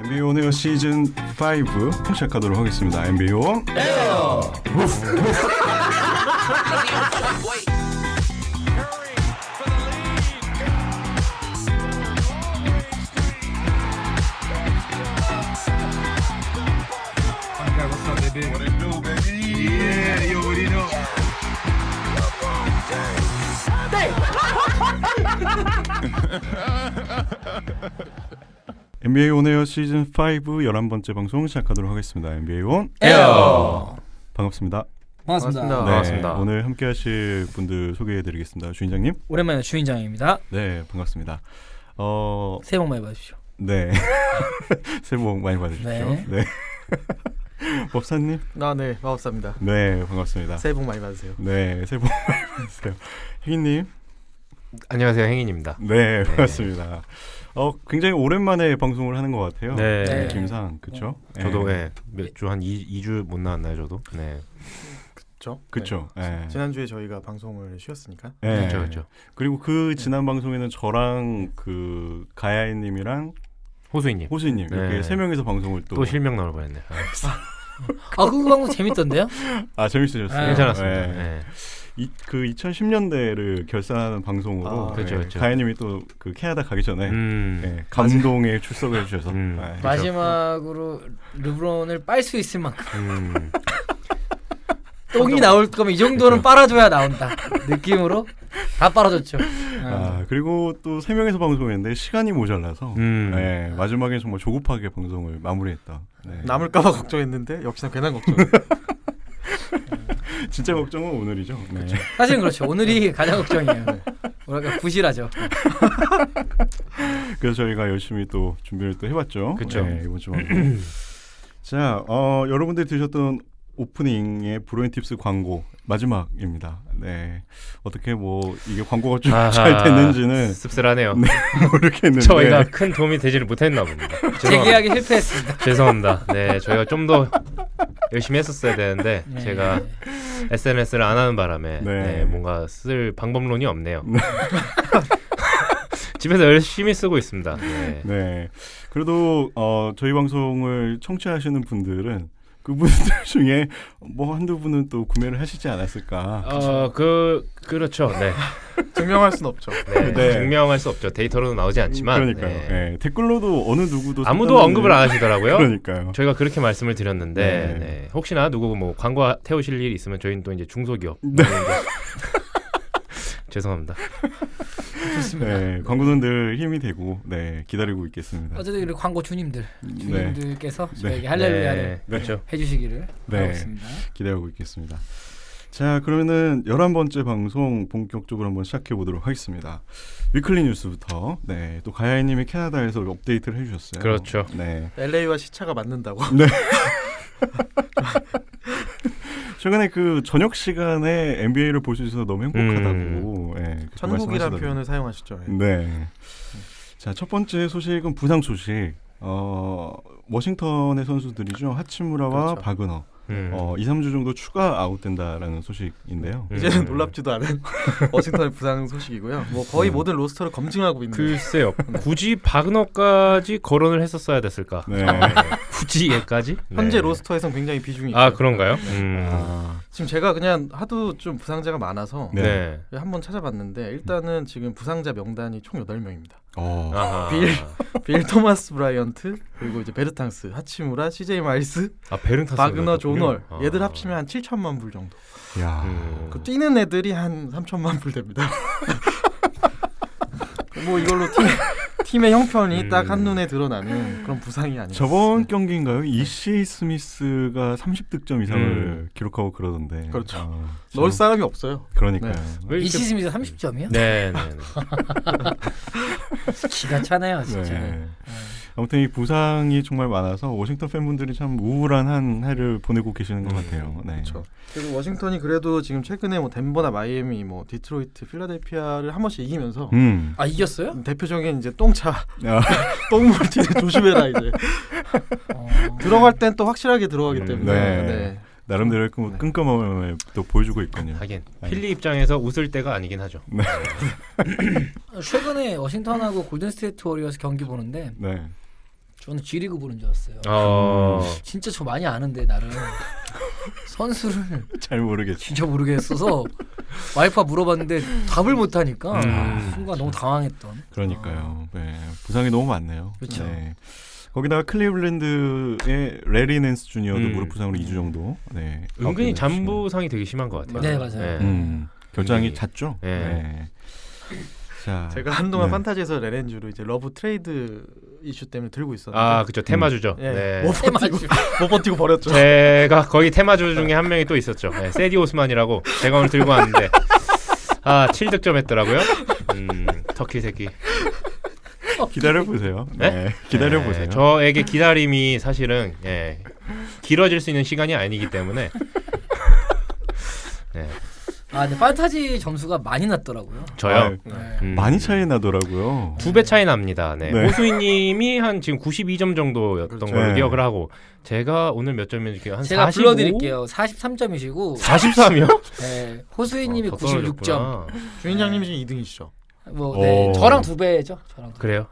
NBA 온에어 시즌 5 시작하도록 하겠습니다. NBA 온 에어. What it do, baby? Yeah, you already know. NBA 온에어 시즌 5 11번째 방송 시작하도록 하겠습니다. NBA 온 에어. 반갑습니다. 반갑습니다. 네, 반갑습니다. 오늘 함께 하실 분들 소개해드리겠습니다. 주인장님. 오랜만에 주인장입니다. 네, 반갑습니다. 새해 복 많이 받으십시오. 네. 새해 복 많이 받으십시오. 네. 네. 법사님. 네, 마법사입니다. 네, 반갑습니다. 새해 복 많이 받으세요. 네, 새해 복 많이 받으세요. 혜기님. 안녕하세요, 행인입니다. 네, 반갑습니다. 굉장히 오랜만에 방송을 하는 것 같아요. 네. 느낌상 그렇죠? 저도 몇 주 한 2주 못 나왔나요, 저도? 네. 그렇죠. 네. 지난주에 저희가 방송을 쉬었으니까. 네. 그렇죠. 그리고 그 지난 방송에는 저랑 그 가야이님이랑 호수이님. 호수이님 네. 이렇게 세 명이서 방송을 또 실명 나올 뻔했네. 그 방송 재밌던데요? 재밌으셨어요. 괜찮았습니다. 네. 네. 그 2010년대를 결산하는 방송으로 그렇죠, 그렇죠. 가야님이 또 그 캐나다 가기 전에 네. 감동에 출석을 해주셔서 그렇죠. 마지막으로 르브론을 빨 수 있을 만큼 똥이 아, 나올 거면 이 정도는 빨아줘야 나온다 느낌으로 다 빨아줬죠. 그리고 또 세 명이서 방송했는데 시간이 모자라서 마지막에 정말 조급하게 방송을 마무리했다. 네. 남을까봐 걱정했는데 역시나 괜한 걱정. 진짜 걱정은 오늘이죠. 네. 사실은 그렇죠. 오늘이 가장 걱정이에요. 뭐랄까 부실하죠. 그래서 저희가 열심히 또 준비를 또 해봤죠. 그쵸. 네, 이번 주 방송. 자, 여러분들이 들으셨던 오프닝의 브로인 팁스 광고 마지막입니다. 네, 어떻게 뭐 이게 광고가 좀 잘 됐는지는 씁쓸하네요. 모르겠는데 저희가 큰 도움이 되지를 못했나 봅니다. 재계약이 실패했습니다. 죄송합니다. 네, 저희가 좀 더 열심히 했었어야 되는데 네. 제가 SNS를 안 하는 바람에 네. 뭔가 쓸 방법론이 없네요. 집에서 열심히 쓰고 있습니다. 네. 네, 그래도 저희 방송을 청취하시는 분들은 그분들 중에 뭐 한두 분은 또 구매를 하시지 않았을까. 그렇죠. 네. 증명할 순 없죠. 네. 네. 증명할 수 없죠. 데이터로는 나오지 않지만. 그러니까요. 네. 네. 댓글로도 어느 누구도 아무도 언급을 안 하시더라고요. 그러니까요. 저희가 그렇게 말씀을 드렸는데 네. 네. 혹시나 누구 뭐 광고 태우실 일 있으면 저희는 또 이제 중소기업. 네. 죄송합니다. 좋습니다. 네, 광고는 늘 힘이 되고 기다리고 있겠습니다. 어쨌든 우리 광고 주님들께서 저에게 네. 할렐루야를 그렇죠. 해주시기를 네. 바라겠습니다. 기대하고 있겠습니다. 자, 그러면은 11번째 방송 본격적으로 한번 시작해 보도록 하겠습니다. 위클리 뉴스부터 또 가야이님이 캐나다에서 업데이트를 해주셨어요. 그렇죠. 네. LA와 시차가 맞는다고. 네. 최근에 그 저녁 시간에 NBA를 볼 수 있어서 너무 행복하다고. 그렇게 천국이라는 말씀하시더라고요. 표현을 사용하시죠. 네. 자, 첫 번째 소식은 부상 소식. 워싱턴의 선수들이죠. 하치무라와 그렇죠. 바그너. 2-3주 정도 추가 아웃된다라는 소식인데요. 이제는 놀랍지도 않은 워싱턴의 부상 소식이고요. 뭐 거의 모든 로스터를 검증하고 있는. 글쎄요. 굳이 바그너까지 거론을 했었어야 됐을까? 네. 굳이 얘까지? 현재 네. 로스터에선 굉장히 비중이 있죠. 아, 그런가요? 지금 제가 그냥 하도 좀 부상자가 많아서 네. 한번 찾아봤는데 일단은 지금 부상자 명단이 총 8명입니다. 아하. 빌 토마스 브라이언트, 그리고 이제 베르탕스, 하치무라, CJ 마일스, 베른타스 바그너, 존월 얘들 합치면 한 7천만 불 정도. 야. 그 뛰는 애들이 한 3천만 불 됩니다. 뭐 이걸로 팀의 형편이 딱 한눈에 드러나는 그런 부상이 아니에요. 저번 경기인가요? 이시 스미스가 30득점 이상을 기록하고 그러던데. 그렇죠. 넣을 사람이 없어요. 그러니까요. 왜 이렇게- 이시스미스 30점이요? 네. 기가 차네요, 진짜. 네. 아무튼 이 부상이 정말 많아서 워싱턴 팬분들이 참 우울한 한 해를 보내고 계시는 것 같아요. 네. 그렇죠. 그리고 워싱턴이 그래도 지금 최근에 뭐 덴버나 마이애미, 뭐 디트로이트, 필라델피아를 한 번씩 이기면서 이겼어요? 대표적인 이제 똥차, 아, 똥물티를 조심해라 이제. 들어갈 땐 또 확실하게 들어가기 때문에. 네. 나름대로 끈끈함을 또 보여주고 있군요. 하긴 필리 입장에서 웃을 때가 아니긴 하죠. 네. 최근에 워싱턴하고 골든스테이트 워리어스 경기 보는데 네. 저는 G리그 보는 줄 알았어요. 진짜 저 많이 아는데 나름 선수를 잘 모르겠어. 진짜 모르겠어서 와이프가 물어봤는데 답을 못하니까 순간 너무 당황했던. 그러니까요. 네, 부상이 너무 많네요. 그렇죠. 네. 거기다가 클리블랜드의 레리 낸스 주니어도 무릎 부상으로 2주 정도. 네, 은근히 아웃되는 잔부상이 되게 심한 것 같아요. 네, 맞아요. 결장이 은근히. 잦죠. 네. 네. 자, 제가 한동안 네. 판타지에서 레렌주를 이제 러브 트레이드 이슈 때문에 들고 있었는데 그쵸 테마주죠. 예, 네. 못 버티고 버렸죠. 제가 거기 테마주 중에 한 명이 또 있었죠. 네, 세디 오스만이라고 제가 오늘 들고 왔는데 7득점 했더라고요. 터키 새끼. 기다려 보세요. 네? 네, 기다려 보세요. 저에게 기다림이 사실은 길어질 수 있는 시간이 아니기 때문에. 네. 근데 판타지 점수가 많이 났더라고요. 저요. 네. 많이 차이 나더라고요. 2배 차이 납니다. 네. 네. 호수이님이 한 지금 92점 정도였던 그렇죠. 걸로 네. 기억을 하고 제가 오늘 몇 점인지 한 제가 45? 불러드릴게요. 43점이시고 43이요? 네, 호수이님이 96점. 주인장님이 지금 2등이시죠. 네, 오. 저랑 2배죠. 저랑 2배. 그래요?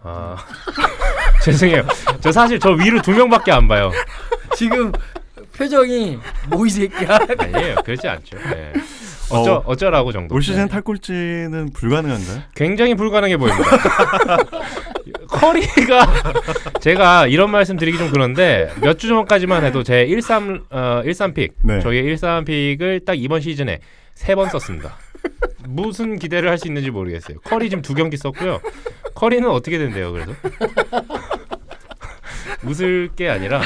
죄송해요. 저 사실 저 위로 2명밖에 안 봐요. 지금 표정이 뭐 이 새끼야. 아니에요. 그렇지 않죠. 네. 어, 어쩌라고 정도. 올 시즌 탈꼴찌는 불가능한가요? 굉장히 불가능해 보입니다. 커리가 제가 이런 말씀 드리기 좀 그런데 몇 주 전까지만 해도 제 13픽 네. 저희의 13픽을 딱 이번 시즌에 3번 썼습니다. 무슨 기대를 할 수 있는지 모르겠어요. 커리 지금 2경기 썼고요. 커리는 어떻게 된대요? 그래서 웃을 게 아니라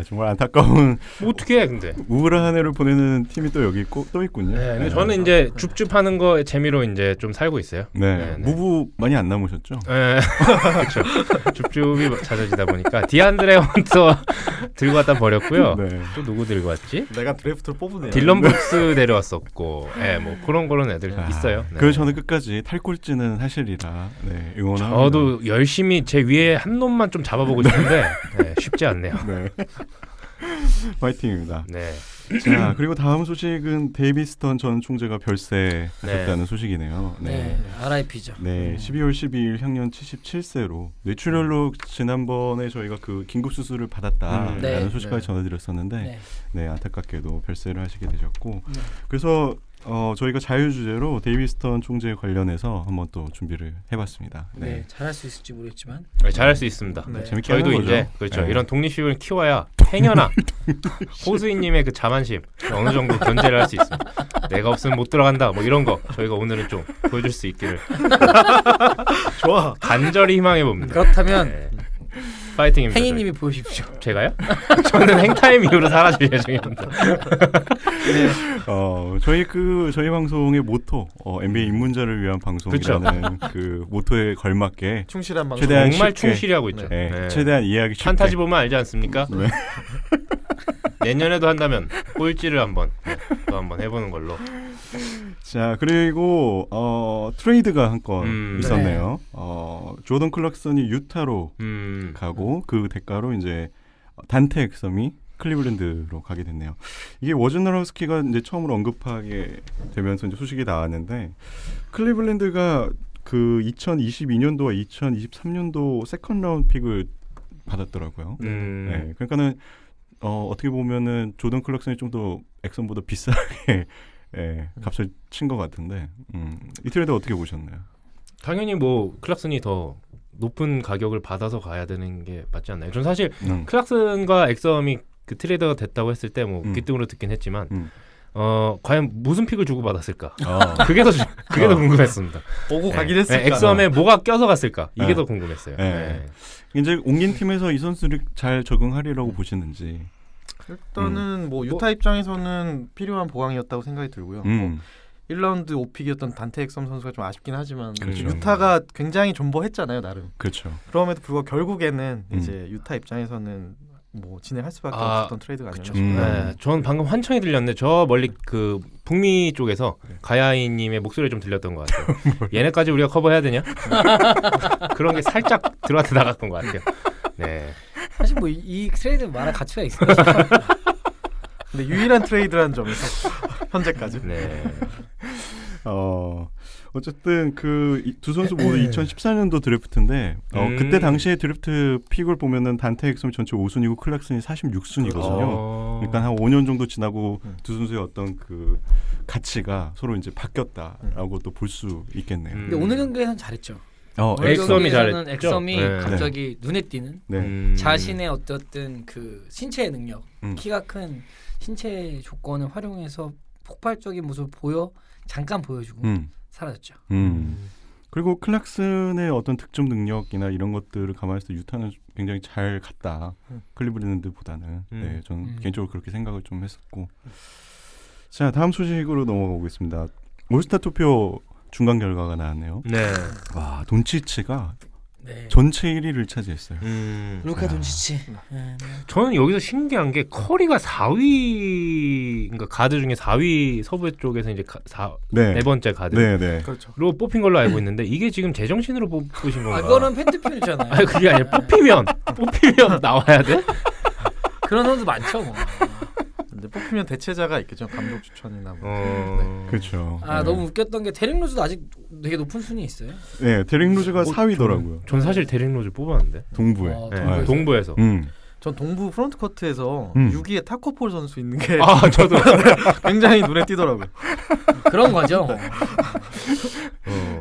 정말 안타까운 뭐 어떻게 해 근데. 우울한 한 해를 보내는 팀이 또 여기 또 있군요. 네, 근데 저는 이제 줍줍하는 거 재미로 이제 좀 살고 있어요. 네, 무부 많이 안 남으셨죠? 네, 그렇죠. 줍줍이 잦아지다 보니까 디안드레 헌터 들고 왔다 버렸고요. 네. 또 누구 들고 왔지? 내가 드래프트를 뽑으네요. 딜런 브룩스 데려왔었고, 뭐 그런 애들 있어요. 네. 그래서 저는 끝까지 탈꼴찌는 사실이라 응원합니다. 저도 열심히 제 위에 한 놈만 좀 잡아보고 싶은데 쉽지 않네요. 네. 파이팅입니다. 네. 자, 그리고 다음 소식은 데이비스턴 전 총재가 별세하셨다는 소식이네요. 네, RIP죠. 네, 12월 12일 향년 77세로 뇌출혈로 지난번에 저희가 그 긴급 수술을 받았다라는 네. 소식까지 전해드렸었는데, 네. 네, 안타깝게도 별세를 하시게 되셨고, 그래서 저희가 자유주제로 데이비스턴 총재 관련해서 한번 또 준비를 해봤습니다. 네, 잘할 수 있을지 모르겠지만 잘할 수 있습니다. 네. 재밌게 저희도 하는 이제 거죠. 그렇죠. 네. 이런 독립심을 키워야 행여나 호수인님의 그 자만심 어느 정도 견제를 할 수 있습니다. 내가 없으면 못 들어간다. 뭐 이런 거 저희가 오늘은 좀 보여줄 수 있기를 좋아. 간절히 희망해 봅니다. 그렇다면 네. 파이팅입니다. 행이님이 보십시오. 제가요? 저는 행타임 이후로 사라질 예정입니다. 저희 방송의 모토 NBA 입문자를 위한 방송이라는 그 모토에 걸맞게 충실한 방송. 최대한 정말 쉽게, 충실히 하고 있죠. 네, 네. 최대한 이해하기 쉽게 판타지 보면 알지 않습니까? 네. 내년에도 한다면 꼴찌를 한번 또 한번 해보는 걸로. 자, 그리고 트레이드가 한 건 있었네요. 조던 클락슨이 유타로 가고 그 대가로 이제 단테 엑섬이 클리블랜드로 가게 됐네요. 이게 워즈나로스키가 이제 처음으로 언급하게 되면서 이제 소식이 나왔는데 클리블랜드가 그 2022년도와 2023년도 세컨 라운드 픽을 받았더라고요. 네, 그러니까는 어떻게 보면은 조던 클락슨이 좀 더 엑섬보다 비싸게 값을 친 것 같은데 이 트레이드 어떻게 보셨나요? 당연히 뭐 클락슨이 더 높은 가격을 받아서 가야 되는 게 맞지 않나요? 전 사실 클락슨과 엑섬이 그 트레이더가 됐다고 했을 때 뭐 귀등으로 듣긴 했지만 과연 무슨 픽을 주고 받았을까? 그게 더 궁금했습니다. 오고 가긴 했을까? 엑섬에 뭐가 껴서 갔을까? 이게 더 궁금했어요. 이제 옮긴 팀에서 이 선수를 잘 적응하리라고 보시는지. 일단은 뭐 유타 입장에서는 필요한 보강이었다고 생각이 들고요. 뭐 1라운드 5픽이었던 단테 엑섬 선수가 좀 아쉽긴 하지만 그렇죠. 유타가 굉장히 존버했잖아요, 나름. 그렇죠. 그럼에도 불구하고 결국에는 이제 유타 입장에서는 뭐 진행할 수밖에 없었던 트레이드가 아니었나 싶어요. 네, 전 방금 환청이 들렸는데 저 멀리 그 북미 쪽에서 가야이님의 목소리 좀 들렸던 것 같아요. 얘네까지 우리가 커버해야 되냐? 그런 게 살짝 들어한테 나갔던 것 같아요. 네. 사실 뭐 이 트레이드 말할 가치가 있어요. 근데 유일한 트레이드라는 점에서 현재까지. 네. 어쨌든 그 두 선수 모두 2014년도 드래프트인데 그때 당시에 드래프트 픽을 보면은 단테 엑섬이 전체 5순위고 클락슨이 46순위거든요. 그러니까 한 5년 정도 지나고 두 선수의 어떤 그 가치가 서로 이제 바뀌었다라고 또 볼 수 있겠네요. 근데 오늘 경기에서는 잘했죠. 엑섬이 잘했죠. 엑섬이 네. 갑자기 눈에 띄는 자신의 어떤 그 신체의 능력, 키가 큰 신체 조건을 활용해서 폭발적인 모습을 잠깐 보여주고 사라졌죠. 그리고 클락슨의 어떤 득점 능력이나 이런 것들을 감안했을 때 유타는 굉장히 잘 갔다. 클리블랜드보다는. 네, 저는 개인적으로 그렇게 생각을 좀 했었고. 자, 다음 소식으로 넘어가 보겠습니다. 올스타 투표 중간 결과가 나왔네요. 네. 와, 돈치치가 네. 전체 1위를 차지했어요. 루카 돈치치. 저는 여기서 신기한 게 커리가 4위, 그러니까 가드 중에 4위 서부 쪽에서 이제 네 번째 가드로 네, 네. 그렇죠. 뽑힌 걸로 알고 있는데 이게 지금 제정신으로 뽑으신 건가? 이거는 팬투표잖아요. 아니 그게 아니라 뽑히면 나와야 돼? 그런 선수 많죠. 뭐. 근데 뽑히면 대체자가 있겠죠. 감독 추천이나 뭐. 네. 그렇죠. 아, 네. 너무 웃겼던 게 데릭 로즈도 아직 되게 높은 순위에 있어요. 네, 데릭 로즈가 4위더라고요. 전 사실 데릭 로즈 뽑았는데. 동부에. 네, 동부에서. 전 동부 프론트 커트에서 6위에 타코폴 선수 있는 게 저도 굉장히 눈에 띄더라고요. 그런 거죠.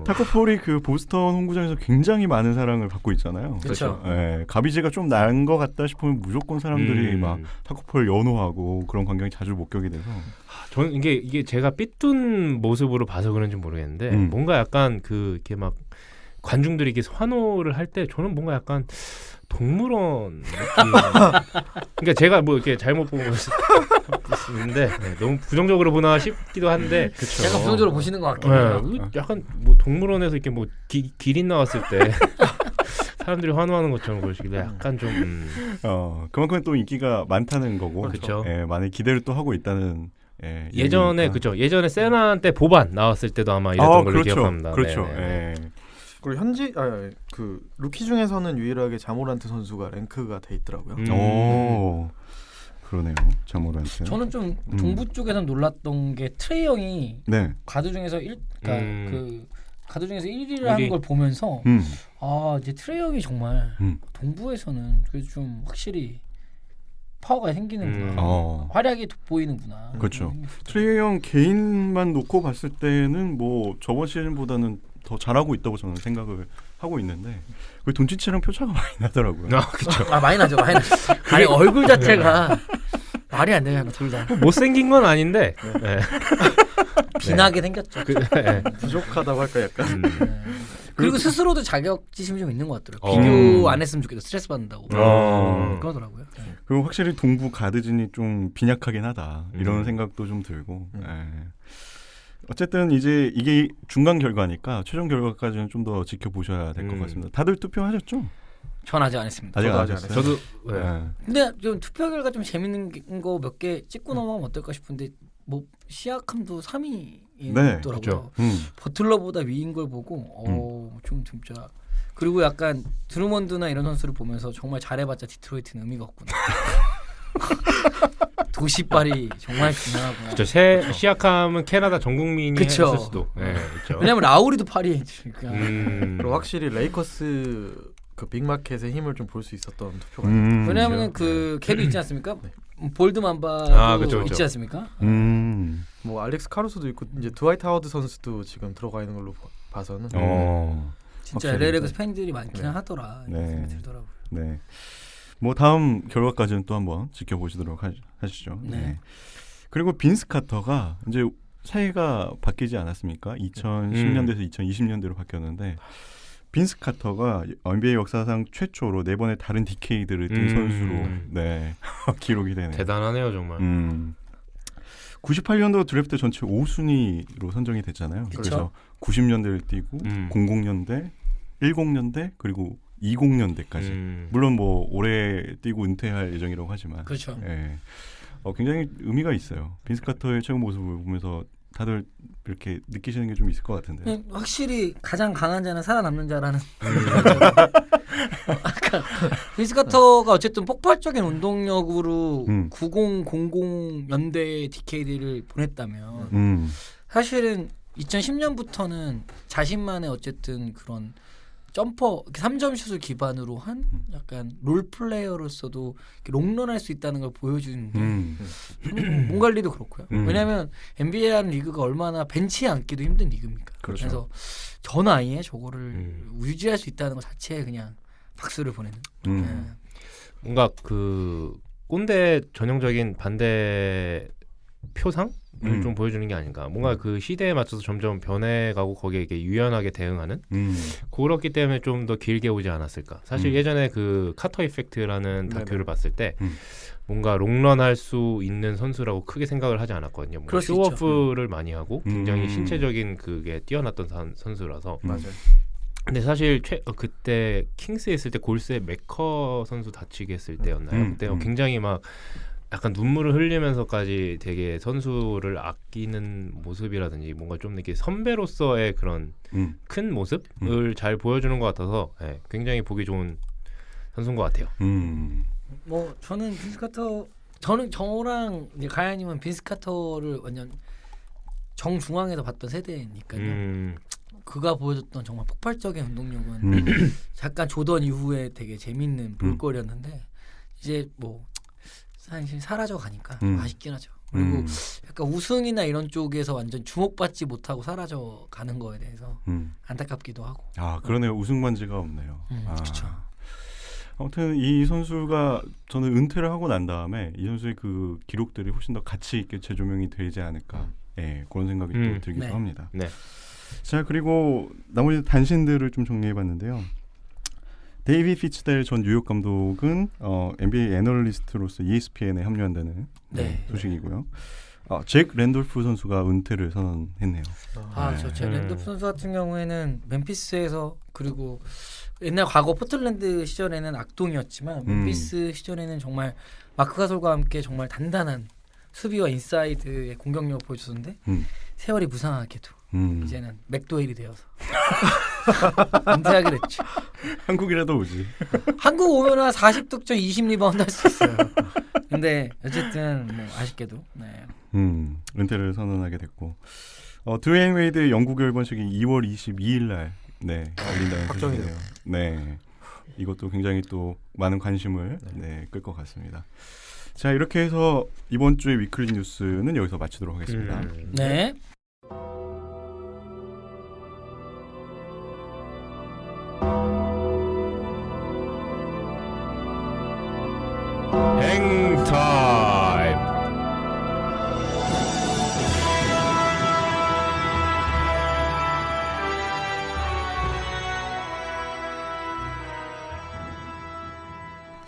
타코폴이 그 보스턴 홈구장에서 굉장히 많은 사랑을 받고 있잖아요. 그렇죠. 네, 가비지가 좀 나은 것 같다 싶으면 무조건 사람들이 막 타코폴 연호하고 그런 광경이 자주 목격이 돼서. 저는 이게 제가 삐뚤 모습으로 봐서 그런지 모르겠는데 뭔가 약간 이렇게 막 관중들이 이렇게 환호를 할 때 저는 뭔가 약간 동물원 느낌. 그러니까 제가 뭐 이렇게 잘못 보고 있는데 너무 부정적으로 보나 싶기도 한데. 그쵸. 약간 부정적으로 보시는 것 같긴 해요. 약간 뭐 동물원에서 이렇게 뭐 기린 나왔을 때 사람들이 환호하는 것처럼 보시길래 약간 좀 그만큼 또 인기가 많다는 거고. 그렇죠. 예, 많은 기대를 또 하고 있다는. 예전에 그죠. 예전에 세나 때 보반 나왔을 때도 아마 이랬던 걸로 그렇죠. 기억합니다. 그렇죠. 그리고 그 루키 중에서는 유일하게 자모란트 선수가 랭크가 돼 있더라고요. 오, 그러네요. 자모란트. 저는 좀 동부 쪽에서 놀랐던 게 트레이 형이 가드 중에서 가드 중에서 1위를 하는 걸 보면서 이제 트레이 형이 정말 동부에서는 그래도 좀 확실히 파워가 생기는구나. 활약이 돋보이는구나. 그렇죠. 트레이 형 개인만 놓고 봤을 때는 뭐 저번 시즌보다는 더 잘하고 있다고 저는 생각을 하고 있는데 그 돈치치랑 표차가 많이 나더라고요. 그렇죠. 많이 나죠. 아니 얼굴 자체가 말이 안 되잖아 둘 다. 못생긴 건 아닌데 비나게 생겼죠. 부족하다고 할까 약간. 그리고 스스로도 자격지심이 좀 있는 것 같더라고요. 비교 안 했으면 좋겠다. 스트레스 받는다고. 그러더라고요. 그리고 확실히 동부 가드진이 좀 빈약하긴 하다. 이런 생각도 좀 들고. 어쨌든 이제 이게 중간 결과니까 최종 결과까지는 좀 더 지켜보셔야 될 것 같습니다. 다들 투표하셨죠? 전 아직 안 했습니다. 아직 안 했어요. 저도. 근데 좀 투표 결과 좀 재밌는 거 몇 개 찍고 넘어가면 어떨까 싶은데 뭐 시아캄도 3위더라고요. 그렇죠. 버틀러보다 위인 걸 보고 좀 진짜 그리고 약간 드루먼드나 이런 선수를 보면서 정말 잘해봤자 디트로이트는 의미가 없구나. 도시빨이 정말 중요하고. 그렇죠. 시아캄은 캐나다 전 국민이 했을 수도. 그렇죠. 왜냐면 라우리도 파리에 있으니까. 그리고 확실히 레이커스 그 빅마켓의 힘을 좀 볼 수 있었던 투표가. 왜냐하면 그 걔도 있지 않습니까? 볼드만바도 그쵸. 있지 않습니까? 뭐 알렉스 카루소도 있고 이제 드와이트 하워드 선수도 지금 들어가 있는 걸로 봐서는. 진짜 LA레그스 팬들이 많기는 하더라. 생각이 들더라고요. 네. 뭐 다음 결과까지는 또 한번 지켜보시도록 하시죠. 네. 그리고 빈스 카터가 이제 새해가 바뀌지 않았습니까? 2010년대에서 2020년대로 바뀌었는데 빈스 카터가 NBA 역사상 최초로 4번의 다른 디케이드를 뛴 선수로 기록이 되네요. 대단하네요 정말. 98년도 드래프트 전체 5순위로 선정이 됐잖아요. 그쵸? 그래서 90년대를 뛰고 00년대, 10년대 그리고 20년대까지. 물론 뭐 올해 뛰고 은퇴할 예정이라고 하지만. 그렇죠. 굉장히 의미가 있어요. 빈스 카터의 최고 모습을 보면서 다들 이렇게 느끼시는 게 좀 있을 것 같은데. 확실히 가장 강한 자는 살아남는 자라는. 아까 빈스 카터가 어쨌든 폭발적인 운동력으로 90, 00년대 디케이드를 보냈다면 사실은 2010년부터는 자신만의 어쨌든 그런 점퍼 3점 슛을 기반으로 한 약간 롤 플레이어로서도 롱런할 수 있다는 걸 보여준 몸 관리도 그렇고요. 왜냐하면 NBA라는 리그가 얼마나 벤치에 앉기도 힘든 리그입니까? 그렇죠. 그래서 저 나이에 저거를 유지할 수 있다는 것 자체에 그냥 박수를 보내는. 뭔가 그 꼰대 전형적인 반대 표상? 좀 보여주는 게 아닌가. 뭔가 그 시대에 맞춰서 점점 변해가고 거기에 이렇게 유연하게 대응하는 그렇기 때문에 좀 더 길게 오지 않았을까. 사실 예전에 그 카터 이펙트라는 다큐를 봤을 때 뭔가 롱런할 수 있는 선수라고 크게 생각을 하지 않았거든요. 뭔가 쇼오프를 많이 하고 굉장히 신체적인 그게 뛰어났던 선수라서. 맞아요. 근데 사실 그때 킹스에 있을 때 골스의 맥커 선수 다치게 했을 때였나요? 그때 굉장히 막 약간 눈물을 흘리면서까지 되게 선수를 아끼는 모습이라든지 뭔가 좀 이렇게 선배로서의 그런 큰 모습을 잘 보여주는 것 같아서 굉장히 보기 좋은 선수인 것 같아요. 뭐 저는 빈스 카터 저랑 이제 가야님은 빈스 카터를 완전 정중앙에서 봤던 세대니까요. 그가 보여줬던 정말 폭발적인 운동력은 약간 조던 이후에 되게 재밌는 볼거리였는데 이제 뭐 사실 사라져 가니까 좀 아쉽긴 하죠. 그리고 약간 우승이나 이런 쪽에서 완전 주목받지 못하고 사라져 가는 거에 대해서 안타깝기도 하고. 아 그러네요. 우승 반지가 없네요. 그렇죠. 아무튼 이 선수가 저는 은퇴를 하고 난 다음에 이 선수의 그 기록들이 훨씬 더 가치 있게 재조명이 되지 않을까. 그런 생각이 또 들기도 합니다. 네. 자 그리고 나머지 단신들을 좀 정리해봤는데요. 데이비 피츠델 전 뉴욕 감독은 NBA 애널리스트로서 ESPN에 합류한다는 소식이고요. 잭 랜돌프 선수가 은퇴를 선언했네요. 잭 랜돌프 선수 같은 경우에는 멤피스에서 그리고 옛날 과거 포틀랜드 시절에는 악동이었지만 멤피스 시절에는 정말 마크 가솔과 함께 정말 단단한 수비와 인사이드의 공격력을 보여줬는데 세월이 무상하게도 이제는 맥도웰이 되어서 은퇴하게 됐죠. 한국이라도 오지. 한국 오면 한 40득점 20리바운드 할 수 있어요. 근데 어쨌든 뭐 아쉽게도 은퇴를 선언하게 됐고 드웨인 웨이드의 영구 결번식이 2월 22일 날 열린다는 소식이네요. 네, 이것도 굉장히 또 많은 관심을 끌 것 같습니다. 자 이렇게 해서 이번 주의 위클리 뉴스는 여기서 마치도록 하겠습니다. 네. 행타임.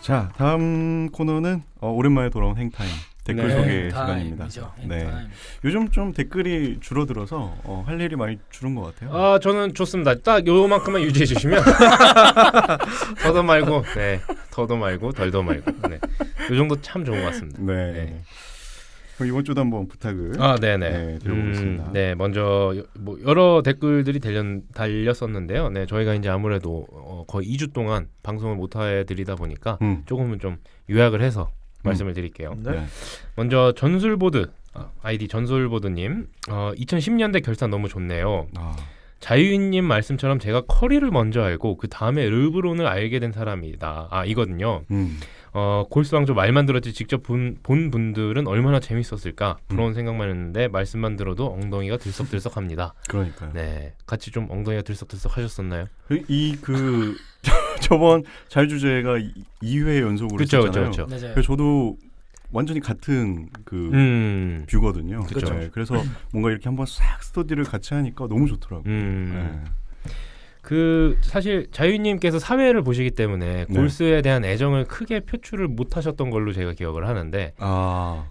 자 다음 코너는 오랜만에 돌아온 행타임 댓글 소개 시간입니다. 요즘 좀 댓글이 줄어들어서 할 일이 많이 줄은 것 같아요. 저는 좋습니다. 딱 요만큼만 유지해 주시면 더도 말고 더도 말고 덜도 말고 요 정도 참 좋은 것 같습니다. 그럼 이번 주도 한번 부탁을 드려보겠습니다. 먼저 뭐 여러 댓글들이 달렸었는데요. 저희가 이제 아무래도 거의 2주 동안 방송을 못 해드리다 보니까 조금은 좀 요약을 해서 말씀을 드릴게요. 먼저 전술보드 아이디 전술보드님 2010년대 결산 너무 좋네요. 자유인님 말씀처럼 제가 커리를 먼저 알고 그 다음에 르브론을 알게 된 사람이다. 이거든요. 골수왕조 말만 들었지 직접 본 분들은 얼마나 재밌었을까 부러운 생각만 했는데 말씀만 들어도 엉덩이가 들썩들썩합니다. 그러니까요. 같이 좀 엉덩이가 들썩들썩 하셨었나요? 저번 자유주제가 2회 연속으로 했잖아요. 그래서 저도 완전히 같은 그 뷰거든요. 그래서 뭔가 이렇게 한번 싹 스터디를 같이 하니까 너무 좋더라고요. 그 사실 자유님께서 사회를 보시기 때문에 골스에 대한 애정을 크게 표출을 못하셨던 걸로 제가 기억을 하는데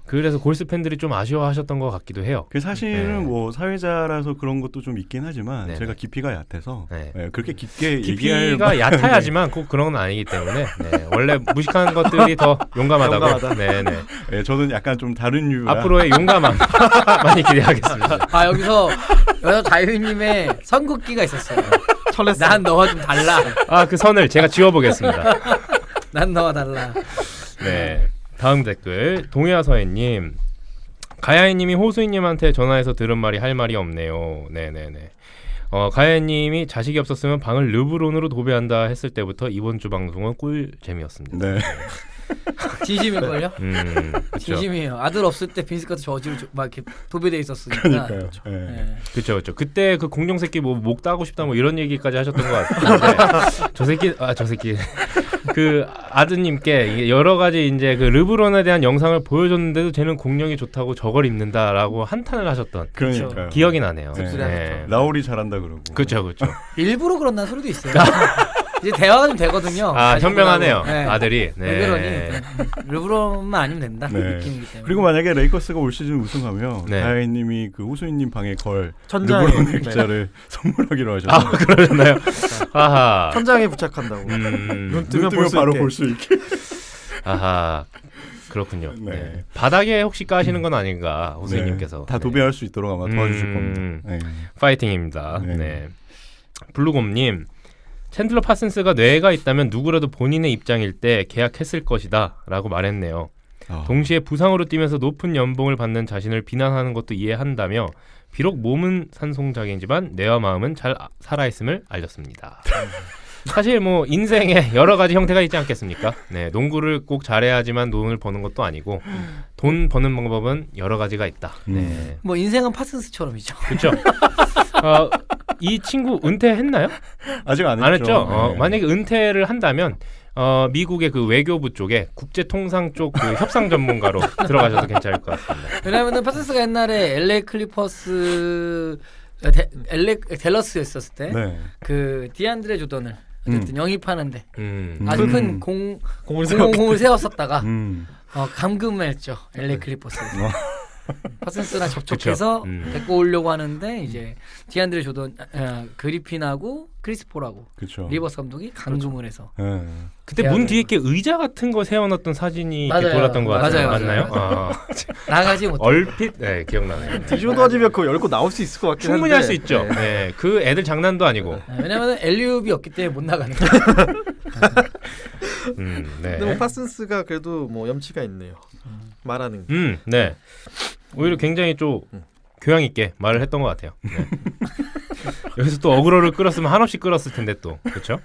그래서 골스 팬들이 좀 아쉬워하셨던 것 같기도 해요. 사실은 뭐 사회자라서 그런 것도 좀 있긴 하지만 제가 깊이가 얕아서 그렇게 깊게 깊이가 얕아야지만 꼭 그런 건 아니기 때문에 원래 무식한 것들이 더 용감하다고. 저는 약간 좀 다른 류라 앞으로의 용감함 많이 기대하겠습니다. 여기서 자유님의 선긋기가 있었어요. 난 너와 좀 달라. 그 선을 제가 지워보겠습니다. 난 너와 달라. 다음 댓글 동해아서해님 가야이님이 호수이님한테 전화해서 들은 말이 할 말이 없네요. 네네네. 가야이님이 자식이 없었으면 방을 르브론으로 도배한다 했을 때부터 이번 주 방송은 꿀 재미였습니다. 네. 진심일걸요? 그쵸. 진심이에요. 아들 없을 때 빈스카트 저지로 막 이렇게 도배돼 있었으니까. 그러니까요. 네. 그렇죠. 그때 그 공룡 새끼 뭐 목 따고 싶다 뭐 이런 얘기까지 하셨던 것 같은데 저 새끼 그 아드님께 이게 여러 가지 이제 그 르브론에 대한 영상을 보여줬는데도 쟤는 공룡이 좋다고 저걸 입는다라고 한탄을 하셨던 그러니까요. 기억이 나네요. 네. 라울이 잘한다 그러고. 그렇죠. 일부러 그런다는 소리도 있어요. 이제 대화가 좀 되거든요. 현명하네요. 네. 아들이. 왜 그러니? 르브론만 아니면 된다. 네. 느낌이기 때문에. 그리고 만약에 레이커스가 올 시즌 우승하면 네. 가야이님이 그 호수이님 방에 걸 천장에 르브론 액자를 선물하기로 하셨어요. 그러셨나요? 아하. 천장에 부착한다고. 눈 뜨면 뜨면 바로 볼 수 있게. 아하. 그렇군요. 네. 네. 바닥에 혹시 까시는 건 아닌가 호수님께서. 다 도배할 수 있도록 아마 도와주실 겁니다. 네. 파이팅입니다. 네. 네. 블루곰님. 챈들러 파슨스가 뇌가 있다면 누구라도 본인의 입장일 때 계약했을 것이다 라고 말했네요. 동시에 부상으로 뛰면서 높은 연봉을 받는 자신을 비난하는 것도 이해한다며 비록 몸은 산송장애이지만 뇌와 마음은 잘 살아있음을 알렸습니다. 사실 뭐 인생에 여러 가지 형태가 있지 않겠습니까? 네, 농구를 꼭 잘해야지만 돈을 버는 것도 아니고 돈 버는 방법은 여러 가지가 있다. 네. 뭐 인생은 파슨스처럼이죠. 그렇죠. 이 친구 은퇴했나요? 아직 안 안 했죠. 했죠. 네. 만약에 은퇴를 한다면 미국의 그 외교부 쪽에 국제통상 쪽 그 협상 전문가로 들어가셔도 괜찮을 것 같습니다. 왜냐하면 파슨스가 옛날에 LA 클리퍼스 댈러스에 있었을 때 그 디안드레 조던을 어쨌든 영입하는데 아주 큰 공을 세웠었다가 감금했죠. LA 클리퍼스에서. 파슨스랑 접촉해서 데리고 오려고 하는데 이제 디안드레 조던 그리핀하고 크리스폴하고 리버스 감독이 감금을 해서 그때 문 뒤에 이렇게 의자 같은 거 세워놨던 사진이 이렇게 돌았던 것 같아요. 맞나요? 나가지 못해. 얼핏 기억나네요. 뒤집어지면 그거 열고 나올 수 있을 것 같긴 한데 충분히 할 수 있죠. 네. 그 애들 장난도 아니고. 왜냐면 엘리웁이 없기 때문에 못 나가는 거예요. 네. 근데 뭐 파슨스가 그래도 뭐 염치가 있네요. 말하는 게. 네. 오히려 굉장히 좀 교양 있게 말을 했던 것 같아요. 네. 여기서 또 어그로를 끌었으면 한없이 끌었을 텐데 또 그렇죠?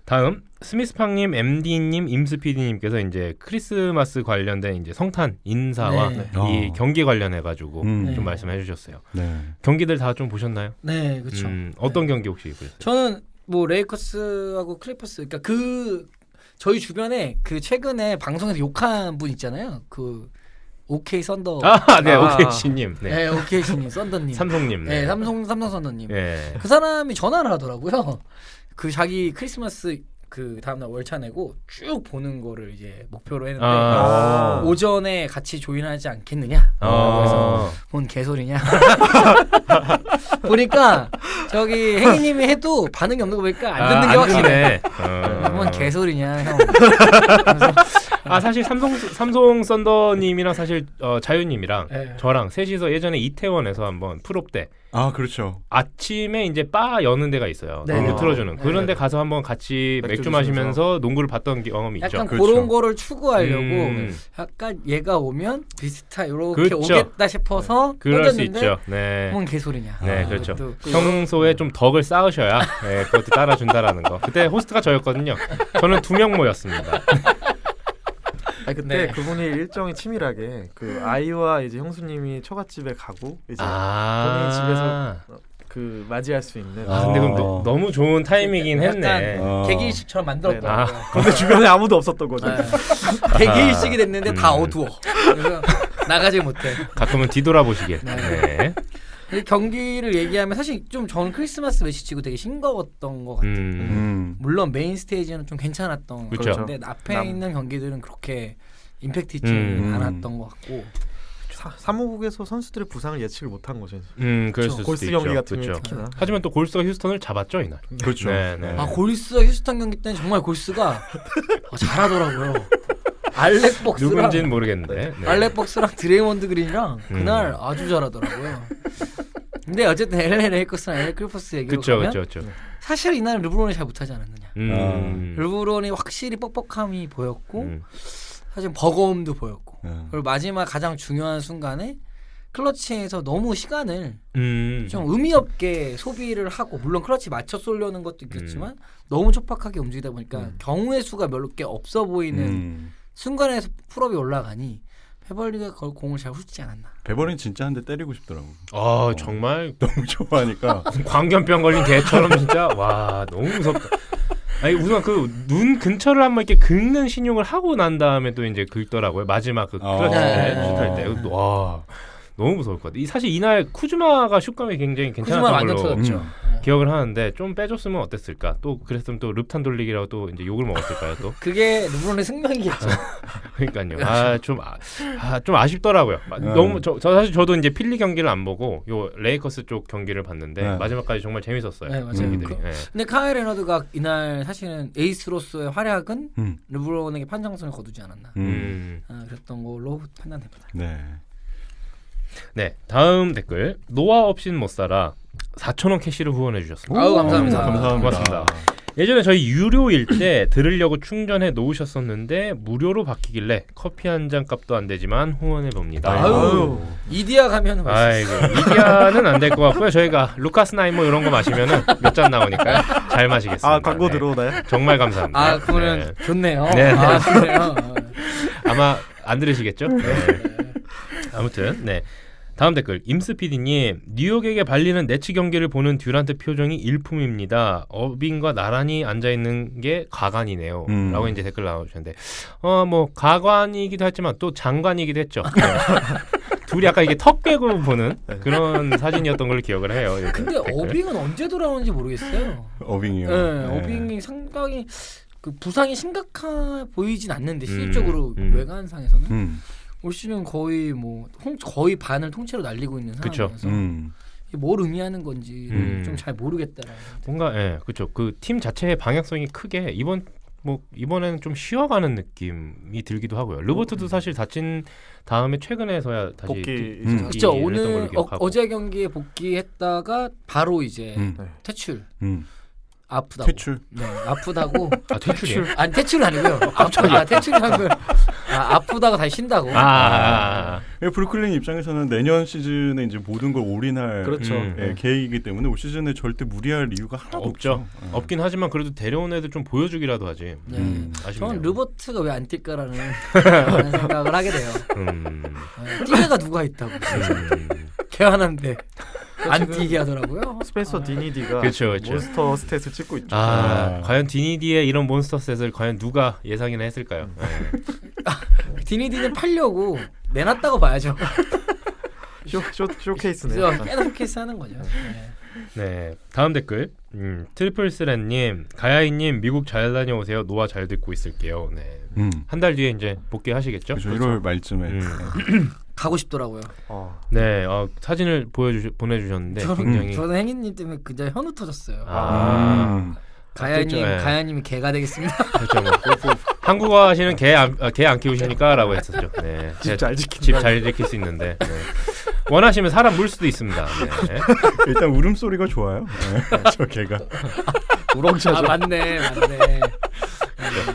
다음 스미스팡님, MD님, 임스PD님께서 이제 크리스마스 관련된 이제 성탄 인사와 이 경기 관련해 가지고 좀 말씀해 주셨어요. 경기들 다 좀 보셨나요? 네, 그렇죠. 어떤 경기 혹시 보셨어요? 저는 뭐 레이커스하고 클리퍼스, 그러니까 그 저희 주변에 그 최근에 방송에서 욕한 분 있잖아요. 그 OK 썬더. 네, OK 씨님. 네, OK 씨님, 썬더님. 삼성님. 네, 삼성 썬더님. 네. 그 사람이 전화를 하더라고요. 그 자기 크리스마스 그 다음날 월차 내고 쭉 보는 거를 이제 목표로 했는데 오전에 같이 조인하지 않겠느냐? 그래서 뭔 개소리냐? 보니까 저기 행이님이 해도 반응이 없는 거 보니까 안 듣는 게 확실해. 뭔 개소리냐 형. 사실 삼성 썬더님이랑 사실 자유님이랑 저랑 셋이서 예전에 이태원에서 한번 프롭 때 그렇죠. 아침에 이제 바 여는 데가 있어요. 농구 틀어주는 그런 데 가서 한번 같이 맥주 마시면서 농구를 봤던 경험이 있죠. 약간 그런 거를 추구하려고 약간 얘가 오면 비슷하 이렇게 오겠다 싶어서 그럴 수 있죠. 네. 뭔 개소리냐. 네, 그렇죠. 평소에 좀 덕을 쌓으셔야 그것도 따라준다라는 거. 그때 호스트가 저였거든요. 저는 2명 모였습니다. 그때 그분이 일정이 치밀하게 그 아이와 이제 형수님이 처갓집에 가고 이제 본인 집에서 그 맞이할 수 있는. 근데 그럼 너무 좋은 타이밍이긴 했네. 개기일식처럼 만들었더라고요. 근데 주변에 아무도 없었던 거죠. 개기일식이 됐는데 다 어두워. 그래서 나가지 못해. 가끔은 뒤돌아보시게. 네. 경기를 얘기하면 사실 좀 저는 크리스마스 매치 치고 되게 싱거웠던 것 같아요. 물론 메인 스테이지는 좀 괜찮았던 것 같은데 앞에 있는 경기들은 그렇게 임팩트 있지 않았던 것 같고. 사무국에서 선수들의 부상을 예측을 못한 거죠. 그렇죠. 골스 경기 같은 경우 특히나. 하지만 또 골스가 휴스턴을 잡았죠 이날. 그렇죠. 네. 골스가 휴스턴 경기 때는 정말 골스가 잘하더라고요. 알렉 복스랑 누군지는 모르겠는데 알렉 복스랑 드레이먼드 그린이랑 그날 아주 잘하더라고요. 근데 어쨌든 LA 레이커스랑 LA 클리퍼스 얘기로 가면 그렇죠. 사실 이날 르브론이 잘 못하지 않았느냐. 르브론이 확실히 뻑뻑함이 보였고 사실 버거움도 보였고 그리고 마지막 가장 중요한 순간에 클러치에서 너무 시간을 좀 의미 없게 소비를 하고 물론 클러치 맞춰 쏠려는 것도 있겠지만 너무 촉박하게 움직이다 보니까 경우의 수가 몇 개 없어 보이는 순간에서 풀업이 올라가니 베벌리가 그걸 공을 잘 훑지 않았나. 베벌리는 진짜 한 대 때리고 싶더라고. 정말 너무 좋아하니까 광견병 걸린 개처럼 진짜 와 너무 무섭다. 아니 우선 그 눈 근처를 한번 이렇게 긁는 신용을 하고 난 다음에 또 이제 긁더라고요. 마지막 그 클러치 슛할 때. 와 너무 무서울 것 같아. 사실 이날 쿠즈마가 슛감이 굉장히 괜찮았던 걸로 기억을 하는데 좀 빼줬으면 어땠을까? 또 그랬으면 또 릅탄 돌리기라고 또 이제 욕을 먹었을까요? 또 그게 르브론의 승명이겠죠. 그러니까요. 좀 아쉽더라고요. 너무 사실 저도 이제 필리 경기를 안 보고 요 레이커스 쪽 경기를 봤는데 마지막까지 정말 재밌었어요. 네, 맞아요. 근데 카일 레너드가 이날 사실은 에이스로서의 활약은 르브론에게 판정선을 거두지 않았나. 그랬던 걸로 판단됩니다. 네, 다음 댓글 노아 없인 못 살아 4,000원 캐시를 후원해 주셨습니다. 아우 감사합니다. 고맙습니다. 예전에 저희 유료일 때 들으려고 충전해 놓으셨었는데 무료로 바뀌길래 커피 한 잔 값도 안 되지만 후원해 봅니다. 아유, 이디야 가면 아이고 이디야는 안 될 것 같고요. 저희가 루카스 나인 뭐 이런 거 마시면은 몇 잔 나오니까요. 잘 마시겠습니다. 광고 들어오나요? 정말 감사합니다. 그러면 좋네요. 네. 그래요. 아마 안 들으시겠죠? 아무튼 다음 댓글 임스PD님 뉴욕에게 발리는 네츠 경기를 보는 듀란트 표정이 일품입니다. 어빙과 나란히 앉아있는 게 가관이네요 라고 이제 댓글 나와주셨는데 뭐 가관이기도 했지만 또 장관이기도 했죠. 둘이 약간 이게 턱 깨고 보는 그런 사진이었던 걸로 기억을 해요. 근데 어빙은 언제 돌아오는지 모르겠어요. 어빙이요? 네. 어빙이 상당히 그 부상이 심각해 보이진 않는데 실질적으로 외관상에서는 올 시즌 거의 거의 반을 통째로 날리고 있는 상황이어서 이게 뭘 의미하는 건지 좀 잘 모르겠다라는. 뭔가 그렇죠. 그 팀 자체의 방향성이 크게 이번에는 좀 쉬어가는 느낌이 들기도 하고요. 르버트도 사실 다친 다음에 최근에서야 다시 복귀. 그렇죠. 오늘 어제 경기에 복귀했다가 바로 이제 퇴출. 아프다고. 퇴출. 네, 아프다고. 퇴출이요? 아니 퇴출은 아니고요. 퇴출이라고요. 아프다가 다시 쉰다고. 브루클린 입장에서는 내년 시즌에 이제 모든 걸 올인할 계획이기 때문에 올 시즌에 절대 무리할 이유가 하나도 없죠. 없긴 하지만 그래도 데려온 애들 좀 보여주기라도 하지. 저는 르버트가 왜 안 뛸까라는 생각을 하게 돼요. 뛸 애가 누가 있다고. 개안한데 안 뛰게 하더라고요. 스펜서 디니디가 그쵸. 몬스터 스탯을 찍고 있죠. 과연 디니디의 이런 몬스터 셋을 과연 누가 예상이나 했을까요? 디니디는 팔려고 내놨다고 봐야죠. 쇼케이스네요. 깨는 쇼케이스 하는 거죠. 네, 다음 댓글 트리플스랜님 가야이님 미국 잘 다녀오세요. 노아 잘 듣고 있을게요. 한 달 뒤에 이제 복귀하시겠죠? 그렇죠. 1월 말쯤에 가고 싶더라고요. 네, 사진을 보내주셨는데 저는 행인님 때문에 그냥 현우 터졌어요. 가야님이 개가 되겠습니다. 그렇죠. 한국어 하시는 개 안 키우시니까라고 했었죠. 네, 집 잘 지킬 수 있는데 원하시면 사람 물 수도 있습니다. 일단 울음소리가 좋아요. 저 개가 우렁차죠. 맞네.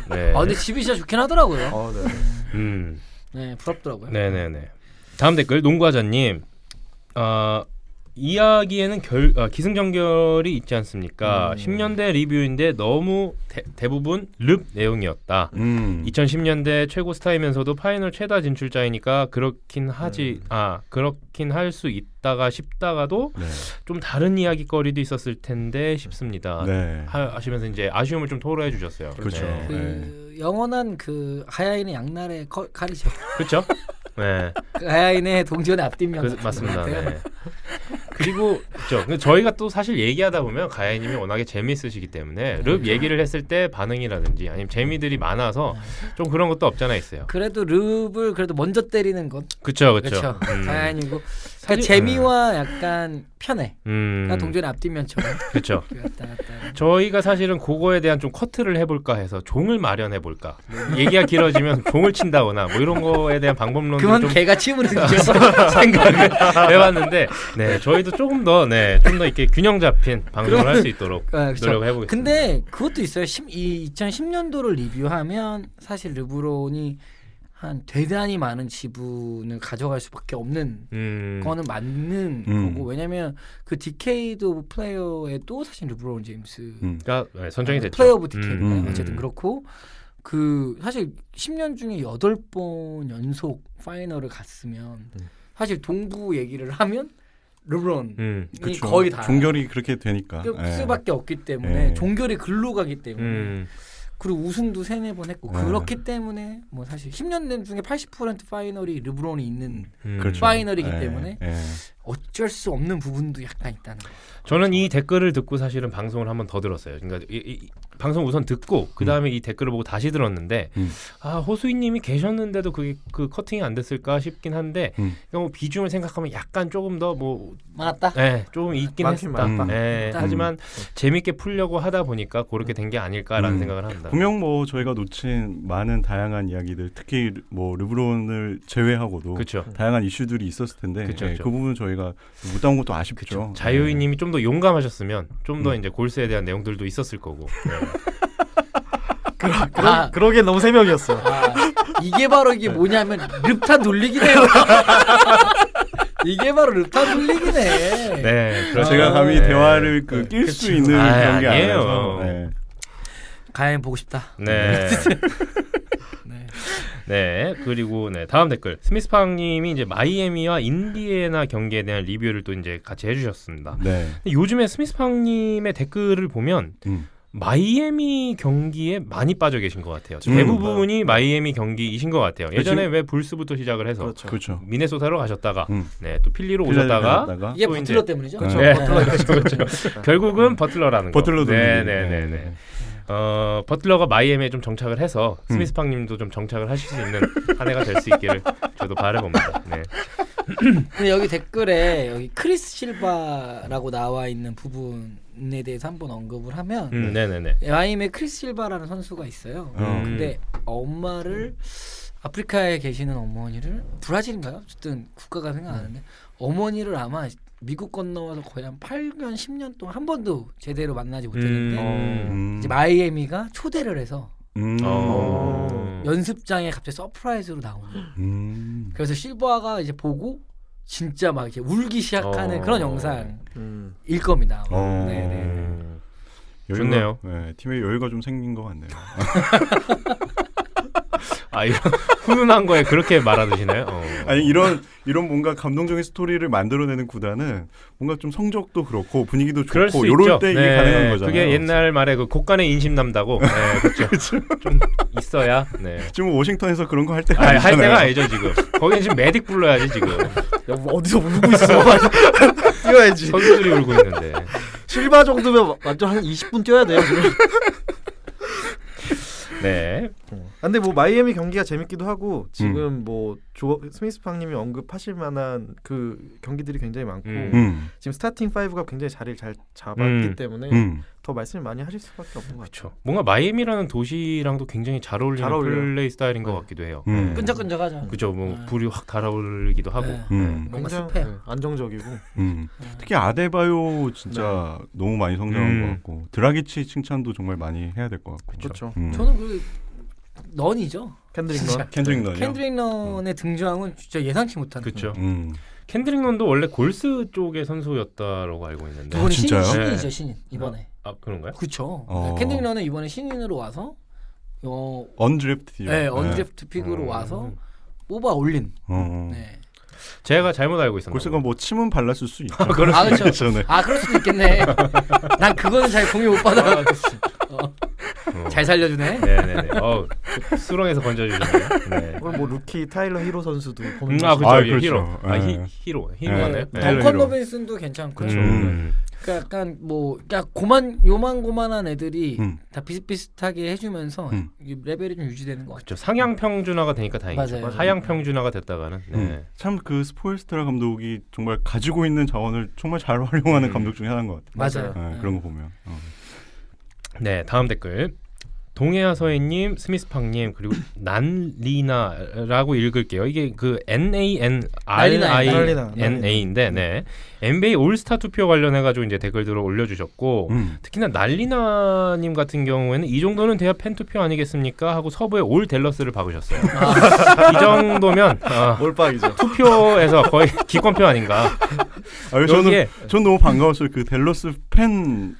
근데 집이 진짜 좋긴 하더라고요. 네, 부럽더라고요. 네네네. 다음 댓글 농구하자님 이야기에는 기승전결이 있지 않습니까? 10년대 리뷰인데 너무 대부분 릅 내용이었다. 2010년대 최고 스타이면서도 파이널 최다 진출자이니까 그렇긴 할 수 있다가 싶다가도 좀 다른 이야기거리도 있었을 텐데 싶습니다. 하시면서 이제 아쉬움을 좀 토로해 주셨어요. 그렇죠. 영원한 그 하야인의 양날의 칼이죠. 그렇죠. 네. 가야인의 동전의 앞뒷면 맞습니다. 네. 그리고 그렇죠. 저희가 또 사실 얘기하다 보면 가야님이 워낙에 재미있으시기 때문에 릅 얘기를 했을 때 반응이라든지 아니면 재미들이 많아서 좀 그런 것도 없잖아 있어요. 그래도 릅을 먼저 때리는 건 그렇죠. 가야님이고 그러니까 재미와 약간 편해. 그러니까 동전의 앞뒷면처럼. 그렇죠. 저희가 사실은 그거에 대한 좀 커트를 해볼까 해서 종을 마련해 볼까. 얘기가 길어지면 종을 친다거나 뭐 이런 거에 대한 방법론을 그건 개가 침을 흘리죠. 생각을 해봤는데, 저희도 좀 더 이렇게 균형 잡힌 방송을 할 수 있도록 노력을 해보겠습니다. 근데 그것도 있어요. 2010년도를 리뷰하면 사실 르브론이 한 대단히 많은 지분을 가져갈 수밖에 없는 거는 맞는 거고 왜냐면 그 디케이드 오브 플레이어에도 사실 르브론 제임스가 선정이 됐죠. 플레이어 오브 디케이드 어쨌든 그렇고 그 사실 10년 중에 8번 연속 파이널을 갔으면 사실 동부 얘기를 하면 르브론이 거의 다 종결이 그렇게 되니까 수밖에 없기 때문에 종결이 글로 가기 때문에 그리고 우승도 3-4번 했고 그렇기 때문에 뭐 사실 10년 된 중에 80% 파이널이 르브론이 있는 파이널이기 때문에 어쩔 수 없는 부분도 약간 있다는 거. 저는 이 댓글을 듣고 사실은 방송을 한번 더 들었어요. 그러니까 이 방송 우선 듣고 그 다음에 이 댓글을 보고 다시 들었는데 호수이님이 계셨는데도 그게 그 커팅이 안 됐을까 싶긴 한데 그러니까 뭐 비중을 생각하면 약간 조금 더 뭐 많았다. 네, 조금 있긴 했다. 네, 하지만 재밌게 풀려고 하다 보니까 그렇게 된 게 아닐까라는 생각을 합니다. 분명 뭐 저희가 놓친 많은 다양한 이야기들, 특히 뭐 르브론을 제외하고도 그쵸. 다양한 이슈들이 있었을 텐데 그쵸. 그 부분 저희가 못 담은 것도 아쉽죠. 자유이님이 좀 더 용감하셨으면 좀 더 이제 골스에 대한 내용들도 있었을 거고. 그러게 너무 새벽이었어. 이게 바로 이게 뭐냐면 릅탄 돌리기네요. 이게 바로 릅탄 돌리기네. 네, 그렇죠. 제가 감히 대화를 낄 수 있는 그런 게 아니에요. 가연 보고 싶다. 네. 네, 그리고 다음 댓글 스미스팡님이 이제 마이애미와 인디애나 경기에 대한 리뷰를 또 이제 같이 해주셨습니다. 네. 요즘에 스미스팡님의 댓글을 보면 마이애미 경기에 많이 빠져 계신 것 같아요. 대부분이 마이애미 경기이신 것 같아요. 예전에 왜 불스부터 시작을 해서 그렇죠. 미네소타로 가셨다가 또 필리로 오셨다가 이게 버틀러 때문이죠. 그렇죠. 그렇죠. 결국은 버틀러라는 거. 버틀러도 네네네. 버틀러가 마이애미에 좀 정착을 해서 스미스팡님도 좀 정착을 하실 수 있는 한 해가 될 수 있기를 저도 바라봅니다. 네. 근데 여기 댓글에 여기 크리스 실바라고 나와 있는 부분에 대해서 한번 언급을 하면 네네네. 마이애미에 크리스 실바라는 선수가 있어요. 근데 엄마를 아프리카에 계시는 어머니를 브라질인가요? 어쨌든 국가가 생각나는데 어머니를 아마 미국 건너와서 거의 한 8년 10년 동안 한 번도 제대로 만나지 못했는데 이제 마이애미가 초대를 해서 연습장에 갑자기 서프라이즈로 나오는 그래서 실버가 이제 보고 진짜 막 이렇게 울기 시작하는 그런 영상일 겁니다. 네네. 좋네요. 네, 팀에 여유가 좀 생긴 것 같네요. 이런 훈훈한 거에 그렇게 말하시나요? 아니 이런 뭔가 감동적인 스토리를 만들어내는 구단은 뭔가 좀 성적도 그렇고 분위기도 좋고 이럴 때 이게 가능한 거잖아요. 그게 옛날 말에 그 곡간에 인심남다고. 네, 그렇죠. 좀 있어야. 네. 지금 워싱턴에서 그런 거 할 때가 아니잖아요. 할 때가 아니죠 지금. 거기는 지금 메딕 불러야지 지금. 야, 뭐 어디서 울고 있어? 뛰어야지. 선수들이 울고 있는데. 실바 정도면 완전 한 20분 뛰어야 돼요 지금. 네. 근데 뭐 마이애미 경기가 재밌기도 하고 지금 뭐 스미스팡님이 언급하실 만한 그 경기들이 굉장히 많고 지금 스타팅 5가 굉장히 자리를 잘 잡았기 때문에 더 말씀을 많이 하실 수밖에 없는 것 같아요. 뭔가 마이애미라는 도시랑도 굉장히 잘 어울리는 플레이 스타일인 것 같기도 해요. 끈적끈적하죠. 그죠. 뭐 불이 확 달아오르기도 하고. 뭔가 습해요. 안정적이고. 특히 아데바요 진짜 너무 많이 성장한 것 같고 드라기치 칭찬도 정말 많이 해야 될 것 같고. 그렇죠. 저는 그 넌이죠. 캔드릭 런의 등장은 진짜 예상치 못한. 그렇죠. 캔드릭 런도 원래 골스 쪽의 선수였다라고 알고 있는데. 이번에 진짜요? 신인이죠, 신인 이번에. 그런가요? 그렇죠. 캔드릭 런은 이번에 신인으로 와서 언드래프트요. 네, 언드래프트 픽으로 와서 뽑아 올린. 네. 제가 잘못 알고 있었나. 골스가 뭐 침은 발랐을 수 있죠. 그렇죠. 그럴 수도 있겠네. 난 그거는 잘 공유 못 받아. 잘 살려주네. 네네네. 수렁에서 건져주셨네요. 네. 오늘 뭐 루키 타일러 히로 선수도 보면 그렇죠. 히로. 히로네. 덩컨 로빈슨도 괜찮고. 그렇죠. 그러니까 약간 뭐 요만고만한 애들이 다 비슷비슷하게 해주면서 레벨이 좀 유지되는 것 같아요. 그렇죠. 상향 평준화가 되니까 다행이죠. 맞아요. 하향 평준화가 됐다가는. 네. 참 그 스포일스트라 감독이 정말 가지고 있는 자원을 정말 잘 활용하는 감독 중에 하나인 것 같아요. 맞아요. 그런 거 보면. 네, 다음 댓글. 동해아 서해님, 스미스팡님 그리고 난리나라고 읽을게요. 이게 그 NANRINA인데, 네. NBA 올스타 투표 관련해가지고 이제 댓글들을 올려주셨고, 특히나 난리나님 같은 경우에는 이 정도는 돼야 팬 투표 아니겠습니까? 하고 서부에 올 댈러스를 박으셨어요. 이 정도면 몰빵이죠. 투표에서 거의 기권표 아닌가. 저는 너무 반가웠어요. 그 댈러스 팬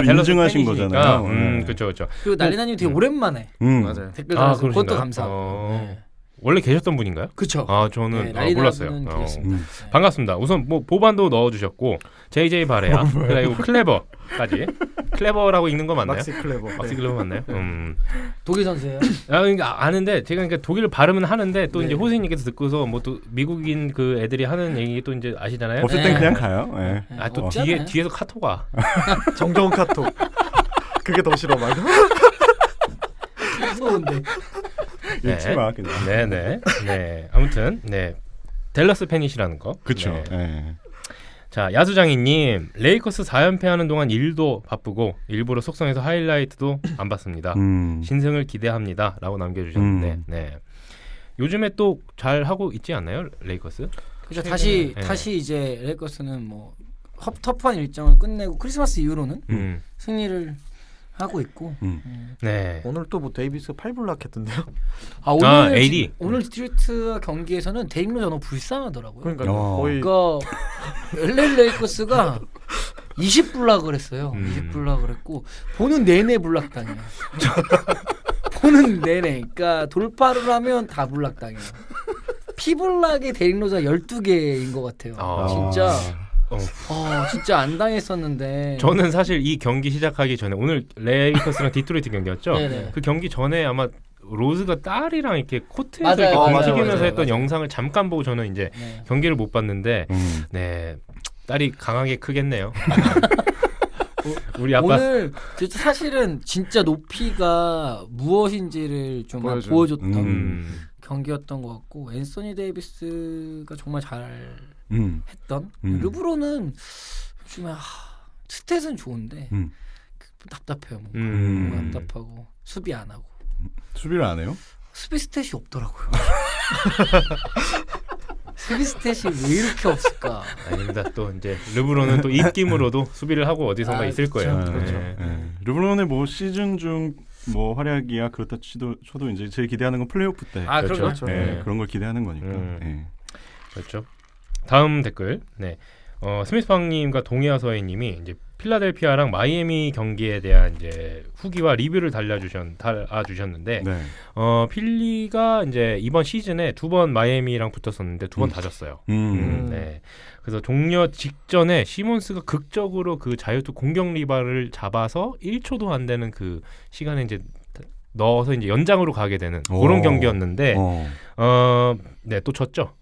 인증하신 거잖아요. 그렇죠. 그리고 난리나님 되게 오랜만에 맞아요. 댓글 달아서 그것도 감사하고. 네. 원래 계셨던 분인가요? 그렇죠. 저는 몰랐어요. 반갑습니다. 우선 뭐 보반도 넣어주셨고 JJ 바레아 그리고 클레버까지. 클레버라고 읽는 거 맞나요? 막시 클레버. 막시 클레버 맞나요? 독일 선수예요? 그러니까 아는데 제가 그러니까 독일 발음은 하는데 또 이제 호수님께서 듣고서 뭐 또 미국인 그 애들이 하는 얘기 또 이제 아시잖아요. 없을 땐 그냥 가요. 네. 또 뒤에서 카톡 와. 정정원 카톡. 그게 더 싫어 막. 무서운데. 읽지 마 그냥. 네. 아무튼 댈러스 팬이시라는 거. 그렇죠. 네. 자, 야수장이님, 레이커스 4연패하는 동안 일도 바쁘고 일부러 속성에서 하이라이트도 안 봤습니다. 신승을 기대합니다라고 남겨주셨는데, 네. 요즘에 또 잘 하고 있지 않나요, 레이커스? 그렇죠. 다시 이제 레이커스는 뭐 터프한 일정을 끝내고 크리스마스 이후로는 승리를 하고 있고. 네. 오늘 또 뭐 데이비스 8블락 했던데요. 오늘 AD. 오늘 디트로이트 경기에서는 데이비 로저 너무 불쌍하더라고요. 그러니까 거의 LA 레이커스가 20블락을 했어요. 20블락을 했고 보는 내내 블락 당해요. 보는 내내. 그러니까 돌파를 하면 다 블락 당해요. 피블락의 데릭 로저가 12개인 것 같아요. 진짜 안 당했었는데. 저는 사실 이 경기 시작하기 전에 오늘 레이커스랑 디트로이트 경기였죠. 네네. 그 경기 전에 아마 로즈가 딸이랑 이렇게 코트에서 이렇게 움직이면서 했던 영상을 잠깐 보고 저는 이제 경기를 못 봤는데, 네, 딸이 강하게 크겠네요. 우리 아빠 오늘 사실은 진짜 높이가 무엇인지를 좀 보여줬던 경기였던 것 같고, 앤서니 데이비스가 정말 잘 했던. 르브론은 요즘에 스탯은 좋은데 답답해요. 뭔가 답답하고 수비 안 하고. 수비를 안 해요? 수비 스탯이 없더라고요. 수비 스탯이 왜 이렇게 없을까? 아닙니다. 또 이제 르브론은 또 입김으로도 수비를 하고 어디선가 있을 거예요. 그렇죠. 네. 르브론의 뭐 시즌 중 뭐 활약이야 그렇다 쳐도 이제 제일 기대하는 건 플레이오프 때. 그렇죠. 네. 그런 걸 기대하는 거니까. 네. 그렇죠. 다음 댓글. 네. 스미스팡님과 동해아 서해님이 이제 필라델피아랑 마이애미 경기에 대한 이제 후기와 리뷰를 달아주셨는데, 필리가 이제 이번 시즌에 2번 마이애미랑 붙었었는데 2번 다 졌어요. 네. 그래서 종료 직전에 시몬스가 극적으로 그 자유투 공격 리바를 잡아서 1초도 안 되는 그 시간에 이제 넣어서 이제 연장으로 가게 되는 그런 경기였는데, 네, 또 졌죠.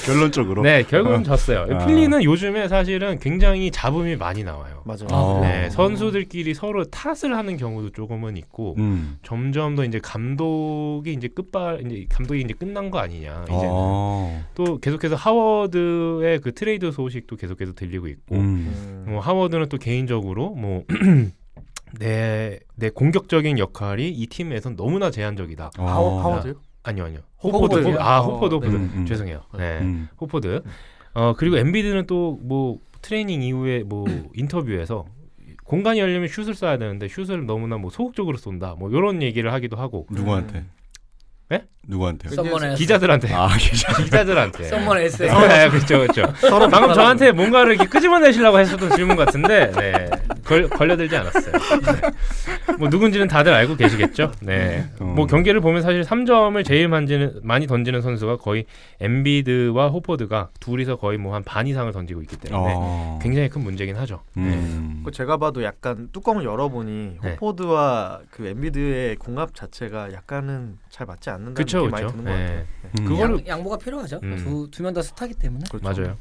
결론적으로. 네, 결국은 졌어요. 필리는 요즘에 사실은 굉장히 잡음이 많이 나와요. 맞아요. 네, 선수들끼리 서로 탓을 하는 경우도 조금은 있고, 점점 더 이제 감독이 이제 끝난 거 아니냐. 이제는 또 계속해서 하워드의 그 트레이드 소식도 계속해서 들리고 있고, 하워드는 또 개인적으로 뭐 내 공격적인 역할이 이 팀에선 너무나 제한적이다. 하워드요? 아니요. 호포드. 죄송해요. 네. 호포드. 그리고 엔비드는 또 뭐 트레이닝 이후에 뭐 인터뷰에서 공간이 열리면 슛을 쏴야 되는데 슛을 너무나 뭐 소극적으로 쏜다. 뭐 이런 얘기를 하기도 하고. 누구한테? 네? 누구한테요? 기자들한테. 기자들한테. 썸머네 에세이. 네, 그렇죠. 방금 저한테 뭔가를 이렇게 끄집어내시려고 했었던 질문 같은데, 네, 걸려들지 않았어요. 네. 뭐 누군지는 다들 알고 계시겠죠. 네. 뭐 경기를 보면 사실 3점을 제일 많이 던지는 선수가 거의 엔비드와 호포드가 둘이서 거의 뭐 한 반 이상을 던지고 있기 때문에 굉장히 큰 문제긴 하죠. 제가 봐도 약간 뚜껑을 열어보니 호포드와 그 엔비드의 궁합 자체가 약간은 잘 맞지 않는다는 느낌이 많이 드는 것 같아요. 그거를 양보가 필요하죠. 두 명 다 스타기 때문에. 그렇죠. 맞아요.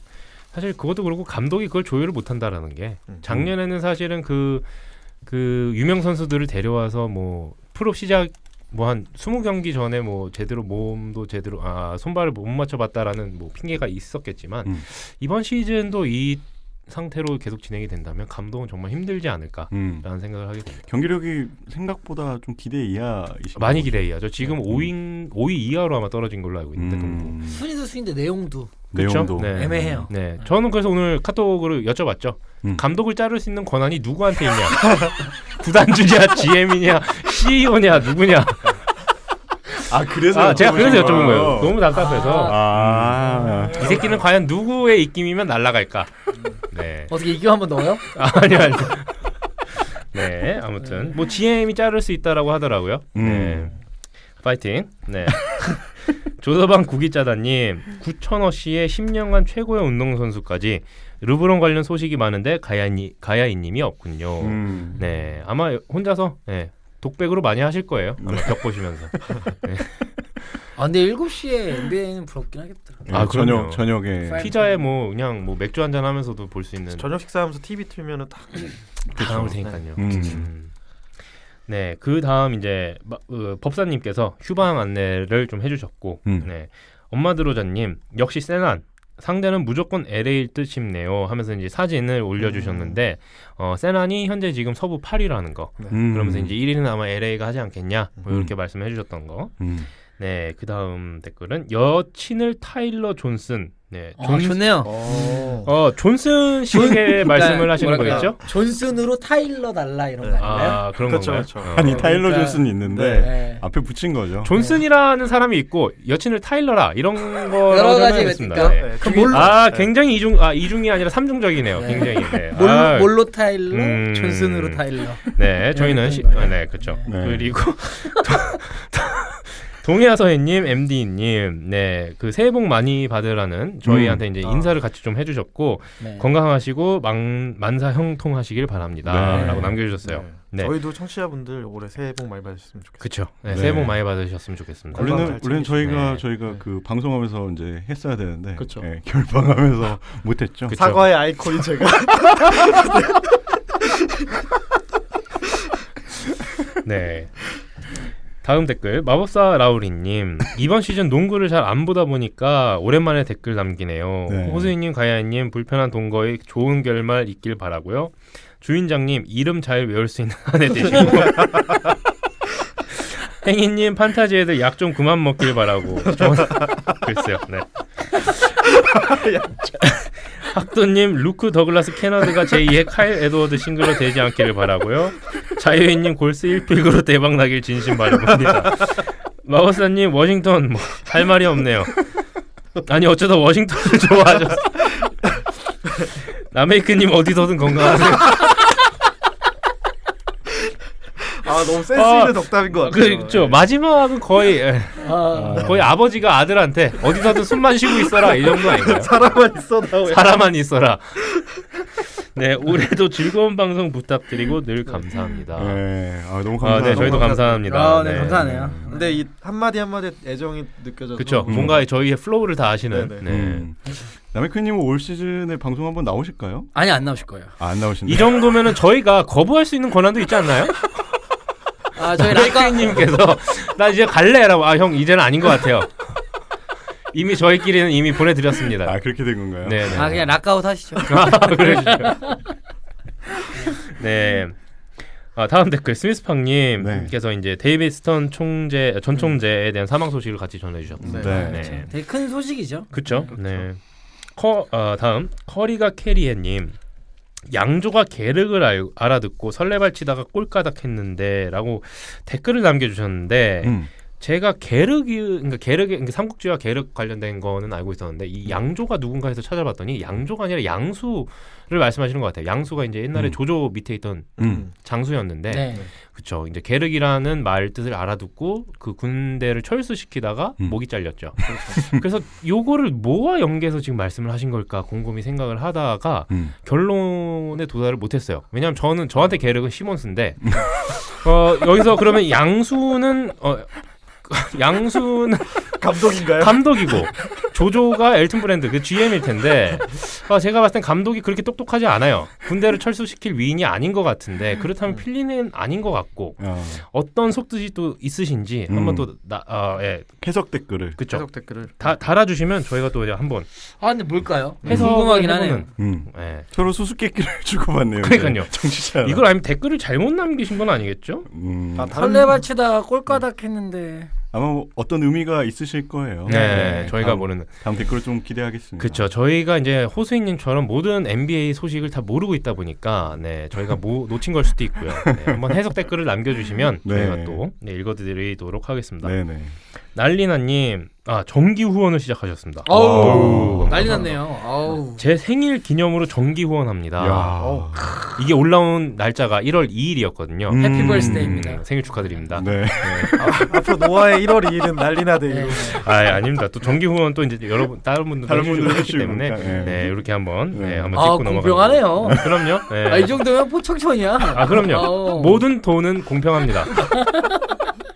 사실 그것도 그렇고 감독이 그걸 조율을 못한다라는 게 작년에는 사실은 그 유명 선수들을 데려와서 뭐 프로 시작 뭐 한 20경기 전에 뭐 제대로 몸도 제대로 손발을 못 맞춰봤다라는 뭐 핑계가 있었겠지만 이번 시즌도 이 상태로 계속 진행이 된다면 감독은 정말 힘들지 않을까라는 생각을 하게 됩니다. 경기력이 생각보다 좀 기대 이하이시죠? 많이 기대 이하죠. 지금 5위 이하로 아마 떨어진 걸로 알고 있는데 동부. 순위도 순인데 내용도 내용도 네. 애매해요. 네, 저는 그래서 오늘 카톡으로 여쭤봤죠. 감독을 자를 수 있는 권한이 누구한테 있냐? 구단주냐, GM이냐, CEO냐, 누구냐? 그래서 제가 그래서 여쭤본 거예요. 너무 답답해서 이 새끼는 과연 누구의 입김이면 날아갈까? 네. 어떻게 이겨 한번 넣어요? 아니요. 네, 아무튼 뭐 GM이 자를 수 있다라고 하더라고요. 네, 파이팅. 네. 조서방 구기짜다님 9,000원 씨의 10년간 최고의 운동선수까지 르브론 관련 소식이 많은데 가야이님이 없군요. 네, 아마 혼자서 독백으로 많이 하실 거예요. 아마 벽 보시면서. 네. 근데 7시에 NBA는 부럽긴 하겠다. 저녁에 피자에 뭐 그냥 뭐 맥주 한잔 하면서도 볼 수 있는. 저녁 식사하면서 TV 틀면은 딱 나올 테니까요. 네, 그 다음 이제 법사님께서 휴방 안내를 좀 해주셨고, 네, 엄마드로자님 역시 세난 상대는 무조건 LA일 듯 싶네요 하면서 이제 사진을 올려주셨는데 세난이 현재 지금 서부 8위라는 거, 그러면서 이제 1위는 아마 LA가 하지 않겠냐 뭐 이렇게 말씀해주셨던 거. 네, 그 다음 댓글은 여친을 타일러 존슨. 네, 좋네요. 존슨 씨에게 말씀을 하시는 거겠죠? 존슨으로 타일러 달라 이런 거 아닌가요? 그런 건가요? 아니 타일러 존슨이 있는데 앞에 붙인 거죠. 존슨이라는 사람이 있고 여친을 타일러라 이런 거 여러 가지 있습니다. 네. 굉장히 이중이 아니라 삼중적이네요. 굉장히. 네. 몰로 타일러, 존슨으로 타일러. 네, 저희는 네, 그렇죠. 네. 그리고 동해아서해님, MD님, 네, 그 새해 복 많이 받으라는 저희한테 이제 인사를 같이 좀 해주셨고 건강하시고 만사형통하시길 바랍니다.라고 남겨주셨어요. 네. 저희도 청취자분들 올해 새해 복 많이 받으셨으면 좋겠습니다. 그렇죠. 네, 새해 복 많이 받으셨으면 좋겠습니다. 원래는 저희가 그 방송하면서 이제 했어야 되는데 결방하면서 못했죠. 사과의 아이콘이 제가. 네. 다음 댓글 마법사 라우리님 이번 시즌 농구를 잘 안 보다 보니까 오랜만에 댓글 남기네요. 호수이님 가야님 불편한 동거에 좋은 결말 있길 바라고요. 주인장님 이름 잘 외울 수 있는 한 해 되시고 행이님 판타지 애들 약 좀 그만 먹길 바라고. 글쎄요. 네. 학도님 루크 더글라스 캐너드가 제2의 카일 에드워드 싱글로 되지 않기를 바라고요. 자유인님 골스 1픽으로 대박나길 진심 바라봅니다. 마법사님 워싱턴 뭐 할 말이 없네요. 아니 어쩌다 워싱턴을 좋아하셨어. 나메이크님 어디서든 건강하세요. 너무 센스 있는 덕담인 것 같아요. 그렇죠. 마지막은 거의 아버지가 아들한테 어디서든 숨만 쉬고 있어라 이 정도 아닌가요? 사람만 있어라. 네, 올해도 즐거운 방송 부탁드리고 늘 감사합니다. 네, 너무 감사합니다. 네, 저희도 감사합니다. 네, 감사하네요. 근데 이 한마디 애정이 느껴져서. 그렇죠. 뭔가 저희의 플로우를 다 아시는. 나메크님은 올 시즌에 방송 한번 나오실까요? 아니 안 나오실 거예요. 안 나오신다. 이 정도면은 저희가 거부할 수 있는 권한도 있지 않나요? 저희 라카님께서 나 이제 갈래라고. 형 이제는 아닌 것 같아요. 이미 저희끼리는 이미 보내드렸습니다. 그렇게 된 건가요? 네. 그냥 락아웃 하시죠. 그러시죠. 네. 다음 댓글 스미스팡님께서 이제 데이비드 스턴 전 총재에 대한 사망 소식을 같이 전해주셨습니다. 네. 되게 큰 소식이죠. 그렇죠. 네. 다음 커리가 캐리해님. 양조가 계륵을 알아듣고 설레발치다가 꼴가닥했는데라고 댓글을 남겨주셨는데 제가 그러니까 삼국지와 계륵 관련된 거는 알고 있었는데 이 양조가 누군가에서 찾아봤더니 양조가 아니라 양수를 말씀하시는 것 같아요. 양수가 이제 옛날에 조조 밑에 있던 장수였는데, 그렇죠. 이제 계륵이라는 말 뜻을 알아듣고 그 군대를 철수시키다가 목이 잘렸죠. 그래서 요거를 뭐와 연계해서 지금 말씀을 하신 걸까 곰곰이 생각을 하다가 결론에 도달을 못했어요. 왜냐하면 저한테 계륵은 시몬스인데 여기서 그러면 양수는 감독인가요? 감독이고 조조가 엘튼 브랜드 그 GM일 텐데 제가 봤을 땐 감독이 그렇게 똑똑하지 않아요. 군대를 철수시킬 위인이 아닌 것 같은데 그렇다면 필리는 아닌 것 같고 어떤 속뜻이 또 있으신지 한번 또 해석 댓글을 그쵸? 해석 댓글을 달아주시면 저희가 또 한번 근데 뭘까요? 해석을 궁금하긴 해보는. 하네요. 서로 수수께끼를 주고받네요. 그러니까요. 정치자 이걸 아니면 댓글을 잘못 남기신 건 아니겠죠? 설레발치다가 꼴까닥 했는데 아마 뭐 어떤 의미가 있으실 거예요. 네, 저희가 모르는. 다음 댓글을 좀 기대하겠습니다. 그렇죠. 저희가 이제 호수인님처럼 모든 NBA 소식을 다 모르고 있다 보니까 저희가 놓친 걸 수도 있고요. 한번 해석 댓글을 남겨주시면 저희가 또 읽어드리도록 하겠습니다. 네네. 난리나님, 정기 후원을 시작하셨습니다. 난리 났네요. 제 생일 기념으로 정기 후원합니다. 이게 올라온 날짜가 1월 2일이었거든요. 해피 벌스데이입니다. 생일 축하드립니다. 네. 앞으로 노아의 1월 2일은 난리나 데이로. 아닙니다. 또 정기 후원 또 이제 여러분 다른 분들도 해주시기 때문에 이렇게 한번 짚고 넘어가는. 공평하네요. 그럼요. 이 정도면 포청천이야. 그럼요. 모든 돈은 공평합니다.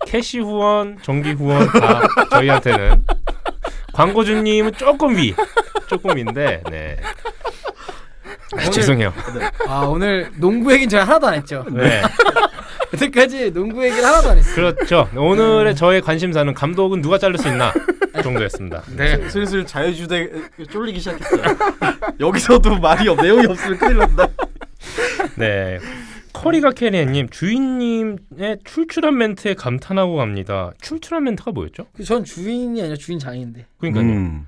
캐시 후원, 정기 후원 다 저희한테는 광고주님은 조금 위인데 죄송해요. 오늘 농구 얘기는 저희 하나도 안 했죠. 여태까지 농구 얘기를 하나도 안 했어요. 그렇죠. 오늘의 저의 관심사는 감독은 누가 자를 수 있나 정도였습니다. 슬슬 자유주대 쫄리기 시작했어요. 여기서도 내용이 없으면 큰일 난다. 커리가 캐리님 주인님의 출출한 멘트에 감탄하고 갑니다. 출출한 멘트가 뭐였죠? 전 주인이 아니라 주인장인데. 그러니까요.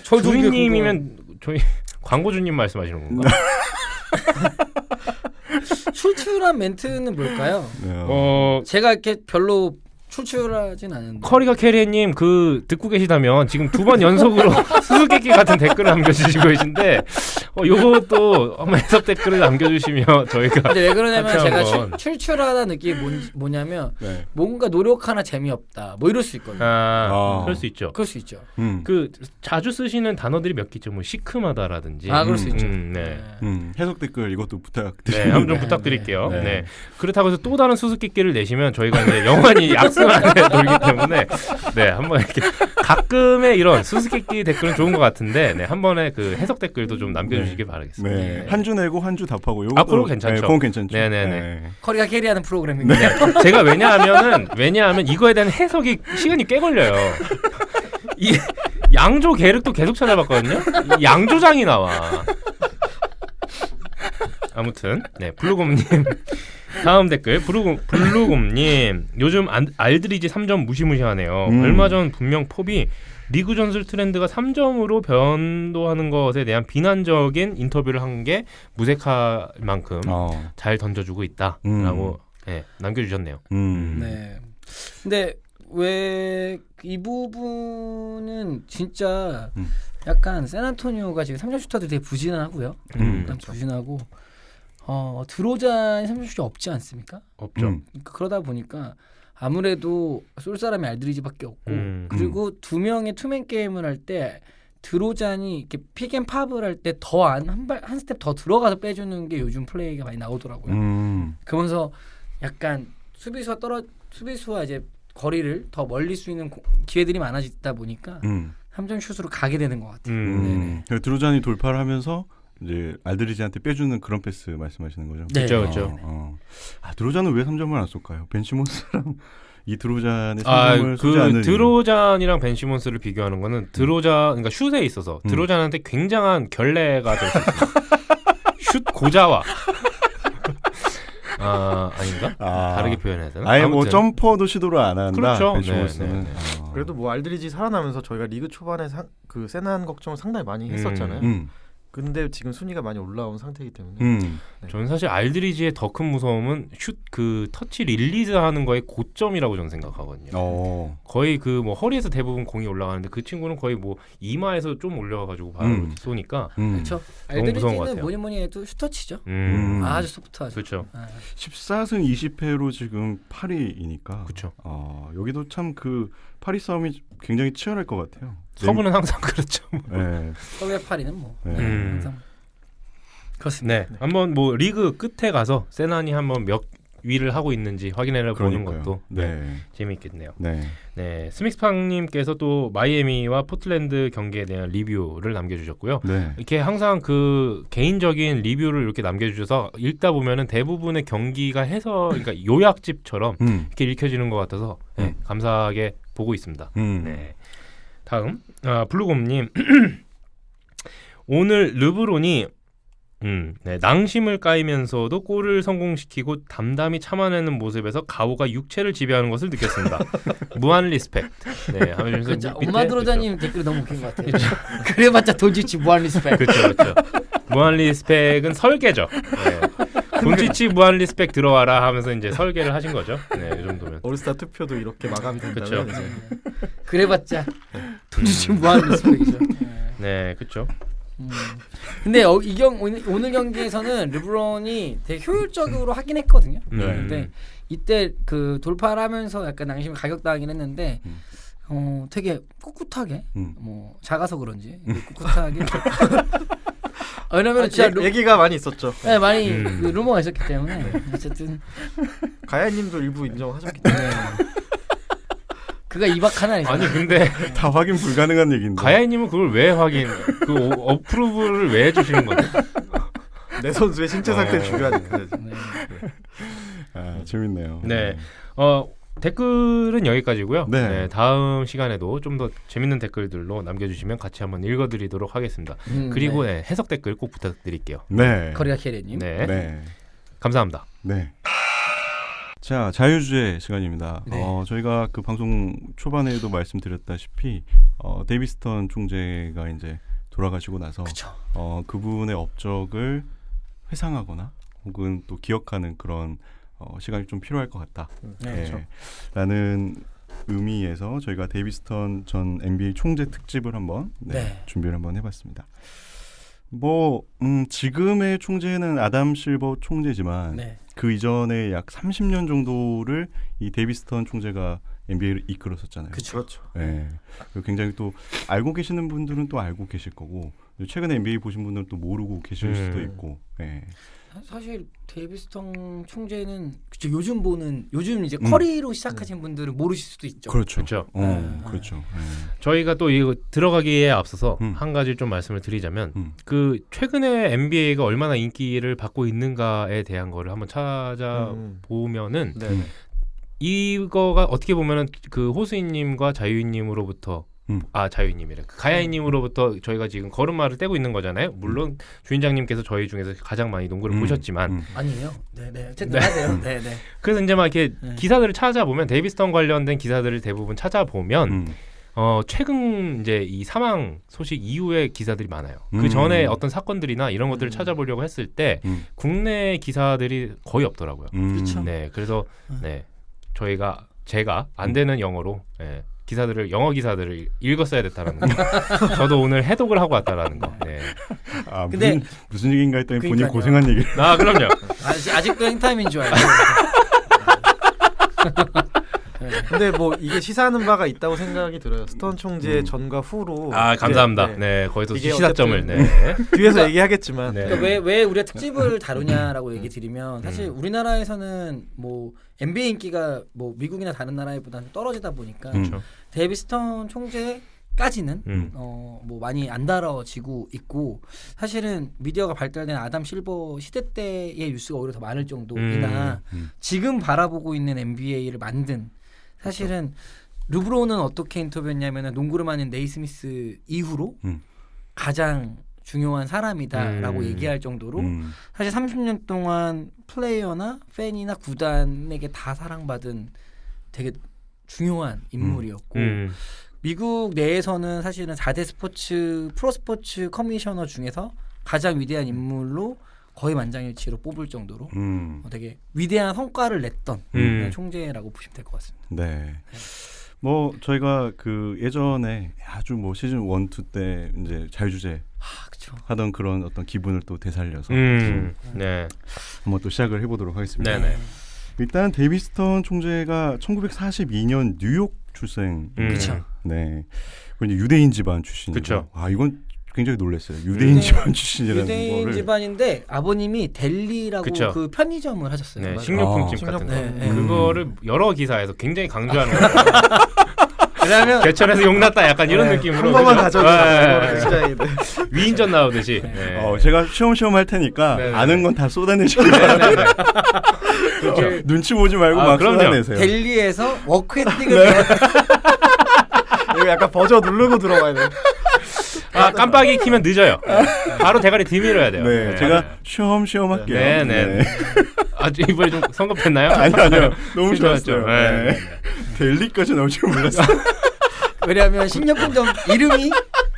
저 주인님이면 저희 광고주님 말씀하시는 건가? 출출한 멘트는 뭘까요? 제가 이렇게 별로 출출하진 않은데. 커리가 캐리님 듣고 계시다면 지금 2번 연속으로 수수께끼 같은 댓글을 남겨주시고 계신데 요것도 한번 해석 댓글을 남겨주시면 저희가 근데 왜 그러냐면 제가 출출하다는 느낌이 뭐냐면 뭔가 노력하나 재미없다 뭐 이럴 수 있거든요. 그럴 수 있죠. 자주 쓰시는 단어들이 몇 개죠. 뭐 시큼하다라든지. 그럴 수 있죠. 해석 댓글 이것도 부탁드립니다. 한번 좀 부탁드릴게요. 그렇다고 해서 또 다른 수수께끼를 내시면 저희가 이제 영원히 약속 안에 놀기 때문에 한번 이렇게 가끔의 이런 수수께끼 댓글은 좋은 것 같은데 한 번에 그 해석 댓글도 좀 남겨주시길 바라겠습니다. 한 주 내고 한 주 답하고 그거 괜찮죠. 그건 괜찮죠. 커리가 캐리하는 프로그램입니다. 제가 왜냐하면 이거에 대한 해석이 시간이 꽤 걸려요. 이 양조 계륵도 계속 찾아봤거든요. 양조장이 나와. 아무튼 블루곰님 다음 댓글 블루곰님 요즘 알드리지 3점 무시무시하네요. 얼마 전 분명 pop이 리그 전술 트렌드가 3점으로 변도하는 것에 대한 비난적인 인터뷰를 한 게 무색할 만큼 잘 던져주고 있다라고 남겨주셨네요. 근데 왜 이 부분은 진짜 약간 샌안토니오가 지금 3점 슈터들이 되게 부진하고요. 일단 부진하고 드로잔이 3점 슈터이 없지 않습니까? 없죠. 그러다 보니까 아무래도 쏠 사람이 알드리지밖에 없고 그리고 두 명의 투맨 게임을 할 때 드로잔이 이렇게 픽앤팝을 할 때 더 한 스텝 더 들어가서 빼주는 게 요즘 플레이가 많이 나오더라고요. 그러면서 약간 수비수와 이제 거리를 더 멀리 수 있는 기회들이 많아지다 보니까 3점 슛으로 가게 되는 것 같아요. 드로잔이 돌파를 하면서 이제 알드리지한테 빼주는 그런 패스 말씀하시는 거죠? 그렇죠. 드로잔은 왜 3점을 안 쏠까요? 벤시몬스랑 이 드로잔의 3점을 쏘지 않는 드로잔이랑 벤시몬스를 비교하는 거는 그러니까 슛에 있어서 드로잔한테 굉장한 결례가 될 수 있어요. 슛 고자와 아닌가? 다르게 표현해야 되나? 아예 뭐 점퍼도 시도를 안 한다. 그렇죠. 벤시몬스는. 그래도 뭐 알드리지 살아나면서 저희가 리그 초반에 그 세난 걱정을 상당히 많이 했었잖아요. 근데 지금 순위가 많이 올라온 상태이기 때문에 저는 사실 알드리지의 더 큰 무서움은 터치 릴리즈하는 거의 고점이라고 저는 생각하거든요. 거의 뭐 허리에서 대부분 공이 올라가는데 그 친구는 거의 뭐 이마에서 좀 올려가지고 바로 쏘니까 그렇죠. 알드리지는 뭐니 해도 슈터치죠. 아주 소프트하죠. 그렇죠. 14승 20패로 지금 8위이니까. 그렇죠. 여기도 참 그 8위 싸움이 굉장히 치열할 것 같아요. 서부는 항상 그렇죠. 서부의 8위는 뭐 항상 그렇습니다. 한번 뭐 리그 끝에 가서 세난이 한번 위를 하고 있는지 확인해 보는 그러니까요. 것도 네. 재미있겠네요. 네. 네, 스믹스팡님께서 또 마이애미와 포틀랜드 경기에 대한 리뷰를 남겨주셨고요. 네. 이렇게 항상 그 개인적인 리뷰를 이렇게 남겨주셔서 읽다 보면은 대부분의 경기가 그러니까 요약집처럼 이렇게 읽혀지는 것 같아서 네, 감사하게 보고 있습니다. 네. 다음 블루곰님 오늘 르브론이 네, 낭심을 까이면서도 골을 성공시키고 담담히 참아내는 모습에서 가오가 육체를 지배하는 것을 느꼈습니다. 무한 리스펙트. 네, 하면서 오마드로자님 댓글이 너무 웃긴 것 같아요. 그래봤자 돈지치 무한 리스펙트. 그렇죠. 무한 리스펙은 설계죠. 네. 돈지치 무한 리스펙 들어와라 하면서 이제 설계를 하신 거죠. 네, 이 정도면. 올스타 투표도 이렇게 마감이 된다면 그쵸. 그래봤자 돈지치 무한 리스펙이죠. 네, 그렇죠. 근데 오늘 경기에서는 르브론이 되게 효율적으로 하긴 했거든요. 근데 이때 그 돌파를 하면서 약간 낭심을 가격당하긴 했는데 되게 꿋꿋하게 뭐 작아서 그런지 꿋꿋하게 왜냐면 진짜 얘기가 많이 있었죠. 네, 많이 그 루머가 있었기 때문에 어쨌든 가야님도 일부 인정하셨기 때문에 그가 이박 하나니까. 아니 근데 다 확인 불가능한 얘기인데. 가야님은 그걸 왜 확인? 그 어프로브를 왜 해주시는 거죠? 내 선수의 신체 상태 중요하니까. 아, 재밌네요. 네. 댓글은 여기까지고요. 네. 네, 다음 시간에도 좀 더 재밌는 댓글들로 남겨주시면 같이 한번 읽어드리도록 하겠습니다. 그리고 네, 해석 댓글 꼭 부탁드릴게요. 네. 거리가 캐리님. 네. 네. 감사합니다. 네. 자, 자유주제 시간입니다. 네. 저희가 그 방송 초반에도 말씀드렸다시피 데이비스턴 총재가 이제 돌아가시고 나서 그분의 업적을 회상하거나 혹은 또 기억하는 그런 시간이 좀 필요할 것 같다. 그렇죠. 라는 의미에서 저희가 데이비스턴 전 NBA 총재 특집을 한번 준비를 한번 해봤습니다. 뭐 지금의 총재는 아담 실버 총재지만 그 이전에 약 30년 정도를 이 데이비스턴 총재가 NBA를 이끌었었잖아요. 그렇죠. 네. 굉장히 또 알고 계시는 분들은 또 알고 계실 거고 최근에 NBA 보신 분들은 또 모르고 계실 수도 있고. 네. 사실 데이비스턴 총재는 요즘 이제 커리로 시작하신 분들은 모르실 수도 있죠. 그렇죠. 그렇죠. 저희가 또 이거 들어가기에 앞서서 한 가지 좀 말씀을 드리자면 그 최근에 NBA가 얼마나 인기를 받고 있는가에 대한 거를 한번 찾아보면은 이거가 어떻게 보면은 그 호수인님과 자유인님으로부터 자유인님이래. 가야인님으로부터 저희가 지금 걸음마를 떼고 있는 거잖아요. 물론 주인장님께서 저희 중에서 가장 많이 농구를 보셨지만 아니에요. 네네. 어쨌든 하세요. 네네. 그래서 이제 막 이렇게 기사들을 찾아보면 데이비스턴 관련된 기사들을 대부분 찾아보면 최근 이제 이 사망 소식 이후의 기사들이 많아요. 그 전에 어떤 사건들이나 이런 것들을 찾아보려고 했을 때 국내 기사들이 거의 없더라고요. 그렇죠. 네, 그래서 제가 안 되는 영어로 영어 기사들을 읽었어야 됐다라는 거. 저도 오늘 해독을 하고 왔다라는 거. 네. 근데 무슨 얘기인가 했더니 본인 고생한 얘기. 그럼요. 아직도 행타임인 줄 알고. 근데 뭐 이게 시사하는 바가 있다고 생각이 들어요. 스턴 총재 전과 후로. 감사합니다. 네, 거기서 시사점을 뒤에서 얘기하겠지만. 그러니까 왜 우리가 특집을 다루냐라고 얘기 드리면 사실 우리나라에서는 뭐 NBA 인기가 뭐 미국이나 다른 나라보다는 떨어지다 보니까 데이비스턴 총재까지는 뭐 많이 안 다뤄지고 있고 사실은 미디어가 발달된 아담 실버 시대 때의 뉴스가 오히려 더 많을 정도이나 지금 바라보고 있는 NBA를 만든 사실은 르브론은 어떻게 인터뷰했냐면 농구를 하는 네이스미스 이후로 가장 중요한 사람이다라고 얘기할 정도로 사실 30년 동안 플레이어나 팬이나 구단에게 다 사랑받은 되게 중요한 인물이었고 미국 내에서는 사실은 4대 프로스포츠 커미셔너 중에서 가장 위대한 인물로 거의 만장일치로 뽑을 정도로 되게 위대한 성과를 냈던 총재라고 보시면 될 것 같습니다. 네. 뭐 저희가 그 예전에 아주 뭐 시즌 1, 2 때 이제 자유주제 하던 그런 어떤 기분을 또 되살려서 한번 또 시작을 해보도록 하겠습니다. 네네. 일단 데이비스턴 총재가 1942년 뉴욕 출생. 그렇죠. 네. 그리고 이제 유대인 집안 출신이죠. 그렇죠. 이건 굉장히 놀랐어요. 유대인 집안 출신이라는 유대인 거를. 집안인데 아버님이 델리라고 그쵸. 그 편의점을 하셨어요. 네, 식료품집 식료품. 같은 거. 네, 그거를 여러 기사에서 굉장히 강조하는 거예요. 왜냐면 개천에서 용났다 약간 이런 네, 느낌으로. 한 번만 그죠? 가져오세요. 네. 위인전 나오듯이. 네. 제가 시험시험 할 테니까 네네. 아는 건 다 쏟아내시고 네네네. 눈치 보지 말고 아, 막 그럼요. 쏟아내세요. 델리에서 워크에틱을 이거 약간 버저 누르고 들어가야 돼. 아 깜빡이 키면 늦어요. 바로 대가리 뒤밀어야 돼요. 네, 제가 시험시험 할게요. 네네. 아 이번에 좀 성급했나요? 아니요. 너무 좋았죠. 좋았어요. 네. 네. 델리까지 나올 줄 몰랐어요. 왜냐하면 식료품점 이름이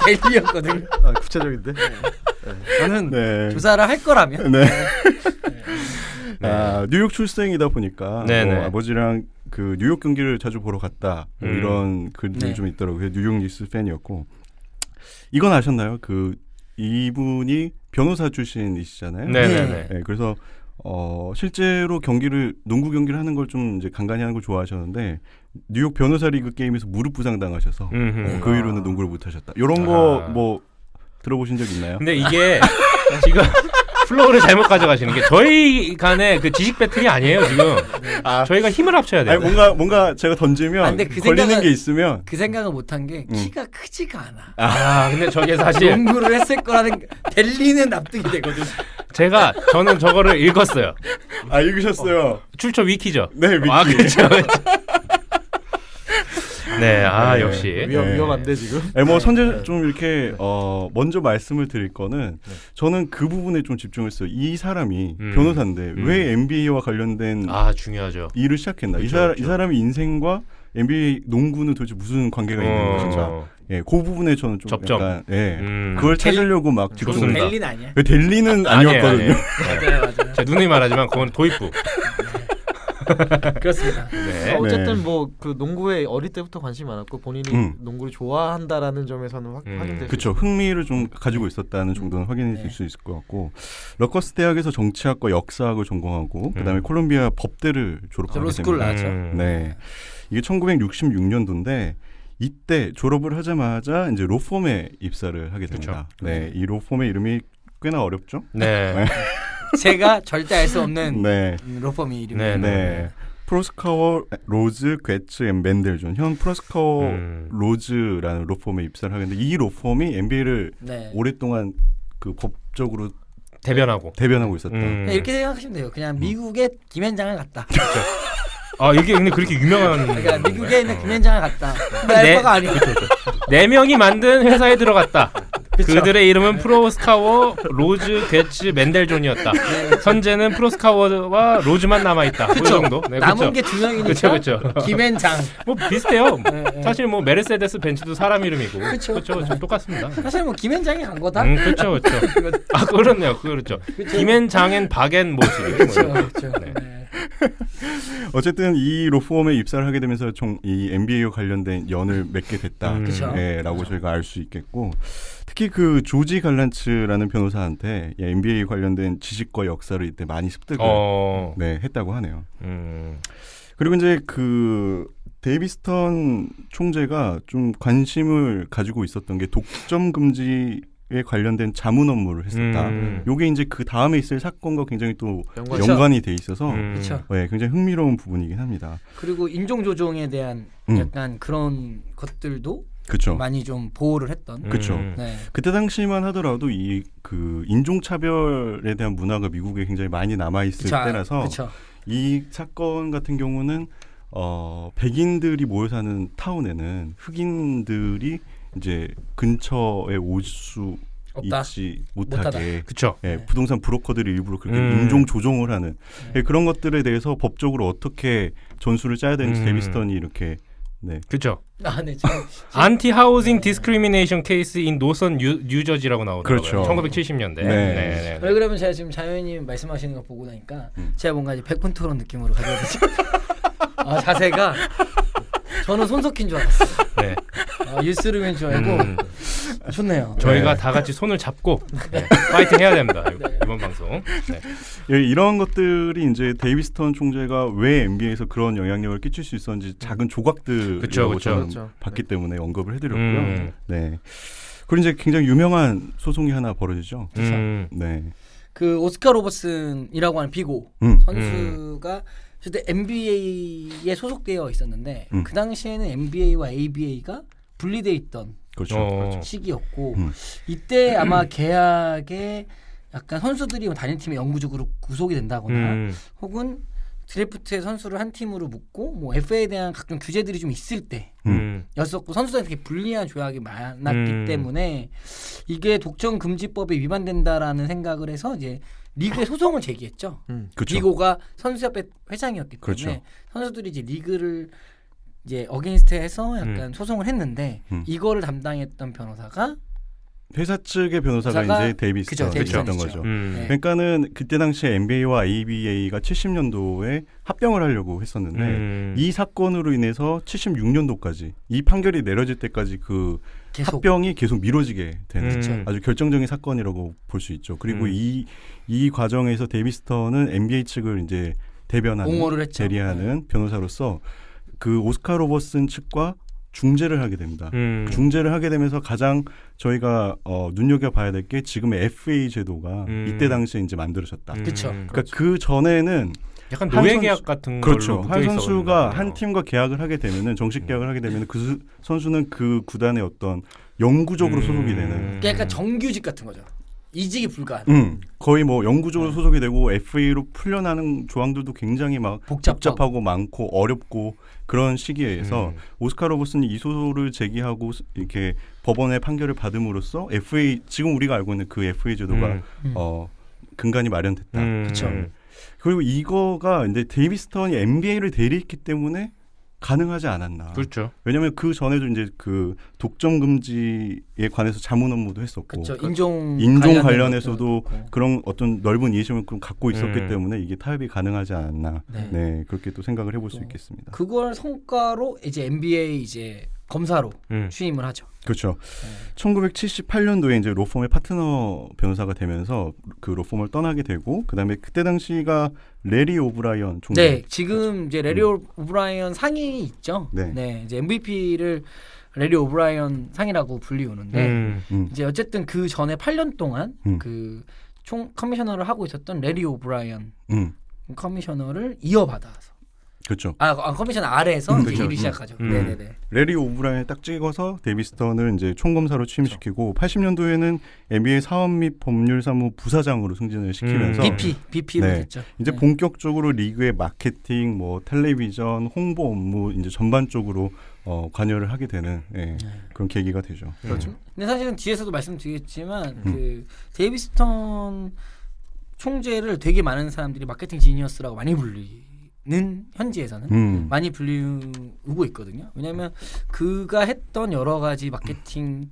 델리였거든요. 구체적인데. 저는 네. 조사를 할 거라면 네. 뉴욕 출생이다 보니까 네네. 아버지랑 그 뉴욕 경기를 자주 보러 갔다 뭐 이런 글들이 네. 좀 있더라고요. 뉴욕 니스 팬이었고 이건 아셨나요? 그 이분이 변호사 출신이시잖아요. 네네네. 네, 그래서 실제로 농구 경기를 하는 걸 좀 이제 간간히 하는 걸 좋아하셨는데 뉴욕 변호사 리그 게임에서 무릎 부상 당하셔서 그 이후로는 농구를 못 하셨다. 이런 거 뭐 들어보신 적 있나요? 근데 이게 지금 플로우를 잘못 가져가시는 게 저희 간의 그 지식 배틀이 아니에요 지금. 저희가 힘을 합쳐야 돼요. 아니, 뭔가 제가 던지면 근데 그 걸리는 생각은- 게 있으면 그 생각을 못한 게 키가 크지가 않아. 근데 저게 사실 농구를 했을 거라는 델리는 납득이 되거든. 저는 저거를 읽었어요. 읽으셨어요. 출처 위키죠. 네, 위키. 그렇죠. 네, 역시. 위험한데 지금. 뭐 선제 좀 이렇게 먼저 말씀을 드릴 거는 저는 그 부분에 좀 집중했어요. 이 사람이 변호사인데 왜 NBA와 관련된 중요하죠. 일을 시작했나? 그쵸. 이 사람의 인생과 NBA 농구는 도대체 무슨 관계가 있는 것인가? 예, 그 부분에 저는 좀 접점. 약간 그걸 찾으려고 막 좋습니다. 집중을. 델리는 아니야. 델리는 아니었거든요. 맞아요. 제 누누이 말하지만 그건 도입부. 그렇습니다. 네. 어쨌든 뭐 그 농구에 어릴 때부터 관심이 많았고 본인이 농구를 좋아한다라는 점에서는 확인될 그렇죠. 흥미를 좀 가지고 있었다는 정도는 확인이 될 수 있을 것 같고 러커스 대학에서 정치학과 역사학을 전공하고 그다음에 콜롬비아 법대를 졸업하게 로스쿨 됩니다. 나왔죠. 네, 이게 1966년도인데 이때 졸업을 하자마자 이제 로펌에 입사를 하게 됩니다. 네, 이 로펌의 이름이 꽤나 어렵죠? 네. 제가 절대 알 수 없는 네, 로펌이 이름이. 네. 프로스카워 로즈 괴츠 앤 맨델존 현 프로스카워 로즈라는 로펌에 입사를 하는데 이 로펌이 NBA를 오랫동안 그 법적으로 대변하고 있었다. 이렇게 생각하시면 돼요. 그냥 미국의 김현장을 갔다. 이게 근데 그렇게 유명한. 그러니까 미국에 있는 김현장을 갔다. 알바가 아니고. 4명이 만든 회사에 들어갔다. 그쵸. 그들의 이름은 프로스카워, 로즈, 괴츠, 맨델존이었다. 현재는 프로스카워와 로즈만 남아있다. 그 정도. 네, 남은 게 2명이니까. 그렇죠. 김현장. 뭐 비슷해요. 네. 사실 뭐 메르세데스 벤츠도 사람 이름이고. 그쵸. 좀 똑같습니다. 사실 뭐 김현장이 간 거다. 그렇죠. 그렇네요. 그렇죠. 김앤장엔 박앤 모시. 그렇죠. 네. 어쨌든 이 로펌에 입사를 하게 되면서 이 NBA와 관련된 연을 맺게 됐다라고 저희가 알 수 있겠고 특히 그 조지 갈란츠라는 변호사한테 NBA 관련된 지식과 역사를 이때 많이 습득을 했다고 하네요. 그리고 이제 그 데이비스턴 총재가 좀 관심을 가지고 있었던 게 독점 금지에 관련된 자문 업무를 했었다. 요게 이제 그 다음에 있을 사건과 굉장히 또 연관이 돼 있어서 굉장히 흥미로운 부분이긴 합니다. 그리고 인종 조종에 대한 약간 그런 것들도 많이 좀 보호를 했던. 그렇죠. 그때 당시만 하더라도 이 그 인종 차별에 대한 문화가 미국에 굉장히 많이 남아 있을 때라서 이 사건 같은 경우는 백인들이 모여 사는 타운에는 흑인들이 이제 근처에 올 수 있지 못하게 부동산 브로커들이 일부러 그렇게 인종 조종을 하는 그런 것들에 대해서 법적으로 어떻게 전술을 짜야 되는지 데이비스턴이 이렇게 그렇죠. 안티 하우징 디스크리미네이션 케이스 인 노선 뉴저지라고 나오더라고요. 그렇죠. 1970년대. 왜 그러면 제가 지금 자연님 말씀하시는 거 보고 나니까 제가 뭔가 이제 백분 토론 느낌으로 가져야 되죠. 자세가 저는 손석희인 줄 알았어요. 유스름인 줄 알고 좋네요. 저희가 다 같이 손을 잡고 파이팅 해야 됩니다. 이번 방송. 이런 것들이 이제 데이비스턴 총재가 왜 NBA에서 그런 영향력을 끼칠 수 있었는지 작은 조각들로 저는 봤기 때문에 언급을 해드렸고요. 그리고 이제 굉장히 유명한 소송이 하나 벌어지죠. 네. 그 오스카 로버슨이라고 하는 비고 선수가 그때 NBA에 소속되어 있었는데 그 당시에는 NBA와 ABA가 분리돼 있던 그렇죠. 시기였고 이때 아마 계약에 약간 선수들이 단일 팀에 영구적으로 구속이 된다거나 혹은 드래프트에 선수를 한 팀으로 묶고 뭐 FA에 대한 각종 규제들이 좀 있을 때였었고 선수들한테 되게 불리한 조약이 많았기 때문에 이게 독점 금지법에 위반된다라는 생각을 해서 이제 리그에 소송을 제기했죠. 그렇죠. 비고가 선수협회 회장이었기 때문에 그렇죠. 선수들이 이제 리그를 이제 어게인스트해서 약간 소송을 했는데 이거를 담당했던 변호사가 회사 측의 변호사가 이제 데이비스턴이었던 거죠. 네. 그러니까는 그때 당시에 NBA와 ABA가 70년도에 합병을 하려고 했었는데 이 사건으로 인해서 76년도까지 이 판결이 내려질 때까지 그 합병이 계속 미뤄지게 되는 아주 결정적인 사건이라고 볼 수 있죠. 그리고 이 과정에서 데이비스턴은 NBA 측을 이제 대변하는 대리하는 변호사로서 그 오스카 로버슨 측과 중재를 하게 됩니다. 중재를 하게 되면서 가장 저희가 눈여겨봐야 될 게 지금의 FA 제도가 이때 당시에 이제 만들어졌다. 그렇죠. 그러니까 그 전에는 약간 노예 계약 같은 그렇죠. 걸로 한 선수가 한 팀과 계약을 하게 되면은 정식 계약을 하게 되면 그 선수는 그 구단의 어떤 영구적으로 소속이 되는. 약간 정규직 같은 거죠. 이직이 불가한. 거의 뭐 영구적으로 소속이 되고 FA로 풀려나는 조항들도 굉장히 막 복잡하고 많고 어렵고 그런 시기에서 오스카 로버슨이 이 소송을 제기하고 이렇게 법원의 판결을 받음으로써 FA 지금 우리가 알고 있는 그 FA 제도가 근간이 마련됐다. 그렇죠. 그리고 이거가 이제 데이비스턴이 NBA를 대리했기 때문에 가능하지 않았나. 그렇죠. 왜냐하면 그 전에도 이제 그 독점 금지에 관해서 자문 업무도 했었고, 그렇죠. 인종 관련해서도 그런 어떤 넓은 이해심을 갖고 있었기 때문에 이게 타협이 가능하지 않았나. 네, 그렇게 또 생각을 해볼 수 있겠습니다. 그걸 성과로 이제 NBA 이제 검사로 취임을 하죠. 그렇죠. 1978년도에 이제 로펌의 파트너 변호사가 되면서 그 로펌을 떠나게 되고, 그다음에 그때 당시가 레리 오브라이언 총재. 네, 지금 이제 레리 오브라이언 상이 있죠. 네, 이제 MVP를 레리 오브라이언 상이라고 불리우는데 이제 어쨌든 그 전에 8년 동안 그 총 커미셔너를 하고 있었던 레리 오브라이언 커미셔너를 이어받아서. 그렇죠. 커미셔너 아래에서 이제 일을 시작하죠. 네네네. 레리 오브라이언 딱 찍어서 데이비스턴을 이제 총검사로 취임시키고 80년도에는 NBA 사업 및 법률 사무 부사장으로 승진을 시키면서 BP로 됐죠. 이제 본격적으로 리그의 마케팅, 뭐 텔레비전, 홍보 업무 이제 전반적으로 관여를 하게 되는 그런 계기가 되죠. 그렇죠. 근데 사실은 뒤에서도 말씀드리겠지만 그 데이비스턴 총재를 되게 많은 사람들이 마케팅 지니어스라고 많이 는 현지에서는 많이 불리우고 있거든요. 왜냐하면 그가 했던 여러 가지 마케팅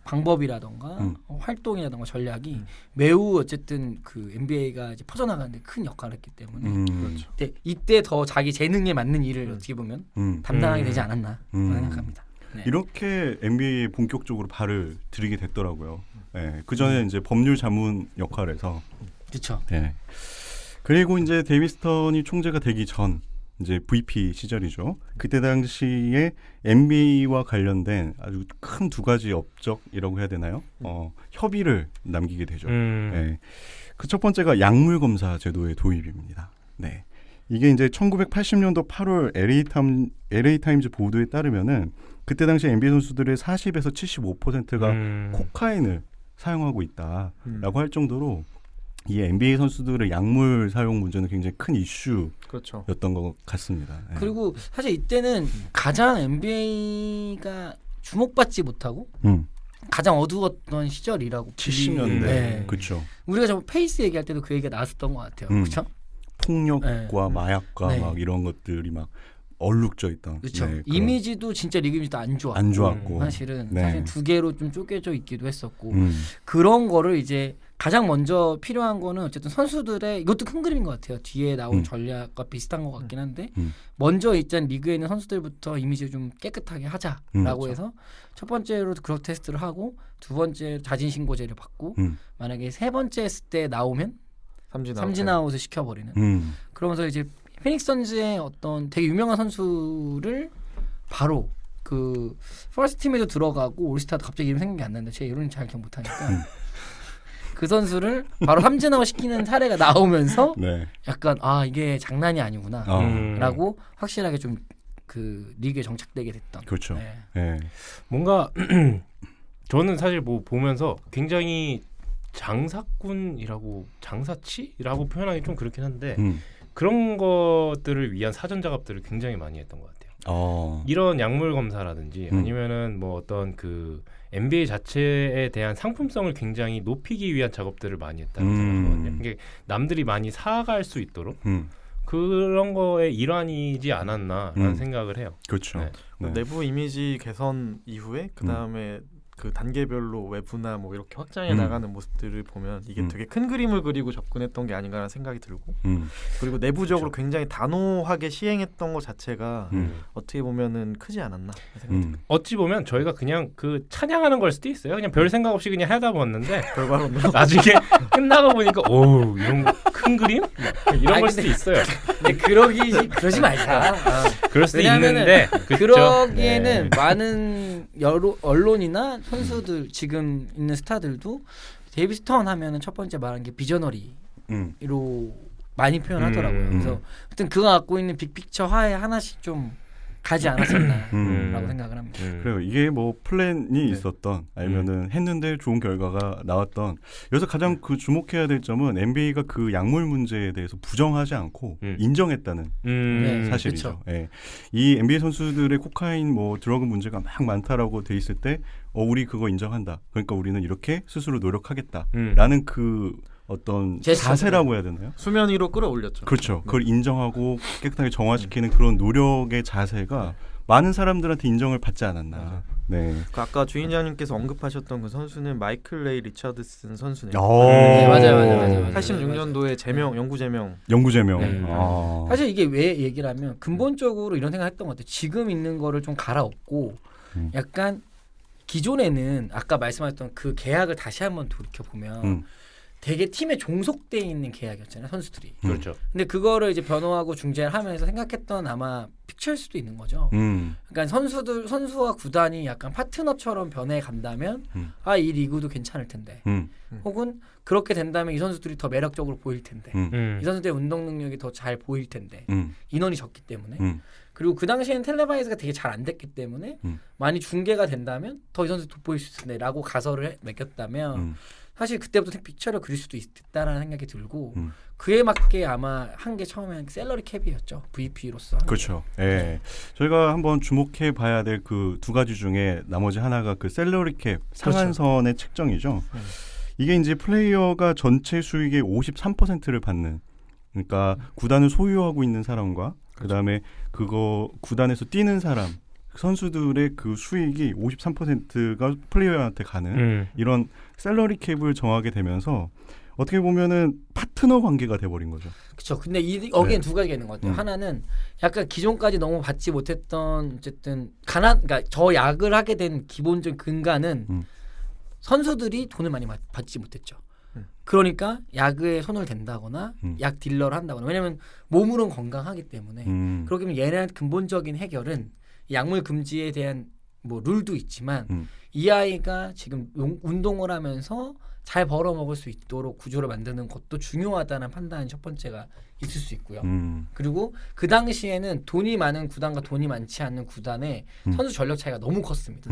방법이라던가 활동이라던가 전략이 매우 어쨌든 그 NBA가 이제 퍼져나가는데 큰 역할을 했기 때문에 그렇죠. 이때 더 자기 재능에 맞는 일을 어떻게 보면 담당하게 되지 않았나 생각합니다. 네. 이렇게 NBA에 본격적으로 발을 들이게 됐더라고요. 네, 그 전에 이제 법률 자문 역할에서 그렇죠. 네. 그리고 이제 데이비스턴이 총재가 되기 전 이제 VP 시절이죠. 그때 당시에 NBA와 관련된 아주 큰 두 가지 업적이라고 해야 되나요? 협의를 남기게 되죠. 네. 그 첫 번째가 약물 검사 제도의 도입입니다. 네. 이게 이제 1980년도 8월 LA 타임즈 보도에 따르면은 그때 당시 NBA 선수들의 40에서 75%가 코카인을 사용하고 있다라고 할 정도로 이 NBA 선수들의 약물 사용 문제는 굉장히 큰 이슈였던 것 같습니다. 네. 그리고 사실 이때는 가장 NBA가 주목받지 못하고 가장 어두웠던 시절이라고 70년대. 그렇죠. 우리가 저 페이스 얘기할 때도 그 얘기가 나왔었던 것 같아요. 그렇죠? 폭력과 마약과 막 이런 것들이 막 얼룩져 있던. 그렇죠. 네, 이미지도 진짜 리그 이미지도 안 좋았고 사실은 사실 두 개로 좀 쪼개져 있기도 했었고 그런 거를 이제 가장 먼저 필요한 거는 어쨌든 선수들의 이것도 큰 그림인 것 같아요. 뒤에 나온 전략과 비슷한 것 같긴 한데 먼저 일단 리그에 있는 선수들부터 이미지를 좀 깨끗하게 하자라고 해서 첫 번째로 그런 테스트를 하고 두 번째 자진 신고제를 받고 만약에 세 번째 했을 때 나오면 삼진 아웃을 시켜버리는 그러면서 이제 피닉스 선즈의 어떤 되게 유명한 선수를 바로 그 퍼스트 팀에도 들어가고 올스타도 갑자기 이름 생각이 안 나는데 제 이름은 잘 기억 못하니까 그 선수를 바로 삼진아웃 시키는 사례가 나오면서 네. 약간 아 이게 장난이 아니구나 라고 확실하게 좀 그 리그에 정착되게 됐던. 그렇죠. 네. 네. 뭔가 저는 사실 뭐 보면서 굉장히 장사꾼이라고 장사치라고 표현하기 좀 그렇긴 한데 그런 것들을 위한 사전 작업들을 굉장히 많이 했던 것 같아요. 이런 약물 검사라든지 아니면은 뭐 어떤 그 NBA 자체에 대한 상품성을 굉장히 높이기 위한 작업들을 많이 했다는 생각하거든요. 이게 남들이 많이 사갈 수 있도록 그런 거의 일환이지 않았나라는 생각을 해요. 그렇죠. 네. 네. 내부 이미지 개선 이후에 그 다음에 그 단계별로 외부나 뭐 이렇게 확장해 나가는 모습들을 보면 이게 되게 큰 그림을 그리고 접근했던 게 아닌가라는 생각이 들고 그리고 내부적으로 그렇죠. 굉장히 단호하게 시행했던 것 자체가 어떻게 보면은 크지 않았나 생각이 듭니다. 어찌 보면 저희가 그냥 그 찬양하는 걸 수도 있어요. 그냥 별 생각 없이 그냥 하다 보았는데 결과론으로 나중에 끝나고 보니까 오 이런 큰 그림 이런 걸 수도 있어요. 근데 그러지 말자. 그럴 수도 왜냐하면은 있는데 그쵸? 그러기에는 네. 많은 여러 언론이나 선수들 지금 있는 스타들도 데이비 스톤 하면은 첫 번째 말한 게 비저너리로 많이 표현하더라고요. 그래서 하여튼 그가 갖고 있는 빅픽처 하에 하나씩 좀 가지 않았었나라고 생각을 합니다. 그래요. 이게 뭐 플랜이 있었던 아니면은 했는데 좋은 결과가 나왔던 여기서 가장 그 주목해야 될 점은 NBA가 그 약물 문제에 대해서 부정하지 않고 인정했다는 사실이죠. 예. 이 NBA 선수들의 코카인 뭐 드러그 문제가 막 많다라고 돼 있을 때 우리 그거 인정한다. 그러니까 우리는 이렇게 스스로 노력하겠다라는 그 어떤 자세라고 해야 되나요? 수면 위로 끌어올렸죠. 그렇죠. 그걸 인정하고 깨끗하게 정화시키는 그런 노력의 자세가 많은 사람들한테 인정을 받지 않았나. 네. 그 아까 주인장님께서 언급하셨던 그 선수는 마이클 레이 리처드슨 선수네요. 네, 맞아요. 86년도에 연구 제명. 네. 사실 이게 왜 얘기를 하면 근본적으로 이런 생각했던 것 같아요. 지금 있는 거를 좀 갈아엎고 약간 기존에는 아까 말씀하셨던 그 계약을 다시 한번 돌이켜 보면. 되게 팀에 종속돼 있는 계약이었잖아요, 선수들이. 그렇죠. 근데 그거를 이제 변호하고 중재를 하면서 생각했던 아마 픽처일 수도 있는 거죠. 그러니까 선수와 구단이 약간 파트너처럼 변해 간다면 이 리그도 괜찮을 텐데. 혹은 그렇게 된다면 이 선수들이 더 매력적으로 보일 텐데. 이 선수들의 운동 능력이 더 잘 보일 텐데. 인원이 적기 때문에. 그리고 그 당시에는 텔레바이즈가 되게 잘 안 됐기 때문에 많이 중계가 된다면 더 이 선수 돋보일 수 있는데라고 가설을 매겼다면 사실 그때부터 픽처를 그릴 수도 있다라는 생각이 들고 그에 맞게 아마 한 게 처음에는 셀러리 캡이었죠. VP로서. 그렇죠. 예. 저희가 한번 주목해 봐야 될 그 두 가지 중에 나머지 하나가 그 셀러리 캡 상한선의 책정이죠. 이게 이제 플레이어가 전체 수익의 53%를 받는 그러니까 구단을 소유하고 있는 사람과 그다음에 그거 구단에서 뛰는 사람 선수들의 그 수익이 53%가 플레이어한테 가는 이런 셀러리 캡을 정하게 되면서 어떻게 보면은 파트너 관계가 돼버린 거죠. 그렇죠. 근데 여기엔 두 가지가 있는 것 같아요. 하나는 약간 기존까지 너무 받지 못했던 어쨌든 그러니까 저 약을 하게 된 기본적인 근간은 선수들이 돈을 많이 받지 못했죠. 그러니까 약에 손을 댄다거나 약 딜러를 한다거나 왜냐하면 몸으로는 건강하기 때문에 그렇게 하면 얘네한테 근본적인 해결은 약물 금지에 대한 뭐 룰도 있지만 이 아이가 지금 운동을 하면서 잘 벌어먹을 수 있도록 구조를 만드는 것도 중요하다는 판단이 첫 번째가 있을 수 있고요. 그리고 그 당시에는 돈이 많은 구단과 돈이 많지 않은 구단의 선수 전력 차이가 너무 컸습니다.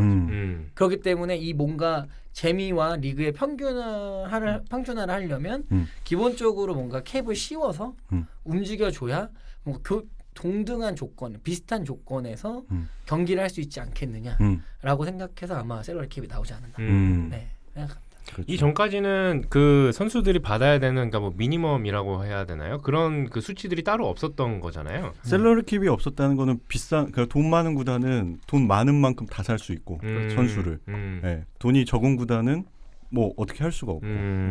그렇기 때문에 이 뭔가 재미와 리그의 평준화를 하려면 기본적으로 뭔가 캡을 씌워서 움직여줘야 뭔가 동등한 조건, 비슷한 조건에서 경기를 할 수 있지 않겠느냐라고 생각해서 아마 셀러리 캡이 나오지 않았나 네, 생각합니다. 그렇죠. 이 전까지는 그 선수들이 받아야 되는 그러니까 뭐 미니멈이라고 해야 되나요? 그런 그 수치들이 따로 없었던 거잖아요. 셀러리 캡이 없었다는 거는 비싼 그러니까 돈 많은 구단은 돈 많은 만큼 다 살 수 있고 선수를 네, 돈이 적은 구단은 뭐 어떻게 할 수가 없고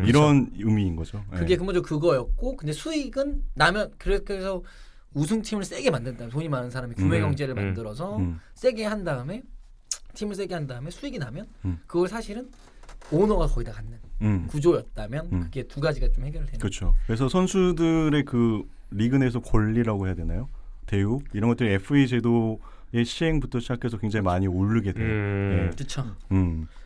이런 의미인 거죠. 그게 근본적으로 그거였고 근데 수익은 나면 그래서 우승팀을 세게 만든다. 돈이 많은 사람이 구매 경제를 만들어서 세게 한 다음에 팀을 세게 한 다음에 수익이 나면 그걸 사실은 오너가 거의 다 갖는 구조였다면 그게 두 가지가 좀 해결되는. 그렇죠. 그래서 선수들의 그 리그 내에서 권리라고 해야 되나요? 대우 이런 것들이 FA 제도 시행부터 시작해서 굉장히 많이 오르게 돼요. 예. 그렇죠.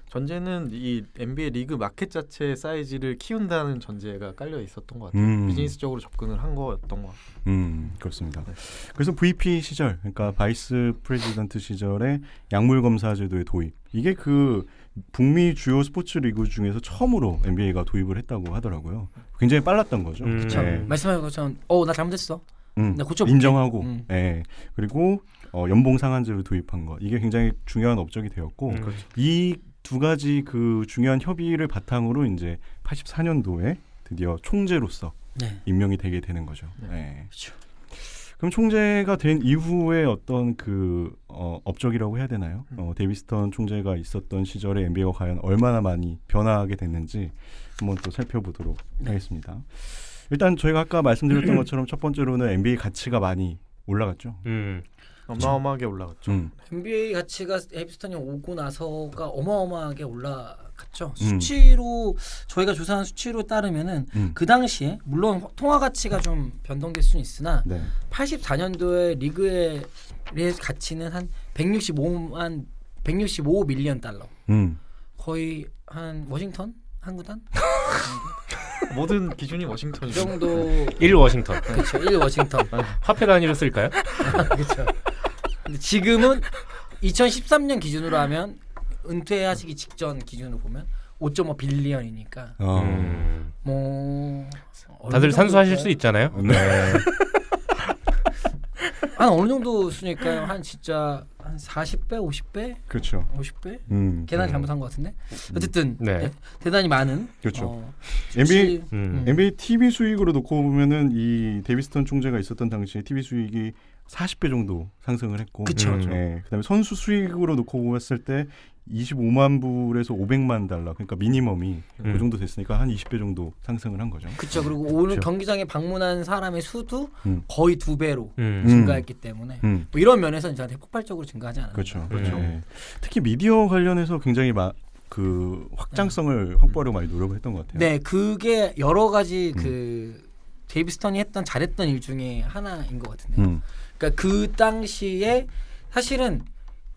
전제는 이 NBA 리그 마켓 자체의 사이즈를 키운다는 전제가 깔려 있었던 것 같아요. 비즈니스적으로 접근을 한 거였던 것 같아요. 그렇습니다. 네. 그래서 VP 시절, 그러니까 바이스 프레지던트 시절에 약물 검사 제도의 도입, 이게 그 북미 주요 스포츠 리그 중에서 처음으로 NBA가 도입을 했다고 하더라고요. 굉장히 빨랐던 거죠. 그렇죠. 말씀하신 것처럼 나 잘못했어. 나 고쳐볼게. 인정하고, 예. 그리고 연봉 상한제를 도입한 거, 이게 굉장히 중요한 업적이 되었고, 이 두 가지 그 중요한 협의를 바탕으로 이제 84년도에 드디어 총재로서 임명이 되게 되는 거죠. 네. 그렇죠. 그럼 총재가 된 이후에 어떤 그 업적이라고 해야 되나요? 데이비스턴 총재가 있었던 시절에 NBA가 과연 얼마나 많이 변화하게 됐는지 한번 또 살펴보도록 하겠습니다. 일단 저희가 아까 말씀드렸던 것처럼 첫 번째로는 NBA 가치가 많이 올라갔죠. 어마어마하게 올라갔죠. NBA 가치가 데이비스턴이 오고 나서가 어마어마하게 올라갔죠. 수치로 저희가 조사한 수치로 따르면은 그 당시에 물론 통화 가치가 좀 변동될 수는 있으나 84년도에 리그의 가치는 한 165 밀리언 달러. 거의 한 워싱턴 한 구단? 모든 기준이 워싱턴이죠. 그 정도 1 워싱턴. 그렇죠. 1 워싱턴. 화폐 단위로 쓸까요? 그렇죠. 근데 지금은 2013년 기준으로 하면 은퇴하시기 직전 기준으로 보면 5.5 빌리언이니까 뭐 다들 산수하실 수 있잖아요. 네. 한 어느 정도 수니까요? 한 진짜 한 40배, 50배? 그렇죠. 50배? 계산 잘못한 것 같은데. 어쨌든 대단히 많은. 그렇죠. NBA TV 수익으로 놓고 보면은 이 데이비스턴 총재가 있었던 당시에 TV 수익이 40배 정도 상승을 했고, 그쵸. 그다음에 선수 수익으로 놓고 봤을 때 25만 불에서 500만 달러, 그러니까 미니멈이 그 정도 됐으니까 한 20배 정도 상승을 한 거죠. 그렇죠. 그리고 오늘 경기장에 방문한 사람의 수도 거의 2배로 증가했기 때문에 뭐 이런 면에서는 저한테 폭발적으로 증가하지 않았나. 그렇죠. 특히 미디어 관련해서 굉장히 그 확장성을 확보하려고 많이 노력을 했던 것 같아요. 네, 그게 여러 가지 그 데이비스턴이 잘했던 일 중에 하나인 것 같은데요. 그러니까 그 당시에 사실은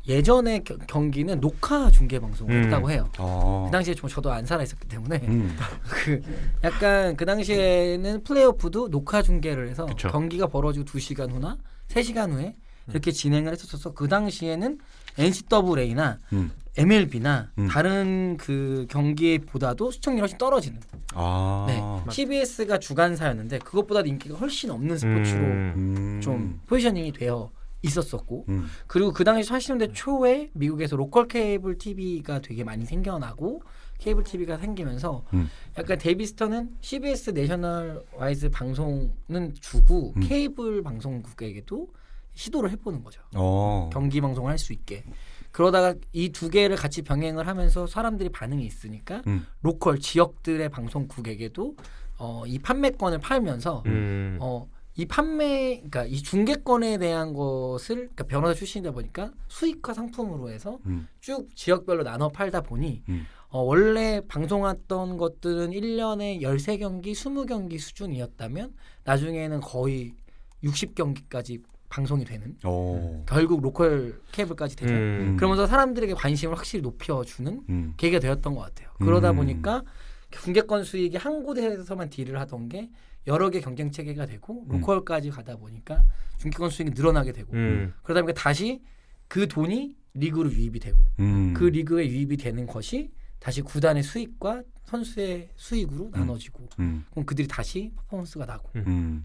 예전에 경기는 녹화 중계 방송을 했다고 해요. 그 당시에 저도 안 살아 있었기 때문에 그 약간 그 당시에는 플레이오프도 녹화 중계를 해서 그쵸. 경기가 벌어지고 2시간 후나 3시간 후에 이렇게 진행을 했었어서 그 당시에는 NCAA나 MLB나 다른 그 경기보다도 시청률이 훨씬 떨어지는. CBS가 주간사였는데 그것보다도 인기가 훨씬 없는 스포츠로 좀 포지셔닝이 되어 있었었고 그리고 그 당시 80년대 초에 미국에서 로컬 케이블 TV가 되게 많이 생겨나고 케이블 TV가 생기면서 약간 데이비스턴은 CBS 내셔널 와이즈 방송은 주고 케이블 방송국에게도 시도를 해보는 거죠. 경기 방송을 할 수 있게. 그러다가 이 두 개를 같이 병행을 하면서 사람들이 반응이 있으니까 로컬 지역들의 방송국에게도 이 판매권을 팔면서 이 그러니까 이 중계권에 대한 것을 그러니까 변호사 출신이다 보니까 수익화 상품으로 해서 쭉 지역별로 나눠 팔다 보니 원래 방송했던 것들은 1년에 13경기, 20경기 수준이었다면 나중에는 거의 60경기까지 방송이 되는 결국 로컬 케이블까지 되죠. 그러면서 사람들에게 관심을 확실히 높여주는 계기가 되었던 것 같아요. 그러다 보니까 중계권 수익이 한 곳에서만 딜을 하던 게 여러 개 경쟁 체계가 되고 로컬까지 가다 보니까 중계권 수익이 늘어나게 되고 그러다 보니까 다시 그 돈이 리그로 유입이 되고 그 리그에 유입이 되는 것이 다시 구단의 수익과 선수의 수익으로 나눠지고 그럼 그들이 다시 퍼포먼스가 나고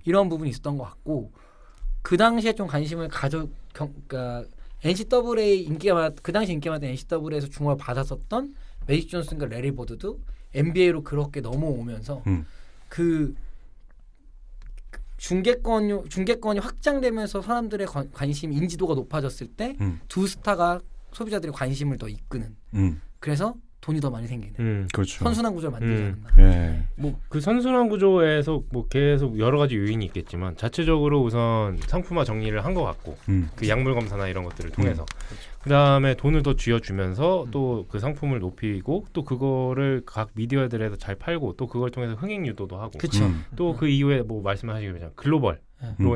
이런 부분이 있었던 것 같고 그 당시에 좀 관심을 그러니까 NCAA 그 당시 인기가 많았던 NCAA에서 중얼 받았었던 매직 존슨과 레리 버드도 NBA로 그렇게 넘어오면서 그 중계권이 확장되면서 사람들의 관심 인지도가 높아졌을 때 두 스타가 소비자들의 관심을 더 이끄는 그래서 돈이 더 많이 생기는 그렇죠. 선순환 구조를 만들지 않나. 뭐 그 선순환 구조에서 뭐 계속 여러 가지 요인이 있겠지만 자체적으로 우선 상품화 정리를 한 것 같고 그 약물 검사나 이런 것들을 통해서 그다음에 돈을 더 쥐어주면서 또 그 상품을 높이고 또 그거를 각 미디어들에서 잘 팔고 또 그걸 통해서 흥행 유도도 하고 그렇죠. 또 그 이후에 뭐 말씀하시기로 글로벌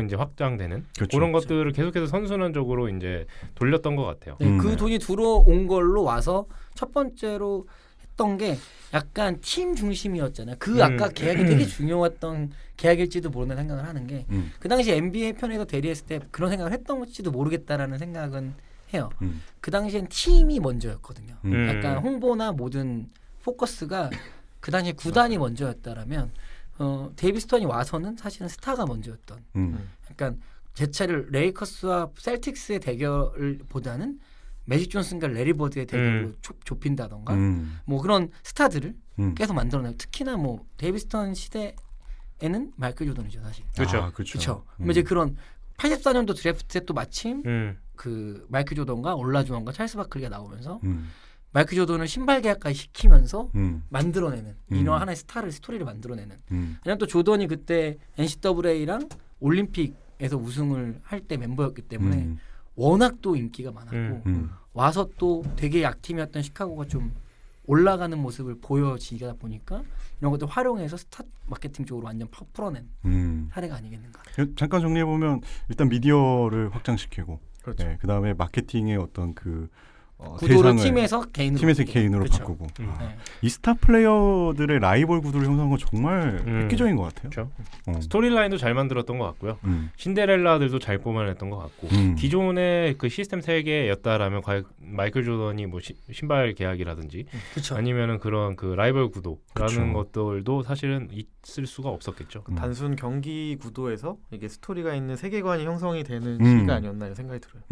이제 확장되는 그렇죠. 그런 것들을 계속해서 선순환적으로 이제 돌렸던 것 같아요. 네, 그 돈이 들어온 걸로 와서 첫 번째로 했던 게 약간 팀 중심이었잖아요. 아까 계약이 되게 중요했던 계약일지도 모르는 생각을 하는 게 그 당시 NBA 편에서 대리했을 때 그런 생각을 했던 건지도 모르겠다라는 생각은 해요. 그 당시엔 팀이 먼저였거든요. 약간 홍보나 모든 포커스가 그 당시에 구단이 먼저였다라면 데이비스턴이 와서는 사실은 스타가 먼저였던 약간 제 차를 레이커스와 셀틱스의 대결보다는 매직 존슨과 레리 버드의 대결로 좁힌다던가 뭐 그런 스타들을 계속 만들어내고 특히나 뭐 데이비스턴 시대에는 마이클 조던이죠 사실. 그렇죠. 그렇죠. 이제 그런 84년도 드래프트에 또 마침 그 마이클 조던과 올라주원과 찰스 바클리가 나오면서 마이클 조던을 신발 계약까지 시키면서 만들어내는 이런 하나의 스토리를 만들어내는. 왜냐면 또 조던이 그때 NCAA랑 올림픽에서 우승을 할 때 멤버였기 때문에 워낙 또 인기가 많았고 와서 또 되게 약팀이었던 시카고가 좀 올라가는 모습을 보여지다 보니까 이런 것들 활용해서 스타 마케팅 쪽으로 완전 풀어낸 사례가 아니겠는가. 잠깐 정리해 보면 일단 미디어를 확장시키고, 그렇죠. 네, 그다음에 마케팅의 어떤 그 구도를 팀에서 개인으로 그렇죠. 바꾸고 네. 이 스타 플레이어들의 라이벌 구도를 형성한 건 정말 획기적인 것 같아요. 그렇죠. 스토리라인도 잘 만들었던 것 같고요. 신데렐라들도 잘 뽑아냈던 것 같고 기존의 그 시스템 세계였다라면 과연 마이클 조던이 뭐 신발 계약이라든지 아니면은 그런 그 라이벌 구도라는 것들도 사실은 있을 수가 없었겠죠. 단순 경기 구도에서 이게 스토리가 있는 세계관이 형성이 되는 시기가 아니었나 이런 생각이 들어요.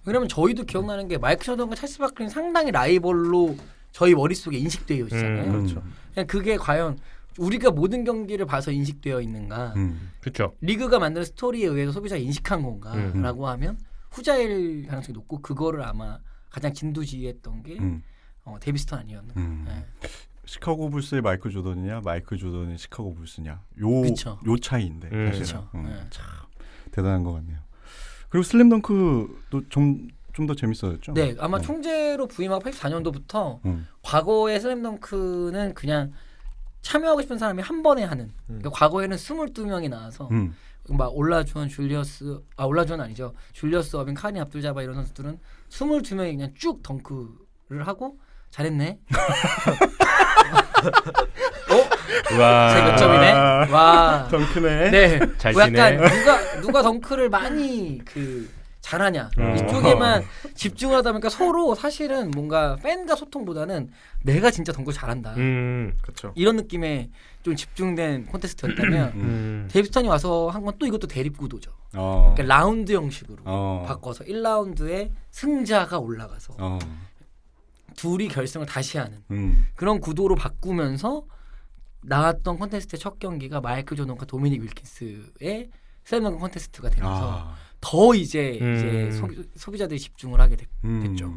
왜냐면 저희도 기억나는 게 마이클 조던과 찰스 바클리는 상당히 라이벌로 저희 머릿속에 인식되어 있잖아요. 그렇죠. 그냥 그게 과연 우리가 모든 경기를 봐서 인식되어 있는가, 그렇죠. 리그가 만든 스토리에 의해서 소비자가 인식한 건가라고 하면 후자일 가능성이 높고 그거를 아마 가장 진두지휘했던 게 데이비스턴 아니었나. 네. 시카고 불스의 마이클 조던이냐, 마이클 조던의 시카고 불스냐, 요 차이인데 사실은 참 대단한 것 같네요. 그리고 슬램덩크도 좀 더 재밌어졌죠? 네, 아마 총재로 부임하고 84년도부터 과거의 슬램덩크는 그냥 참여하고 싶은 사람이 한 번에 하는. 그러니까 과거에는 22명이 나와서 막 올라주원 아니죠. 줄리어스 어빙, 카니 압둘자바 이런 선수들은 22명이 그냥 쭉 덩크를 하고 잘했네. 제 몇 점이네. 와, 덩크네. 네, 잘 뭐 치네. 약간 누가 덩크를 많이 잘하냐 이쪽에만 집중을 하다 보니까 서로 사실은 뭔가 팬과 소통보다는 내가 진짜 덩크 잘한다 그렇죠. 이런 느낌의 좀 집중된 콘테스트였다면 데이비스턴이 와서 한 건 또 이것도 대립 구도죠. 그러니까 라운드 형식으로 바꿔서 1라운드에 승자가 올라가서 둘이 결승을 다시 하는 그런 구도로 바꾸면서 나왔던 콘테스트의 첫 경기가 마이클 조던과 도미닉 윌킨스의 슬램덩크 콘테스트가 되면서 더 이제 소비자들이 집중을 하게 됐죠.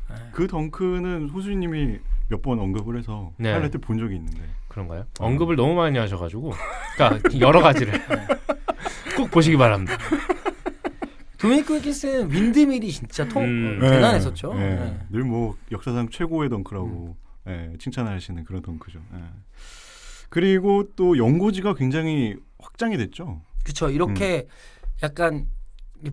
네. 그 덩크는 호수님이 몇 번 언급을 해서 하이라이트 본 적이 있는데 그런가요? 언급을 너무 많이 하셔가지고 그러니까 여러 가지를 꼭 보시기 바랍니다. 도미니크 윌킨스는 윈드밀이 진짜 대단했었죠. 늘 뭐 역사상 최고의 덩크라고 칭찬하시는 그런 덩크죠. 그리고 또 연고지가 굉장히 확장이 됐죠. 그렇죠. 이렇게 약간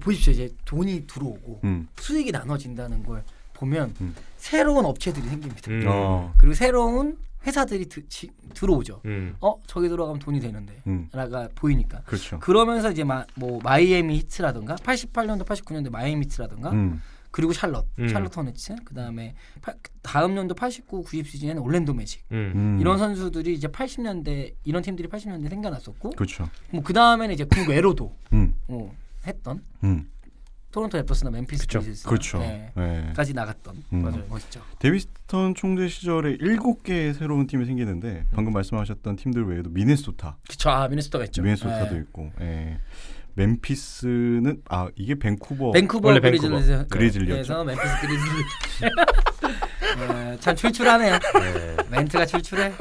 보십시오. 이제 돈이 들어오고 수익이 나눠진다는 걸 보면 새로운 업체들이 생깁니다. 그리고 새로운 회사들이 들어오죠. 저기 들어가면 돈이 되는데 라가 보이니까. 그렇죠. 그러면서 이제 뭐 마이애미 히트라든가 88년도 89년도 마이애미 히트라든가 그리고 샬럿 호네츠, 그다음에 다음 년도 89, 90 시즌에는 올랜도 매직 이런 선수들이 이제 80년대 이런 팀들이 80년대 생겨났었고, 그렇죠. 뭐 그다음에는 이제 그 외로도 했던 토론토 랩터스나 멤피스 그리즐스 그렇죠. 까지 나갔던 맞아요. 멋있죠. 데이비스턴 총재 시절에 7개의 새로운 팀이 생기는데 방금 말씀하셨던 팀들 외에도 미네소타, 그렇죠. 미네소타가 있죠. 미네소타도 있고, 멤피스는 이게 밴쿠버 그리즐리에서 멤피스 그리즐리. 참 출출하네요. 멘트가 출출해.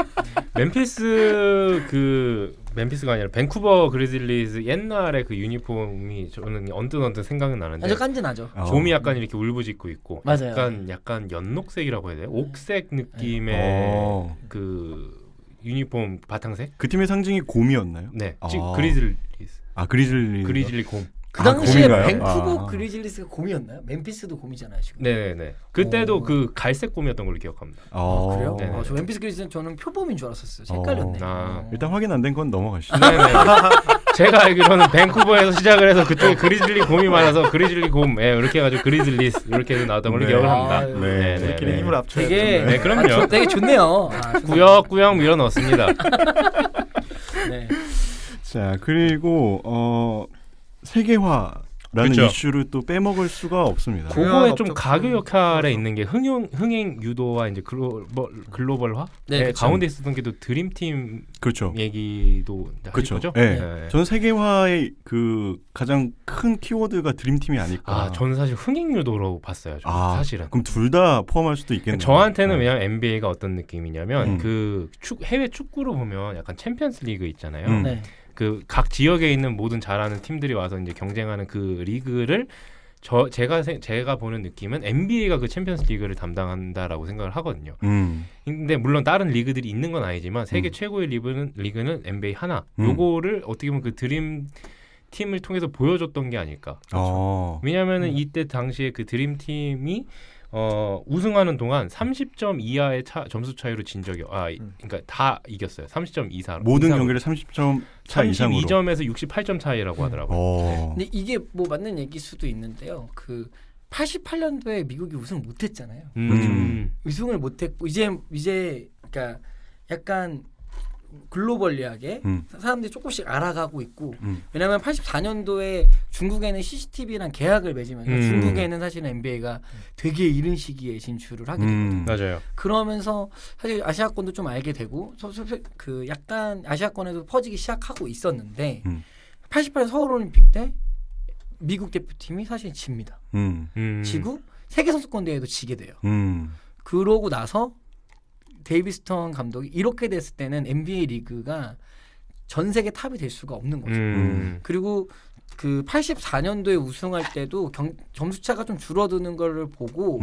멤피스가 아니라 밴쿠버 그리즐리즈 옛날에 그 유니폼이 저는 언뜻 생각은 나는데 아주 깐진하죠. 솜이 약간 이렇게 울부짖고 있고 맞아요. 약간 연녹색이라고 해야 돼요? 옥색 느낌의 그 유니폼 바탕색? 그 팀의 상징이 곰이었나요? 네, 그리즐리즈. 그리즐리 곰. 그 당시에 곰인가요? 밴쿠버 그리즐리스가 곰이었나요? 멤피스도 곰이잖아요 지금. 네네네. 그때도 그 갈색 곰이었던 걸로 기억합니다. 그래요? 네네. 저 멤피스 그리즐리스는 저는 표범인 줄 알았었어요. 헷갈렸네. 일단 확인 안 된 건 넘어가시죠. 네네. 제가 알기로는 밴쿠버에서 시작을 해서 그쪽에 그리즐리 곰이 많아서 그리즐리 곰, 이렇게 해가지고 그리즐리스 이렇게 나왔던 걸로 기억을 합니다. 네. 우리끼리 힘을 합쳐야 되게 네, 그럼요. 되게 좋네요. 꾸역꾸역 밀어 넣었습니다. 네. 자, 그리고 세계화라는 그쵸. 이슈를 또 빼먹을 수가 없습니다. 그거에 좀 가교 역할에 있는 게 흥행 유도와 이제 글로벌화 네, 가운데 있었던 게 또 드림팀 그렇죠. 얘기도 하실 거죠? 네. 네. 저는 세계화의 그 가장 큰 키워드가 드림팀이 아닐까. 저는 사실 흥행 유도로 봤어요. 사실은. 그럼 둘 다 포함할 수도 있겠네요. 저한테는 왜냐면 NBA가 어떤 느낌이냐면 그 해외 축구로 보면 약간 챔피언스 리그 있잖아요. 네. 그 각 지역에 있는 모든 잘하는 팀들이 와서 이제 경쟁하는 그 리그를 제가 보는 느낌은 NBA가 그 챔피언스 리그를 담당한다라고 생각을 하거든요. 근데 물론 다른 리그들이 있는 건 아니지만 세계 최고의 리그는 NBA 하나. 요거를 어떻게 보면 그 드림 팀을 통해서 보여줬던 게 아닐까. 왜냐하면은 이때 당시에 그 드림 팀이 우승하는 동안 30점 이하의 점수 차이로 진 적이 그러니까 다 이겼어요. 30점 이상. 모든 경기를 30점 차 이상으로. 32점에서 68점 차이라고 하더라고요. 근데 이게 뭐 맞는 얘기일 수도 있는데요. 그 88년도에 미국이 우승 못했잖아요. 우승을 못했고 이제 그러니까 약간 글로벌리하게 사람들이 조금씩 알아가고 있고 왜냐하면 84년도에 중국에는 CCTV랑 계약을 맺으면서 중국에는 사실은 NBA가 되게 이른 시기에 진출을 하게 되거든요. 맞아요. 그러면서 사실 아시아권도 좀 알게 되고 그 약간 아시아권에도 퍼지기 시작하고 있었는데 88년 서울올림픽 때 미국 대표팀이 사실 집니다. 지고 세계선수권 대회도 지게 돼요. 그러고 나서 데이비스턴 감독이 이렇게 됐을 때는 NBA 리그가 전 세계 탑이 될 수가 없는 거죠. 그리고 그 84년도에 우승할 때도 점수차가 좀 줄어드는 걸 보고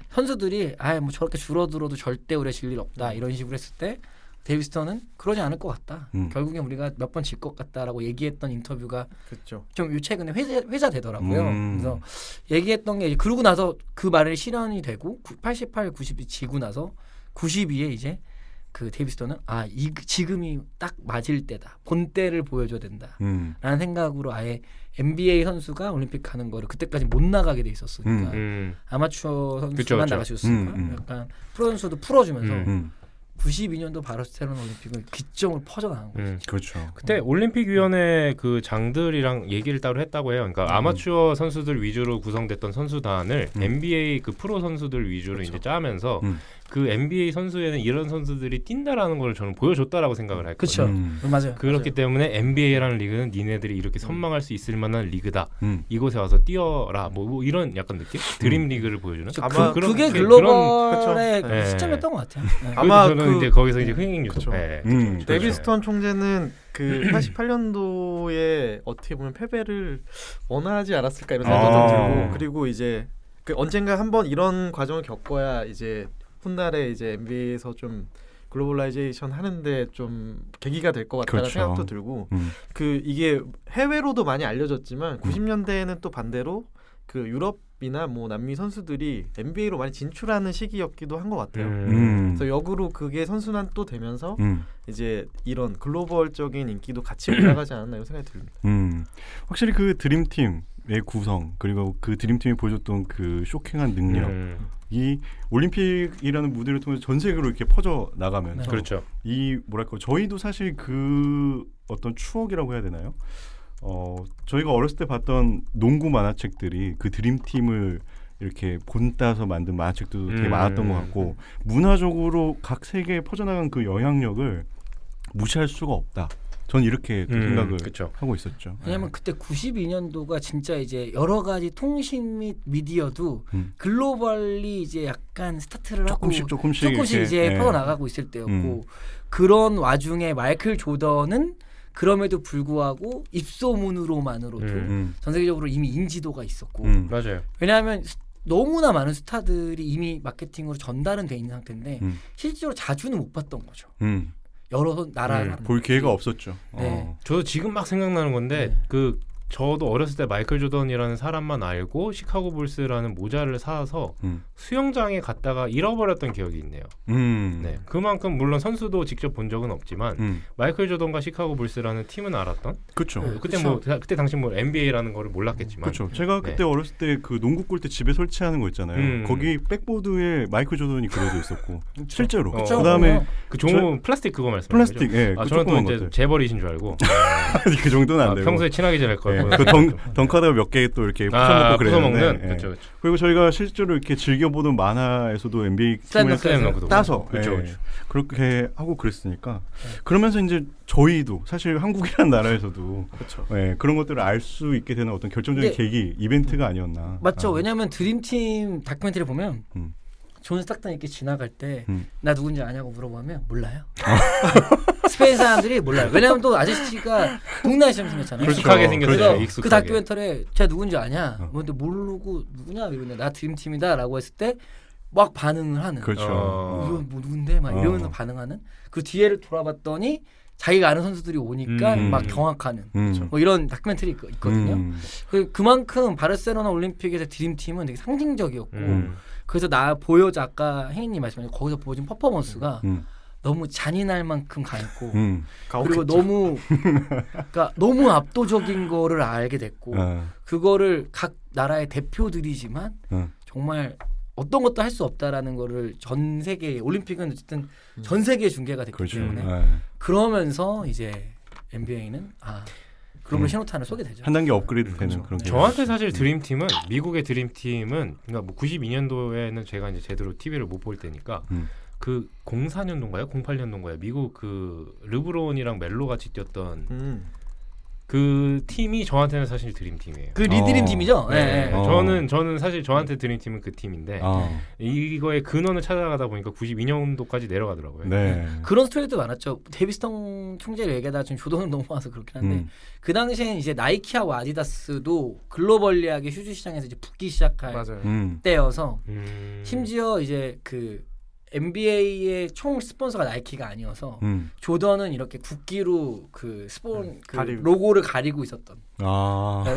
선수들이 뭐 저렇게 줄어들어도 절대 오래 질 일 없다 이런 식으로 했을 때 데이비스턴은 그러지 않을 것 같다. 결국엔 우리가 몇 번 질 것 같다라고 얘기했던 인터뷰가 그렇죠. 좀 최근에 회자되더라고요. 그래서 얘기했던 게 그러고 나서 그 말이 실현이 되고 88, 90이 지고 나서 92에 이제 그 데이비스턴은 지금이 딱 맞을 때다. 본때를 보여줘야 된다. 라는 생각으로 아예 NBA 선수가 올림픽 가는 거를 그때까지 못 나가게 돼 있었으니까 아마추어 선수만 나갈 수 있으니까 약간 프로 선수도 풀어주면서 92년도 바르셀로나 올림픽은 기점을 퍼져나간 거죠. 그렇죠. 그때 올림픽위원회 그 장들이랑 얘기를 따로 했다고 해요. 그러니까 아마추어 선수들 위주로 구성됐던 선수단을 NBA 그 프로 선수들 위주로 그렇죠. 이제 짜면서 그 NBA 선수에는 이런 선수들이 뛴다라는 걸 저는 보여줬다라고 생각을 했거든요. 그렇죠. 맞아요. 그렇기 때문에 NBA라는 리그는 니네들이 이렇게 선망할 수 있을 만한 리그다. 이곳에 와서 뛰어라. 뭐 이런 약간 느낌? 드림 리그를 보여주는. 아마 그게 글로벌의 시점이었던 것 같아요. 네. 아마 저는 이제 거기서 이제 흥행 유도. 데이비스턴 총재는 그 88년도에 어떻게 보면 패배를 원하지 않았을까 이런 생각도 좀 들고 그리고 이제 그 언젠가 한번 이런 과정을 겪어야 이제 훗날에 이제 NBA에서 좀 글로벌라이제이션 하는데 좀 계기가 될 것 같다는 그렇죠. 생각도 들고 그 이게 해외로도 많이 알려졌지만 90년대에는 또 반대로 그 유럽이나 뭐 남미 선수들이 NBA로 많이 진출하는 시기였기도 한 것 같아요. 그래서 역으로 그게 선순환 또 되면서 이제 이런 글로벌적인 인기도 같이 올라가지 않았나 이런 생각이 듭니다. 확실히 그 드림팀의 구성 그리고 그 드림팀이 보여줬던 그 쇼킹한 능력 이 올림픽이라는 무대를 통해서 전 세계로 이렇게 퍼져 나가면서 그렇죠. 이 뭐랄까 저희도 사실 그 어떤 추억이라고 해야 되나요? 저희가 어렸을 때 봤던 농구 만화책들이 그 드림팀을 이렇게 본따서 만든 만화책도 되게 많았던 것 같고 문화적으로 각 세계에 퍼져나간 그 영향력을 무시할 수가 없다. 전 이렇게 생각을 하고 있었죠. 왜냐하면 그때 92년도가 진짜 이제 여러 가지 통신 및 미디어도 글로벌리 이제 약간 스타트를 조금씩 이제 퍼져나가고 있을 때였고 그런 와중에 마이클 조던은 그럼에도 불구하고 입소문으로만으로도 전 세계적으로 이미 인지도가 있었고 맞아요. 왜냐하면 너무나 많은 스타들이 이미 마케팅으로 전달은 돼 있는 상태인데 실제로 자주는 못 봤던 거죠. 여러 나라 볼 기회가 없었죠. 네. 저도 지금 막 생각나는 건데 저도 어렸을 때 마이클 조던이라는 사람만 알고 시카고 불스라는 모자를 사서 수영장에 갔다가 잃어버렸던 기억이 있네요. 네, 그만큼 물론 선수도 직접 본 적은 없지만 마이클 조던과 시카고 불스라는 팀은 알았던. 그렇죠. 그때 뭐 그때 당시 뭐 NBA라는 거를 몰랐겠지만. 그렇죠. 제가 그때 어렸을 때 그 농구 골대 집에 설치하는 거 있잖아요. 거기 백보드에 마이클 조던이 그려져 있었고 실제로. 그다음에 그 종우 플라스틱 그거 말씀하시는 거죠? 플라스틱. 예. 저는 또 이제 재벌이신 줄 알고. 그 정도는 안 되고. 평소에 친하게 지낼 걸. 그 덩카드 몇 개 또 이렇게 부숴먹고 그랬는데. 그렇죠. 그리고 저희가 실제로 이렇게 즐겨보던 만화에서도 NBA 팀을 따서 그렇게 하고 그랬으니까 그러면서 이제 저희도 사실 한국이라는 나라에서도 그런 것들을 알 수 있게 되는 어떤 결정적인 계기 이벤트가 아니었나. 맞죠. 왜냐하면 드림팀 다큐멘터리 보면 존 스타크턴 이렇게 지나갈 때 나 누군지 아냐고 물어보면 몰라요. 스페인 사람들이 몰라요. 왜냐하면 또 아저씨가 동남아시처럼 생겼잖아요. 익숙하게 생겼어요. 그 다큐멘터리에 제가 누군지 아냐? 근데 모르고 누구냐 이러는데 나 드림팀이다라고 했을 때 막 반응을 하는. 그렇죠. 이건 뭐 누군데 막 이러면서 반응하는. 그 뒤에를 돌아봤더니 자기가 아는 선수들이 오니까 막 경악하는 뭐 이런 다큐멘터리 있거든요. 그만큼 바르셀로나 올림픽에서 드림팀은 되게 상징적이었고 그래서 나 보여줘 아까 혜인님 말씀하신 거기서 보여준 퍼포먼스가 너무 잔인할 만큼 강했고 그리고 너무 그러니까 너무 압도적인 거를 알게 됐고 그거를 각 나라의 대표들이지만 정말 어떤 것도 할 수 없다라는 거를 전 세계 올림픽은 어쨌든 전 세계에 중계가 됐기 때문에 그러면서 이제 NBA는 그런 신호탄을 쏘게 되죠. 한 단계 업그레이드 되는 그런. 저한테 사실 드림팀은 미국의 드림팀은 그러니까 뭐 92년도에는 제가 이제 제대로 TV를 못 볼 때니까 그 04년도인가요? 08년도인가요? 미국 그 르브론이랑 멜로 같이 뛰었던 그 팀이 저한테는 사실 드림팀이에요. 그 리드림 팀이죠. 네. 저는 사실 저한테 드림팀은 그 팀인데 이거의 근원을 찾아가다 보니까 92년도까지 내려가더라고요. 네. 그런 스토리도 많았죠. 데이비스턴 총재를 얘기하다 지금 조던은 넘어와서 그렇긴 한데 그 당시에는 이제 나이키하고 아디다스도 글로벌리하게 휴즈 시장에서 이제 붙기 시작할 때여서 심지어 이제 그 NBA의 총 스폰서가 나이키가 아니어서 조던은 이렇게 국기로 그 로고를 가리고 있었던.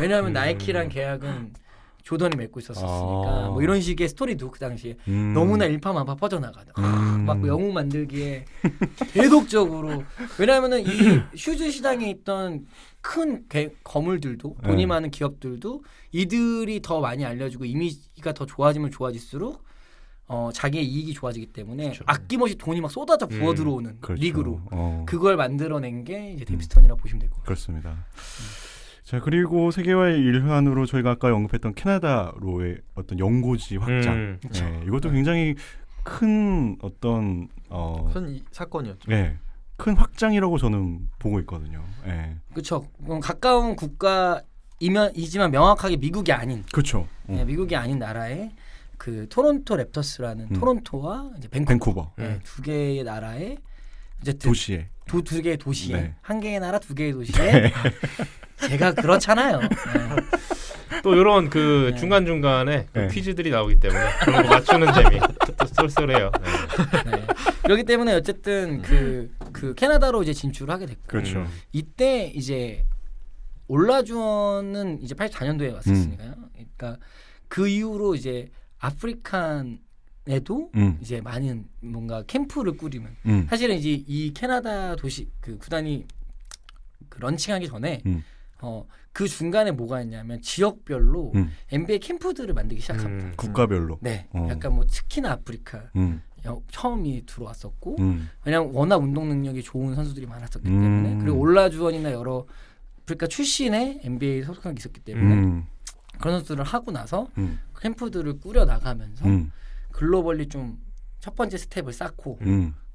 왜냐하면 나이키랑 계약은 조던이 맺고 있었으니까 뭐 이런 식의 스토리도 그 당시에 너무나 일파만파 퍼져나가다. 막 영웅 만들기에 계속적으로 왜냐하면은 이 슈즈 시장에 있던 큰 거물들도 돈이 많은 기업들도 이들이 더 많이 알려주고 이미지가 더 좋아지면 좋아질수록 자기의 이익이 좋아지기 때문에 아낌없이 돈이 막 쏟아져 부어 들어오는 리그로 그걸 만들어낸 게 이제 데이비스턴이라고 보시면 될 것 같아요. 그렇습니다. 자 그리고 세계화의 일환으로 저희가 아까 언급했던 캐나다로의 어떤 연고지 확장, 이것도 굉장히 큰 어떤 큰 사건이었죠. 큰 확장이라고 저는 보고 있거든요. 그렇죠. 가까운 국가이지만 명확하게 미국이 아닌. 그렇죠. 미국이 아닌 나라에. 그 토론토 랩터스라는 토론토와 이제 밴쿠버 두 개의 나라의 도시에 두 개의 도시에 한 개의 나라 두 개의 도시에 제가 그렇잖아요. 또 이런 그 중간 중간에 그 퀴즈들이 나오기 때문에 그런 거 맞추는 재미 또 쏠쏠해요. 그렇기 때문에 어쨌든 그 캐나다로 이제 진출을 하게 됐고 그렇죠. 이때 이제 올라주원은 이제 84년도에 왔었으니까요. 그러니까 그 이후로 이제 아프리칸에도 이제 많은 뭔가 캠프를 꾸리는 사실은 이제 이 캐나다 도시 그 구단이 그 런칭하기 전에 그 중간에 뭐가 있냐면 지역별로 NBA 캠프들을 만들기 시작합니다. 국가별로. 네, 약간 뭐 특히나 아프리카 처음이 들어왔었고 왜냐면 워낙 운동 능력이 좋은 선수들이 많았었기 때문에 그리고 올라주원이나 여러 아프리카 출신의 NBA 소속이 있었기 때문에 그런 선수들을 하고 나서 캠프들을 꾸려 나가면서 글로벌리 좀 첫 번째 스텝을 쌓고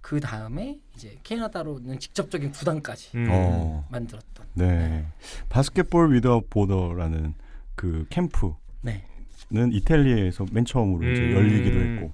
그 다음에 이제 캐나다로는 직접적인 구단까지 만들었던. 네. 바스켓볼 위드아웃 보더라는 그 캠프는 이탈리아에서 맨 처음으로 이제 열리기도 했고,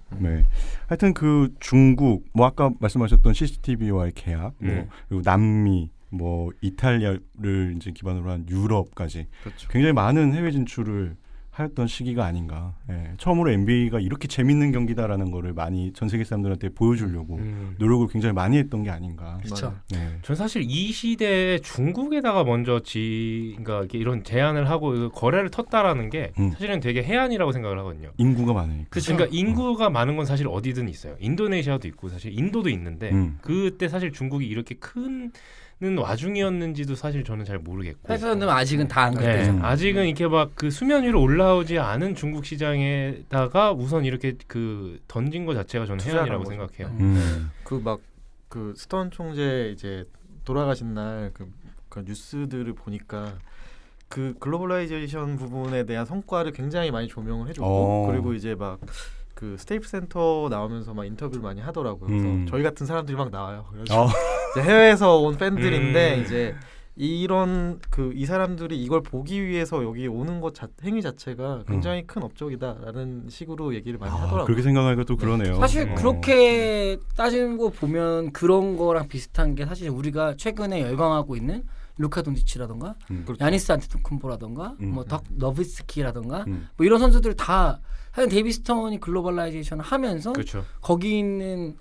하여튼 그 중국, 뭐 아까 말씀하셨던 CCTV와의 계약, 뭐 그리고 남미, 뭐 이탈리아를 이제 기반으로 한 유럽까지 굉장히 많은 해외 진출을 하였던 시기가 아닌가. 예, 처음으로 NBA가 이렇게 재밌는 경기다라는 거를 많이 전 세계 사람들한테 보여주려고 노력을 굉장히 많이 했던 게 아닌가. 그렇죠. 네. 전 사실 이 시대에 중국에다가 먼저 그러니까 이렇게 이런 제안을 하고 거래를 텄다라는 게 사실은 되게 해안이라고 생각을 하거든요. 인구가 많으니까. 그러니까 인구가 많은 건 사실 어디든 있어요. 인도네시아도 있고 사실 인도도 있는데 그때 사실 중국이 이렇게 큰 와중이었는지도 사실 저는 잘 모르겠고. 해서는 아직은 다 안 갔대죠. 네, 아직은 이렇게 막 그 수면 위로 올라오지 않은 중국 시장에다가 우선 이렇게 그 던진 것 자체가 저는 해안이라고 생각해요. 그 막 그 스톤 총재 이제 돌아가신 날 그 뉴스들을 보니까 그 글로벌라이제이션 부분에 대한 성과를 굉장히 많이 조명을 해줬고 그리고 이제 막 그 스테이플 센터 나오면서 막 인터뷰를 많이 하더라고요. 그래서 저희 같은 사람들이 막 나와요. 그래서 이제 해외에서 온 팬들인데 이제 이런 이 사람들이 이걸 보기 위해서 여기 오는 것 행위 자체가 굉장히 큰 업적이다라는 식으로 얘기를 많이 하더라고요. 그렇게 생각하니까 또 그러네요. 사실 그렇게 따지고 보면 그런 거랑 비슷한 게 사실 우리가 최근에 열광하고 있는 루카 돈치치라던가 야니스 안테토쿤보라던가 뭐 덕 너비스키라던가 뭐 이런 선수들 다 사실 데이비스 턴이 글로벌라이제이션을 하면서 그렇죠. 거기 있는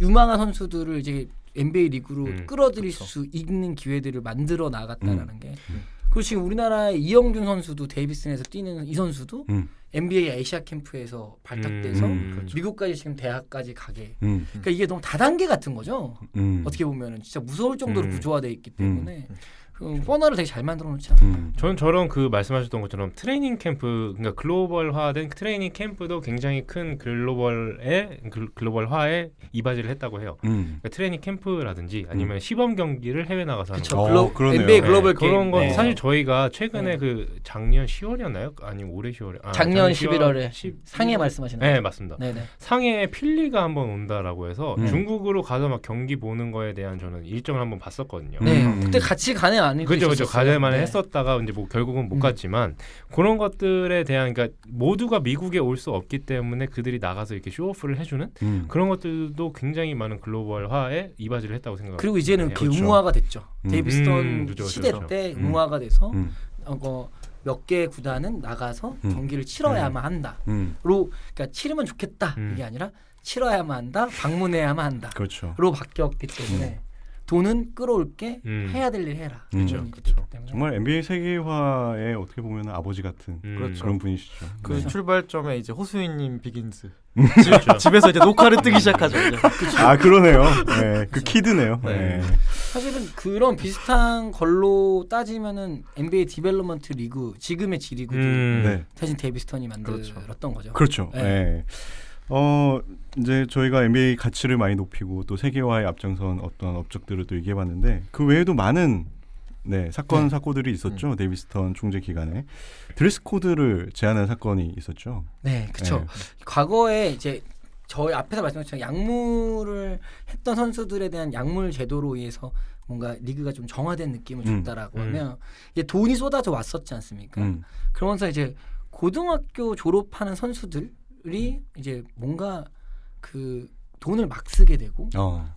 유망한 선수들을 이제 NBA 리그로 끌어들일 그렇죠. 수 있는 기회들을 만들어 나갔다라는 게 그리고 지금 우리나라의 이영준 선수도 데이비슨에서 뛰는 이 선수도 NBA 아시아 캠프에서 발탁돼서 미국까지 지금 대학까지 가게 그러니까 이게 너무 다단계 같은 거죠. 어떻게 보면은 진짜 무서울 정도로 구조화되어 있기 때문에 퍼널을 되게 잘 만들어 놓지 않아요. 저는 저런 그 말씀하셨던 것처럼 트레이닝 캠프, 그러니까 글로벌화된 트레이닝 캠프도 굉장히 큰 글로벌화에 이바지를 했다고 해요. 그러니까 트레이닝 캠프라든지 아니면 시범 경기를 해외 나가서 하는 거. 그러네요. NBA 글로벌 게임. 그런 건 사실 저희가 최근에 그 작년 10월이었나요? 아니면 올해 10월에? 작년 11월에 상해 말씀하시나요? 네, 맞습니다. 네네. 상해에 필리가 한번 온다라고 해서 중국으로 가서 막 경기 보는 거에 대한 저는 일정을 한번 봤었거든요. 네, 그때 같이 가네 아니 그죠. 가자만 했었다가 이제 뭐 결국은 못 갔지만 그런 것들에 대한 그러니까 모두가 미국에 올 수 없기 때문에 그들이 나가서 이렇게 쇼오프를 해주는 그런 것들도 굉장히 많은 글로벌화에 이바지를 했다고 생각합니다. 그리고 이제는 그 의무화가 됐죠. 데이비스 턴 시대 때 의무화가 돼서 몇 개 구단은 나가서 경기를 치러야만 한다. 그러니까 치르면 좋겠다 이게 아니라 치러야만 한다, 방문해야만 한다. 그렇죠. 로 바뀌었기 때문에. 돈은 끌어올게 해야 될 일 해라. 그렇죠. 정말 NBA 세계화의 어떻게 보면 아버지 같은 그렇죠. 그런 분이시죠. 그 네. 출발점에 이제 호수인님 비긴즈 그렇죠. 집에서 이제 녹화를 뜨기 시작하죠. 이제. 아 그러네요. 네, 그 키드네요. 네. 네. 사실은 그런 비슷한 걸로 따지면은 NBA 디벨롭먼트 리그 지금의 G리그도 네. 사실 데이비스 턴이 만들었던 거죠. 그렇죠. 네. 네. 이제 저희가 NBA 가치를 많이 높이고 또 세계화에 앞장선 어떤 업적들을 또 얘기해봤는데 그 외에도 많은 사건들이 있었죠. 데이비스 턴 총재 기간에 드레스 코드를 제한한 사건이 있었죠. 네, 그렇죠. 과거에 이제 저희 앞에서 말씀드렸던 약물을 했던 선수들에 대한 약물 제도로 의해서 뭔가 리그가 좀 정화된 느낌을 줬다라고 하면 이게 돈이 쏟아져 왔었지 않습니까? 그러면서 이제 고등학교 졸업하는 선수들이 이제 뭔가 그 돈을 막 쓰게 되고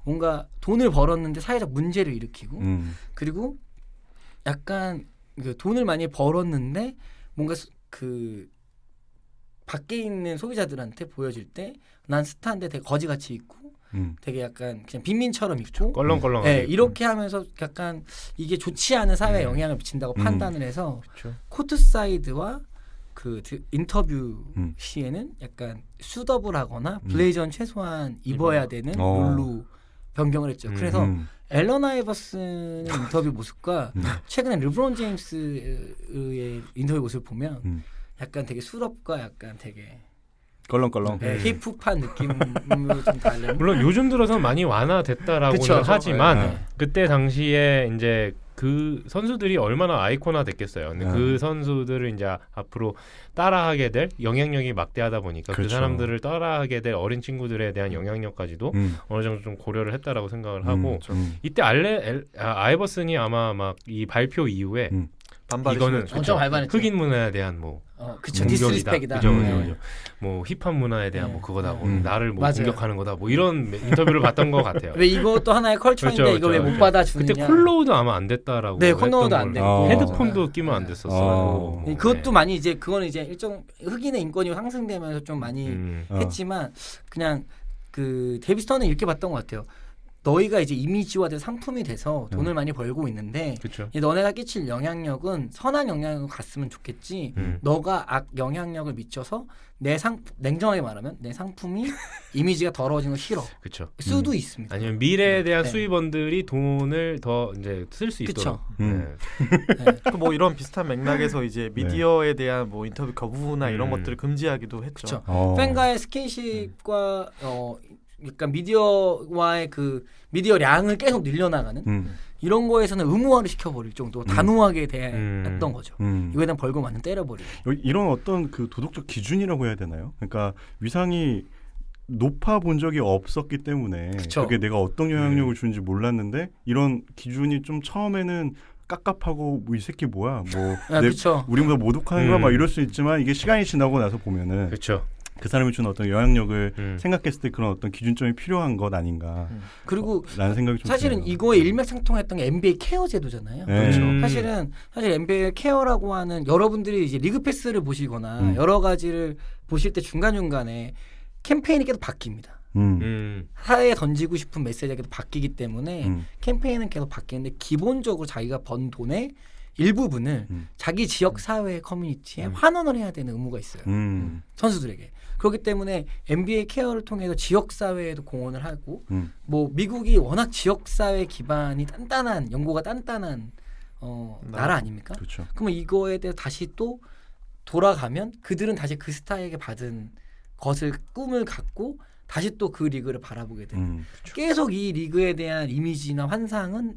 뭔가 돈을 벌었는데 사회적 문제를 일으키고 그리고 약간 그 돈을 많이 벌었는데 뭔가 그 밖에 있는 소비자들한테 보여질 때 난 스타인데 되게 거지같이 있고 되게 약간 그냥 빈민처럼 있고 껄렁껄렁. 네, 이렇게 하면서 약간 이게 좋지 않은 사회에 영향을 미친다고 판단을 해서 그쵸. 코트 사이드와 그 인터뷰 시에는 약간 수더블 하거나 블레이저는 최소한 입어야 되는 룰로 변경을 했죠. 그래서 앨런 아이버슨의 인터뷰 모습과 최근에 르브론 제임스의 인터뷰 모습을 보면 약간 되게 수럽과 약간 되게 껄렁껄렁. 힙합한 느낌으로 좀 다른. 물론 요즘 들어서 많이 완화됐다라고는 그쵸. 하지만 그때 당시에 이제 그 선수들이 얼마나 아이콘화 됐겠어요. 근데 그 선수들을 이제 앞으로 따라하게 될 영향력이 막대하다 보니까 그렇죠. 그 사람들을 따라하게 될 어린 친구들에 대한 영향력까지도 어느 정도 좀 고려를 했다라고 생각을 하고 이때 아이버슨이 아마 막 이 발표 이후에 반발이 이거는 엄청 발반했죠. 흑인 문화에 대한 뭐 그쵸. 디스리스펙이다. 그죠. 뭐 힙합 문화에 대한 뭐 그거다. 뭐 나를 뭐 맞아요. 공격하는 거다. 뭐 이런 인터뷰를 봤던 것 같아요. 왜 이것도 하나의 컬처인데 그렇죠, 이걸 왜 못 받아주느냐. 그때 콜로우도 아마 안 됐다라고. 네, 콜로우도 안 했던 됐고. 걸로. 헤드폰도 끼면 안 됐었어. 그것도 많이 이제 그거는 이제 일종 흑인의 인권이 상승되면서 좀 많이 했지만 그냥 그 데이비스턴은 이렇게 봤던 것 같아요. 너희가 이제 이미지화된 상품이 돼서 돈을 많이 벌고 있는데 너네가 끼칠 영향력은 선한 영향으로 갔으면 좋겠지. 너가 악 영향력을 미쳐서 냉정하게 말하면 내 상품이 이미지가 더러워지는 거 싫어. 그렇죠. 수도 있습니다. 아니면 미래에 대한 수입원들이 돈을 더 이제 쓸 수 있도록. 뭐 이런 비슷한 맥락에서 이제 미디어에 대한 뭐 인터뷰 거부나 이런 것들을 금지하기도 했죠. 팬과의 스킨십과 약간 미디어와의 그 미디어량을 계속 늘려나가는 이런 거에서는 의무화를 시켜버릴 정도 단호하게 대했던 거죠. 이거에 대한 벌금 완전 때려버리고. 이런 어떤 그 도덕적 기준이라고 해야 되나요? 그러니까 위상이 높아 본 적이 없었기 때문에 그게 내가 어떤 영향력을 주는지 몰랐는데 이런 기준이 좀 처음에는 깝깝하고 뭐 이 새끼 뭐야 뭐 우리보다 모독하는 거야 막 이럴 수 있지만 이게 시간이 지나고 나서 보면은 그 사람이 주는 어떤 영향력을 생각했을 때 그런 어떤 기준점이 필요한 것 아닌가. 그리고 라는 생각이 좀 사실은 드네요. 이거에 일맥상통했던 게 NBA 케어 제도잖아요. 그렇죠. 사실 NBA 케어라고 하는 여러분들이 이제 리그 패스를 보시거나 여러 가지를 보실 때 중간중간에 캠페인이 계속 바뀝니다. 사회에 던지고 싶은 메시지가 계속 바뀌기 때문에 캠페인은 계속 바뀌는데 기본적으로 자기가 번 돈의 일부분을 자기 지역 사회 커뮤니티에 환원을 해야 되는 의무가 있어요. 선수들에게. 그렇기 때문에 NBA 케어를 통해서 지역 사회에도 공헌을 하고 뭐 미국이 워낙 지역 사회 기반이 단단한 연고가 단단한 나라 아닙니까? 그렇죠. 그러면 이거에 대해서 다시 또 돌아가면 그들은 다시 그 스타에게 받은 것을 꿈을 갖고 다시 또 그 리그를 바라보게 되는 계속 이 리그에 대한 이미지나 환상은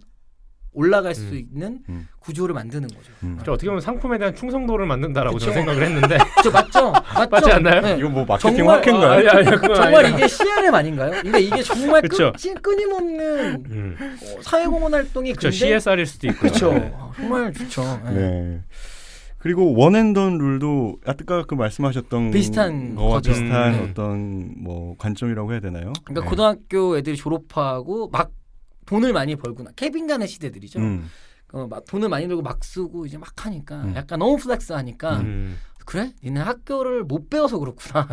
올라갈 수 있는 구조를 만드는 거죠. 어떻게 보면 상품에 대한 충성도를 만든다라고 저는 생각을 했는데 맞죠? 맞지 않나요? 네. 이거 뭐 마케팅 학회인가요? 정말 이게 CRM 아닌가요? 이게 정말 끊임없는 사회공헌 활동이 그쵸, CSR일 수도 있고 그렇죠. 정말 좋죠. 네. 그리고 원앤던 룰도 아까 그 말씀하셨던 비슷한 거와 거죠. 비슷한 어떤 뭐 관점이라고 해야 되나요? 그러니까 고등학교 애들이 졸업하고 막 돈을 많이 벌구나. 케빈 가넷 시대들이죠. 막 돈을 많이 벌고 막 쓰고 이제 막 하니까 약간 너무 플렉스 하니까 그래? 니네 학교를 못 배워서 그렇구나.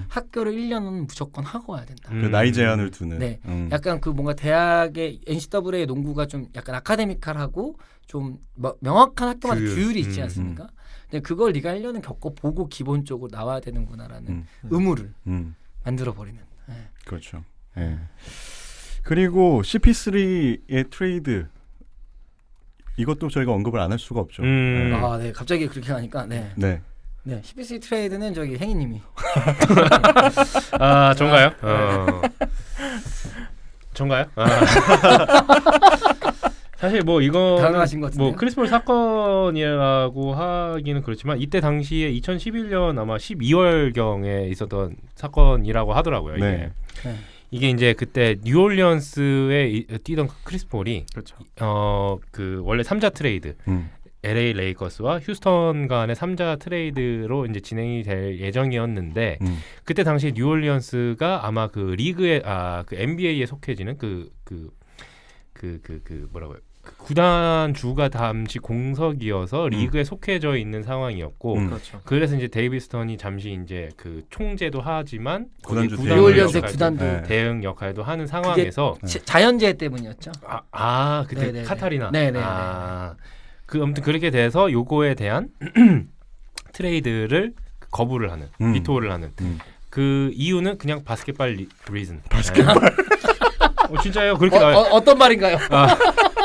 학교를 1년은 무조건 하고 와야 된다. 그 나이 제한을 두는. 네. 약간 그 뭔가 대학의 NCAA 농구가 좀 약간 아카데미컬하고 좀 명확한 학교마다 규율이 있지 않습니까? 근데 그걸 네가 1년은 겪어보고 기본적으로 나와야 되는구나라는 의무를 만들어버리는. 네. 그렇죠. 네. 그리고 CP3의 트레이드 이것도 저희가 언급을 안 할 수가 없죠. 네. 아, 네. 갑자기 그렇게 하니까 네. CP3 트레이드는 저기 행이님이. 아, 전가요? 전가요? 사실 뭐 이거 뭐 크리스폴 사건이라고 하기는 그렇지만 이때 당시에 2011년 아마 12월 경에 있었던 사건이라고 하더라고요. 이게. 이게 이제 그때 뉴올리언스에 뛰던 크리스폴이 그 원래 3자 트레이드 LA 레이커스와 휴스턴 간의 3자 트레이드로 이제 진행이 될 예정이었는데 그때 당시 뉴올리언스가 아마 그 리그에 그 NBA에 속해지는 그 뭐라고요? 그 구단 주가 잠시 공석이어서 리그에 속해져 있는 상황이었고 그래서 이제 데이비스턴이 잠시 이제 그 총재도 하지만 뉴올리언스 구단도 대응 역할도 하는 상황에서 자연재해 때문이었죠. 그때 네네네. 카타리나. 네네. 아무튼 그렇게 돼서 요거에 대한 트레이드를 거부를 하는 비토를 하는 그 이유는 그냥 바스켓볼 리즌. 진짜요? 그렇게 나와요. 어떤 말인가요?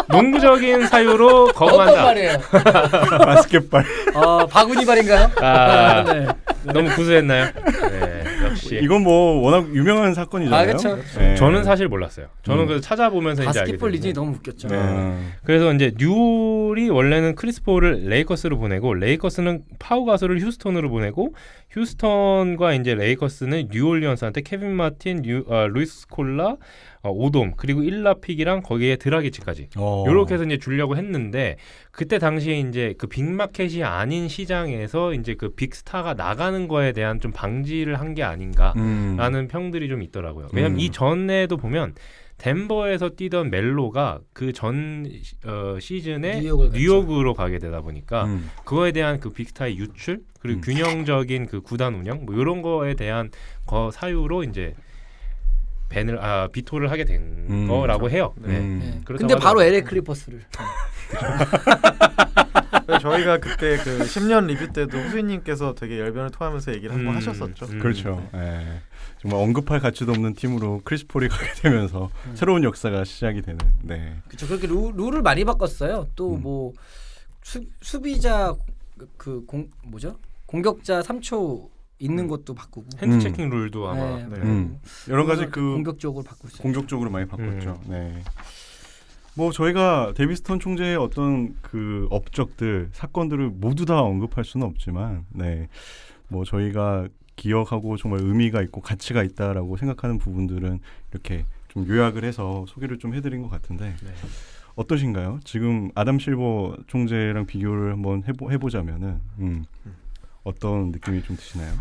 농구적인 사유로 거부한다. 어떤 말이에요? 바스켓볼. 바구니 발인가요? 네. 너무 구수했나요? 네, 역시. 이건 뭐 워낙 유명한 사건이잖아요. 그렇죠. 네. 저는 사실 몰랐어요. 저는 그래서 찾아보면서 이제 알게 됐어요. 바스켓볼 리즌이 너무 웃겼죠. 그래서 이제 뉴올이 원래는 크리스폴을 레이커스로 보내고 레이커스는 파우 가솔을 휴스턴으로 보내고 휴스턴과 이제 레이커스는 뉴올리언스한테 케빈 마틴, 루이스 스콜라, 오돔 그리고 1라픽이랑 거기에 드라기치까지 요렇게 해서 이제 주려고 했는데 그때 당시에 이제 그 빅마켓이 아닌 시장에서 이제 그 빅스타가 나가는 거에 대한 좀 방지를 한 게 아닌가라는 평들이 좀 있더라고요. 왜냐면 이 전에도 보면 덴버에서 뛰던 멜로가 그 전 시즌에 뉴욕으로 가게 되다 보니까 그거에 대한 그 빅스타의 유출 그리고 균형적인 그 구단 운영 뭐 이런 거에 대한 거 사유로 이제 비토를 하게 된 거라고 해요. 네. 근데 바로 LA 클리퍼스를 저희가 그때 그 10년 리뷰 때도 후수인님께서 되게 열변을 토하면서 얘기를 한번 하셨었죠. 그렇죠. 정말 언급할 가치도 없는 팀으로 크리스 폴이 가게 되면서 새로운 역사가 시작이 되는. 네. 그렇죠. 그렇게 룰을 많이 바꿨어요. 또 뭐 수비자 공격자 3초 있는 것도 바꾸고 핸드 체킹 룰도 아마 여러 가지 그 공격적으로 바꾸죠. 공격적으로 많이 바꿨죠. 네. 뭐 저희가 데비스턴 총재의 어떤 그 업적들 사건들을 모두 다 언급할 수는 없지만, 네. 뭐 저희가 기억하고 정말 의미가 있고 가치가 있다라고 생각하는 부분들은 이렇게 좀 요약을 해서 소개를 좀 해드린 것 같은데 어떠신가요? 지금 아담 실버 총재랑 비교를 한번 해보자면은 어떤 느낌이 좀 드시나요?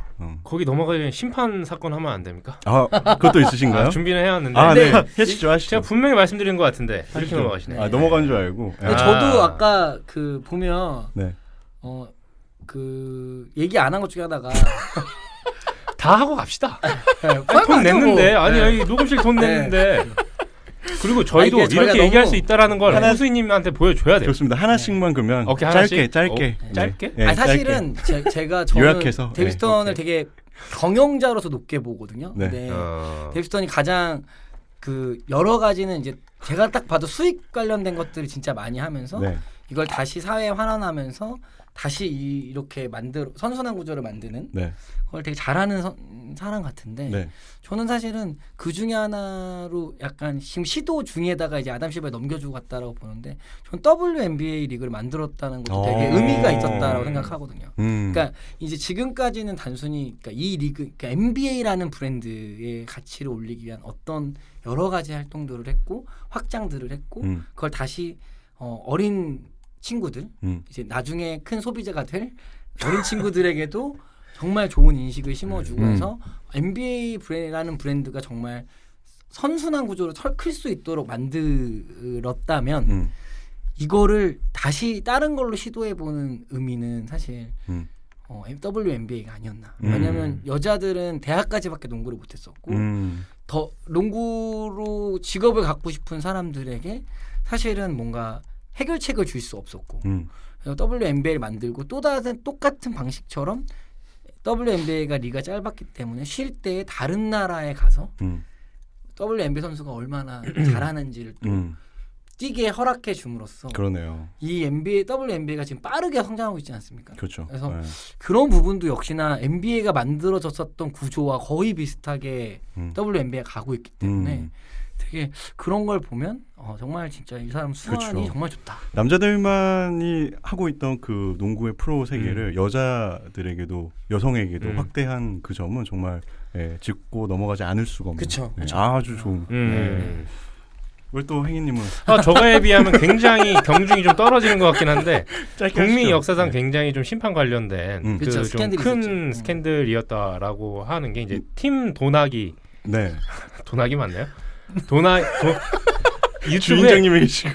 거기 넘어가기 전에 심판 사건 하면 안 됩니까? 그것도 있으신가요? 준비는 해왔는데. 네. 하시죠. 제가 분명히 말씀드린 것 같은데 이렇게 넘어가시네. 넘어간 줄 알고. 저도 아까 그 보면 네. 그 얘기 안 한 것 중에 하나가 다 하고 갑시다. 돈 냈는데 아니 녹음실 돈 냈는데. 그리고 저희도 이렇게 얘기할 수 있다라는 걸 호수인님한테 보여줘야 돼요. 좋습니다. 하나씩만 그러면 짧게. 짧게? 네, 사실은 제가 저는 요약해서 데비스턴을 되게 경영자로서 높게 보거든요. 근데 데비스턴이 가장 그 여러 가지는 이제 제가 딱 봐도 수익 관련된 것들을 진짜 많이 하면서 이걸 다시 사회에 환원하면서 다시 이렇게 선순환 구조를 만드는 그걸 되게 잘하는 사람 같은데 저는 사실은 그 중에 하나로 약간 지금 시도 중에다가 이제 아담 실버에 넘겨주고 갔다라고 보는데 저는 WNBA 리그를 만들었다는 것도 되게 의미가 있었다라고 생각하거든요. 그러니까 이제 지금까지는 단순히 그러니까 이 리그, 그러니까 NBA라는 브랜드의 가치를 올리기 위한 어떤 여러 가지 활동들을 했고 확장들을 했고 그걸 다시 어린 친구들 이제 나중에 큰 소비자가 될 어린 친구들에게도 정말 좋은 인식을 심어주고 해서 NBA 브랜드라는 브랜드가 정말 선순환 구조로 클 수 있도록 만들었다면 이거를 다시 다른 걸로 시도해보는 의미는 사실 WNBA가 아니었나. 왜냐하면 여자들은 대학까지밖에 농구를 못했었고 더 농구로 직업을 갖고 싶은 사람들에게 사실은 뭔가 해결책을 줄 수 없었고 그래서 WNBA를 만들고 또 다른 똑같은 방식처럼 WNBA가 리가 짧았기 때문에 쉴 때 다른 나라에 가서 WNBA 선수가 얼마나 잘하는지를 또 뛰게 허락해 줌으로써 그러네요. 이 WNBA가 지금 빠르게 성장하고 있지 않습니까? 그렇죠. 그래서 그런 부분도 역시나 NBA가 만들어졌었던 구조와 거의 비슷하게 WNBA가 가고 있기 때문에 되게 그런 걸 보면 정말 진짜 이 사람 수완이 정말 좋다. 남자들만이 하고 있던 그 농구의 프로 세계를 여자들에게도 여성에게도 확대한 그 점은 정말 짚고 넘어가지 않을 수가 없는 아주 좋은. 왜 또 행인님은 저거에 비하면 굉장히 경중이 좀 떨어지는 것 같긴 한데 북미 역사상 굉장히 좀 심판 관련된 그 좀 큰 스캔들이었다라고 하는 게 이제 팀 도나기 도나기 맞나요? 유튜브에 주인장님이 계시고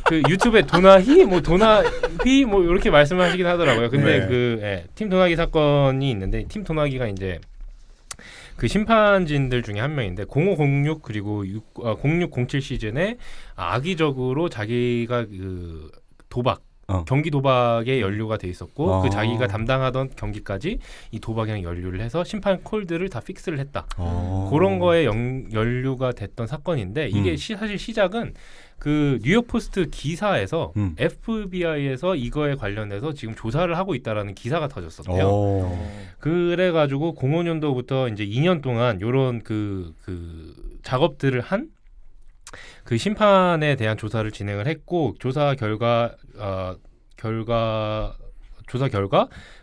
그 유튜브에 도나히 뭐 도나휘 뭐 이렇게 말씀하시긴 하더라고요. 근데 팀 도나기 사건이 있는데 팀 도나기가 이제 그 심판진들 중에 한 명인데 0506 그리고 0607 시즌에 악의적으로 자기가 그 도박 경기 도박에 연루가 돼 있었고 그 자기가 담당하던 경기까지 이 도박이랑 연루를 해서 심판 콜들을 다 픽스를 했다. 그런 거에 연루가 됐던 사건인데 이게 사실 시작은 그 뉴욕 포스트 기사에서 FBI에서 이거에 관련해서 지금 조사를 하고 있다라는 기사가 터졌었대요. 그래가지고 05년도부터 이제 2년 동안 요런 그 작업들을 한 그 심판에 대한 조사를 진행을 했고 조사 결과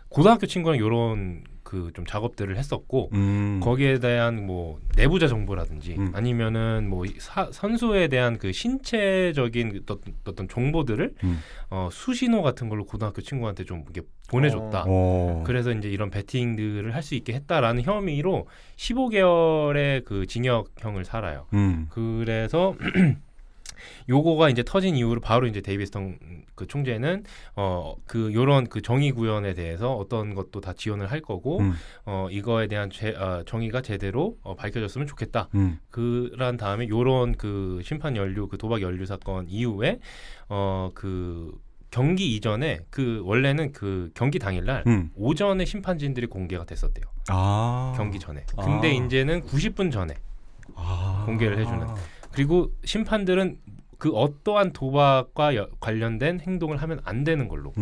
고등학교 친구랑 요런 그 좀 작업들을 했었고 거기에 대한 뭐 내부자 정보라든지 아니면은 뭐 선수에 대한 그 신체적인 어떤 정보들을 수신호 같은 걸로 고등학교 친구한테 좀 이렇게 보내줬다. 그래서 이제 이런 배팅들을 할 수 있게 했다라는 혐의로 15개월의 그 징역형을 살아요. 그래서 요거가 이제 터진 이후로 바로 이제 데이비스턴 그 총재는 그 요런 그 정의 구현에 대해서 어떤 것도 다 지원을 할 거고 이거에 대한 정의가 제대로 밝혀졌으면 좋겠다. 그런 다음에 요런 그 심판 연루 그 도박 연루 사건 이후에 그 경기 이전에 그 원래는 그 경기 당일날 오전에 심판진들이 공개가 됐었대요. 경기 전에. 근데 이제는 90분 전에 공개를 해주는. 그리고 심판들은 그 어떠한 도박과 관련된 행동을 하면 안 되는 걸로.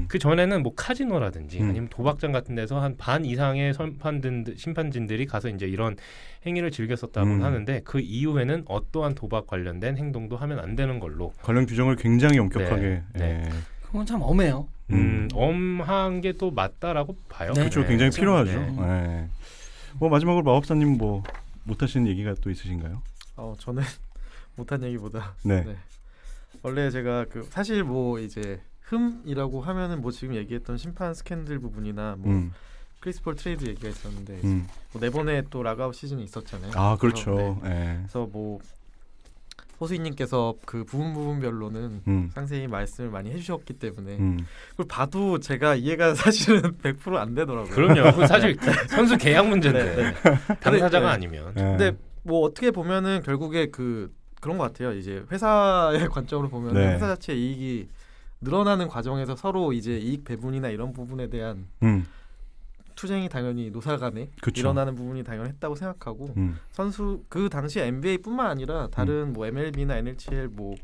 그 전에는 뭐 카지노라든지 아니면 도박장 같은 데서 한 반 이상의 심판진들이 가서 이제 이런 행위를 즐겼었다고 하는데 그 이후에는 어떠한 도박 관련된 행동도 하면 안 되는 걸로. 관련 규정을 굉장히 엄격하게. 네. 그건 참 엄해요. 엄한 게 또 맞다라고 봐요. 네. 그렇죠. 굉장히 필요하죠. 네. 뭐 마지막으로 마법사님 뭐 못하시는 얘기가 또 있으신가요? 저는 못한 얘기보다 네. 원래 제가 그 사실 뭐 이제 흠이라고 하면은 뭐 지금 얘기했던 심판 스캔들 부분이나 뭐 크리스폴 트레이드 얘기가 있었는데 뭐 네 번에 또 락아웃 시즌이 있었잖아요. 그렇죠. 그래서 뭐 호수인님께서 그 부분별로는 상세히 말씀을 많이 해주셨기 때문에 그걸 봐도 제가 이해가 사실은 100% 안 되더라고요. 그럼요. 사실 선수 계약 문제인데 당사자가 아니면. 근데 뭐 어떻게 보면은 결국에 그런 것 같아요. 이제 회사의 관점으로 보면 회사 자체의 이익이 늘어나는 과정에서 서로 이제 이익 배분이나 이런 부분에 대한 투쟁이 당연히 노사 간에 일어나는 부분이 당연했다고 생각하고 선수 그 당시 NBA뿐만 아니라 다른 뭐 MLB나 NHL 뭐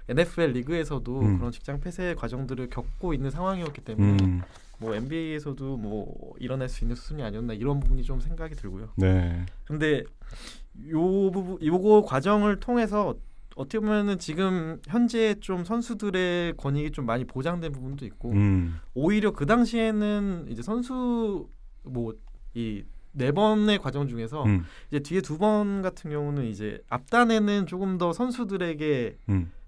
NFL 리그에서도 그런 직장 폐쇄 과정들을 겪고 있는 상황이었기 때문에 뭐 NBA에서도 뭐 일어날 수 있는 수순이 아니었나 이런 부분이 좀 생각이 들고요. 근데 요거 과정을 통해서 어떻게 보면은 지금 현재 좀 선수들의 권익이 좀 많이 보장된 부분도 있고 오히려 그 당시에는 이제 선수 뭐 이 4번의 과정 중에서 이제 뒤에 2번 같은 경우는 이제 앞단에는 조금 더 선수들에게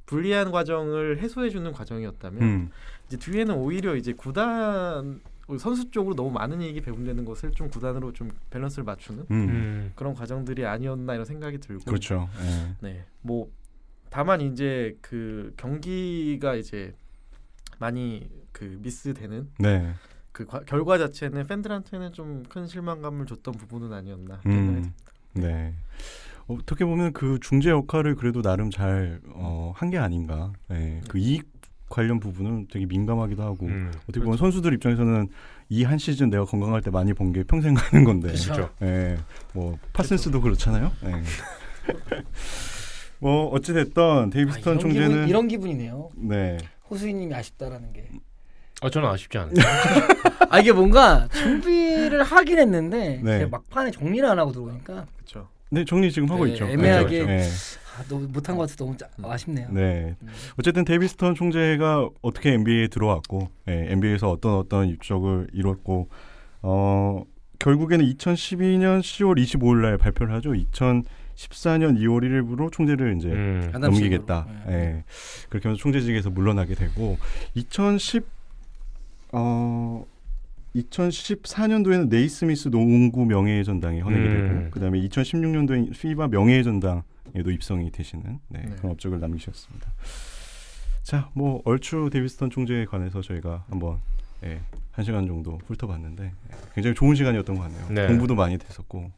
불리한 과정을 해소해주는 과정이었다면 이제 뒤에는 오히려 이제 구단 선수 쪽으로 너무 많은 이익이 배분되는 것을 좀 구단으로 좀 밸런스를 맞추는 그런 과정들이 아니었나 이런 생각이 들고 그렇죠. 네, 뭐 다만 이제 그 경기가 이제 많이 그 미스되는 그 결과 자체는 팬들한테는 좀 큰 실망감을 줬던 부분은 아니었나 생각이 듭니다. 네. 어떻게 보면 그 중재 역할을 그래도 나름 잘 한 게 아닌가. 그 이익 관련 부분은 되게 민감하기도 하고 어떻게 보면 선수들 입장에서는 이 한 시즌 내가 건강할 때 많이 본 게 평생 가는 건데. 그렇죠. 뭐 파슨스도 그렇잖아요. 뭐 어찌 됐던 데이비스턴 총재는 이런 기분이네요. 네. 호수이님이 아쉽다라는 게. 저는 아쉽지 않아요. 이게 뭔가 준비를 하긴 했는데 막판에 정리를 안 하고 들어오니까. 그렇죠. 네, 정리 지금 하고 있죠. 애매하게 너무 못한 것 같아서 너무 아쉽네요. 네. 어쨌든 데이비스턴 총재가 어떻게 NBA에 들어왔고, NBA에서 어떤 입적을 이뤘고, 결국에는 2012년 10월 25일 날 발표를 하죠. 2014년 2월 1일부로 총재를 이제 넘기겠다. 그렇게 하면서 총재직에서 물러나게 되고, 2014년도에는 네이스미스 농구 명예회전당에 헌액이 되고 그다음에 2016년도에 FIBA 명예회전당에도 입성이 되시는 그런 업적을 남기셨습니다. 자, 뭐 얼추 데이비스턴 총재에 관해서 저희가 한번 1시간 정도 훑어봤는데 굉장히 좋은 시간이었던 것 같네요. 공부도 많이 됐었고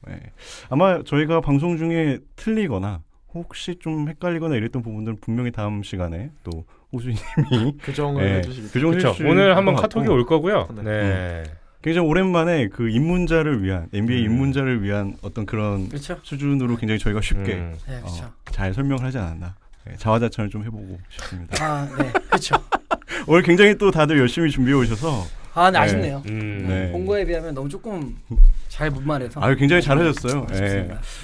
아마 저희가 방송 중에 틀리거나 혹시 좀 헷갈리거나 이랬던 부분들은 분명히 다음 시간에 또 호수님이 교정을 해주시겠죠. 그렇죠. 오늘 한번 카톡이 올 거고요. 굉장히 오랜만에 그 입문자를 위한 NBA 입문자를 위한 어떤 그런 수준으로 굉장히 저희가 쉽게 잘 설명을 하지 않았나. 자화자찬을 좀 해보고 싶습니다. 네, 그렇죠. 오늘 굉장히 또 다들 열심히 준비해 오셔서 네, 아쉽네요. 본 거에 비하면 너무 조금 잘 못 말해서. 굉장히 잘하셨어요.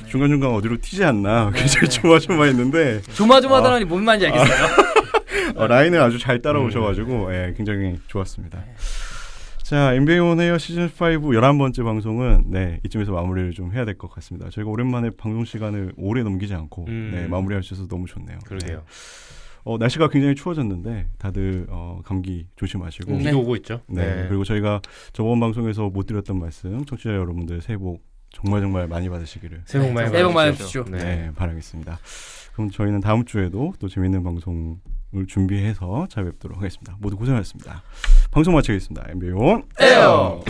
중간중간 어디로 튀지 않나 굉장히 조마조마했는데. 조마조마하다니 뭔 말인지 알겠어요. 라인을 아주 잘 따라오셔가지고 굉장히 좋았습니다. 자, NBA 온 에어 시즌 5 11번째 방송은 네, 이쯤에서 마무리를 좀 해야 될 것 같습니다. 저희가 오랜만에 방송 시간을 오래 넘기지 않고 네, 마무리할 수 있어서 너무 좋네요. 그러게요. 네. 날씨가 굉장히 추워졌는데 다들 감기 조심하시고 비도 오고 있죠. 네. 그리고 저희가 저번 방송에서 못 드렸던 말씀 청취자 여러분들 새해 복 정말 많이 받으시기를 새해 복 많이 받으십시오. 네, 바라겠습니다. 그럼 저희는 다음 주에도 또 재밌는 방송을 준비해서 찾아뵙도록 하겠습니다. 모두 고생하셨습니다. 방송 마치겠습니다. NBA 온 에어.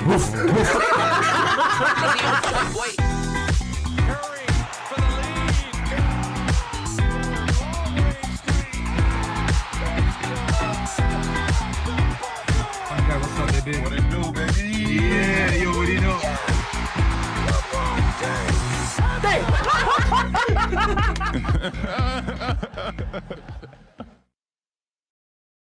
What it do, baby? Yeah, you already know.